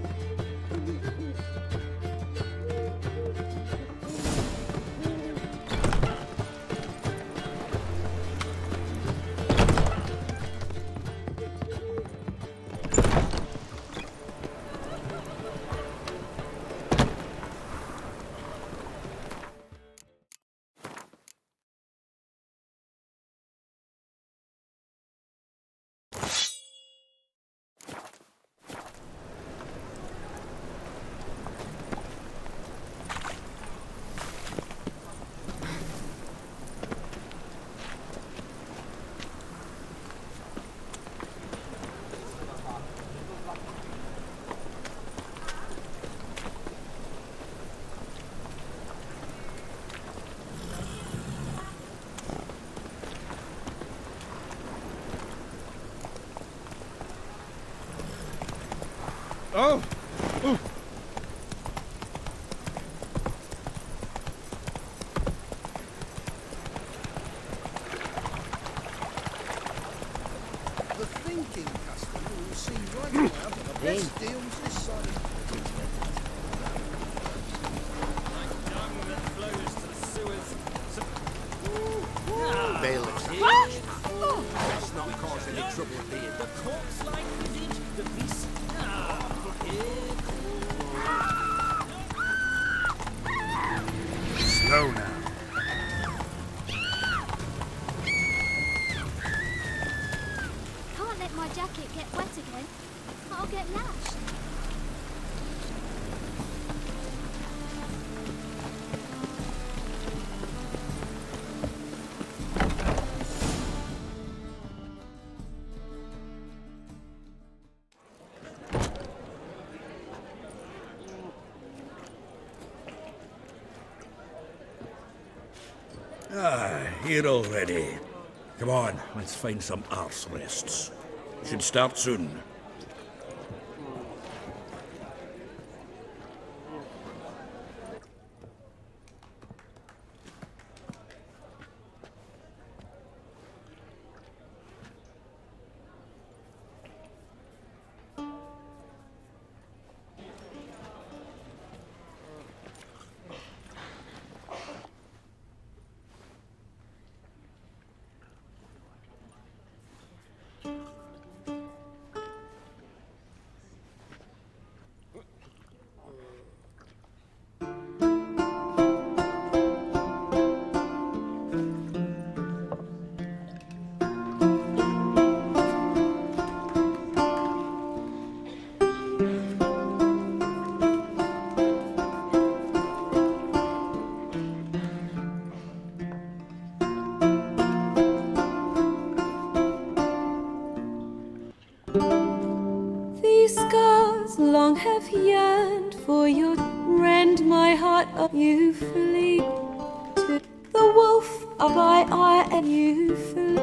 Oh! Ooh. The thinking customer will see right now the best deals this side of Let's not cause any trouble here. The corpse-like visage, the beast. Slow now. Can't let my jacket get wet again. I'll get lashed. Here already. Come on, let's find some arse rests. Should start soon. long have yearned for your rend my heart up. You flee to the wolf of I and you flee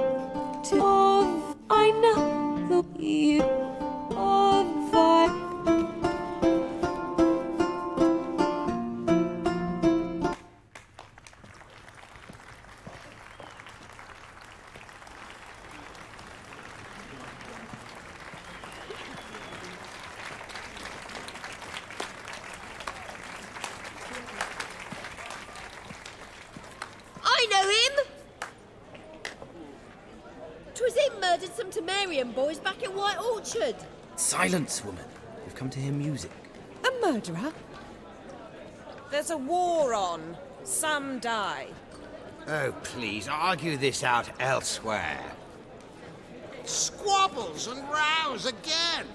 to of I know the you of I. I know him! 'Twas him murdered some Temerian boys back at White Orchard. Silence, woman. We've come to hear music. A murderer? There's a war on. Some die. Oh, please, argue this out elsewhere. Squabbles and rows again.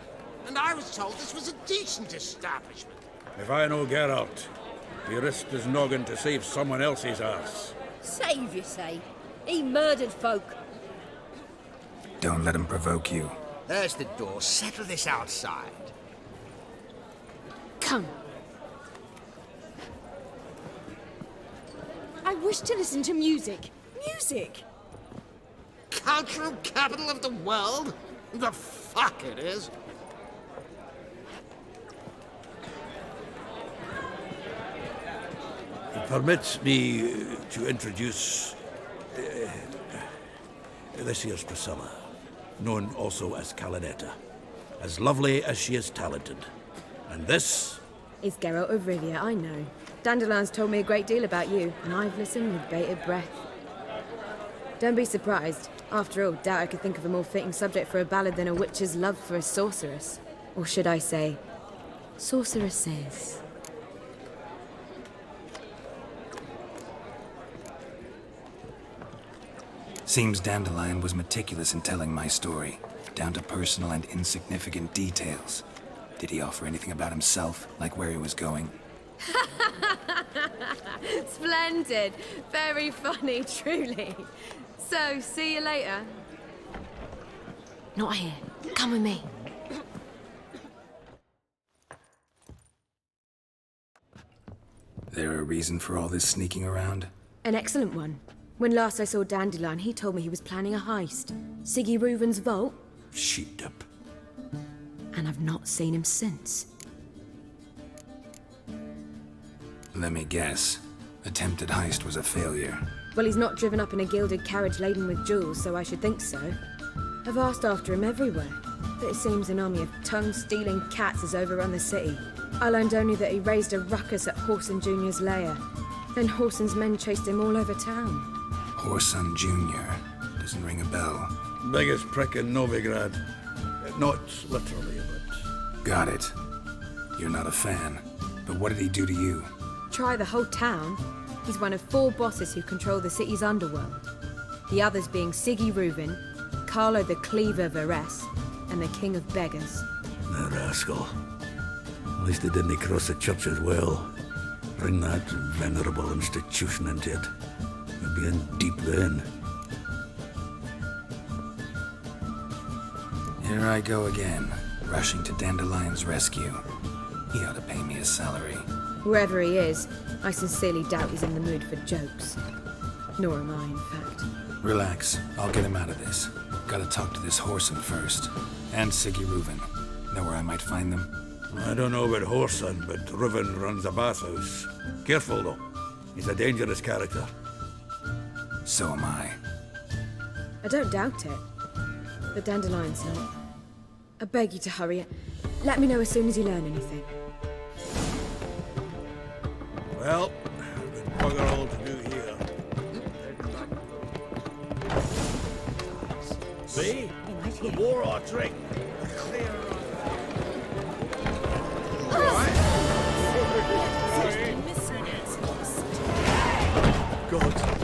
And I was told this was a decent establishment. If I know Geralt, he risked his noggin to save someone else's arse. Save, you say? He murdered folk. Don't let him provoke you. There's the door. Settle this outside. Come. I wish to listen to music. Music! Cultural capital of the world? The fuck it is. Permit me to introduce this here's Priscilla, known also as Calinetta, as lovely as she is talented. And this is Geralt of Rivia, I know. Dandelion's told me a great deal about you, and I've listened with bated breath. Don't be surprised. After all, doubt I could think of a more fitting subject for a ballad than a witch's love for a sorceress. Or should I say, sorceresses. Seems Dandelion was meticulous in telling my story, down to personal and insignificant details. Did he offer anything about himself, like where he was going? Splendid. Very funny, truly. So, see you later. Not here. Come with me. There a reason for all this sneaking around? An excellent one. When last I saw Dandelion, he told me he was planning a heist. Siggy Reuven's vault. sheet up. And I've not seen him since. Let me guess. Attempted heist was a failure. Well, he's not driven up in a gilded carriage laden with jewels, so I should think so. I've asked after him everywhere, but it seems an army of tongue-stealing cats has overrun the city. I learned only that he raised a ruckus at Whoreson Jr.'s lair. Then Whoreson's men chased him all over town. Whoreson Jr. Doesn't ring a bell. Biggest prick in Novigrad. Not literally, but... Got it. You're not a fan. But what did he do to you? Try the whole town. He's one of 4 bosses who control the city's underworld. The others being Siggy Reuven, Carlo the Cleaver Varese, and the King of Beggars. The rascal. At least he didn't cross the church as well. Bring that venerable institution into it. We'll be in deep then. Here I go again, rushing to Dandelion's rescue. He ought to pay me a salary. Wherever he is, I sincerely doubt he's in the mood for jokes. Nor am I, in fact. Relax, I'll get him out of this. Gotta talk to this Whoreson first. And Siggy Reuven. Know where I might find them? I don't know about Whoreson, but Reuven runs a bathhouse. Careful, though. He's a dangerous character. So am I. I don't doubt it. But Dandelion's not. I beg you to hurry it. Let me know as soon as you learn anything. Well, we've bugger all to do here. See? The war or drink. God.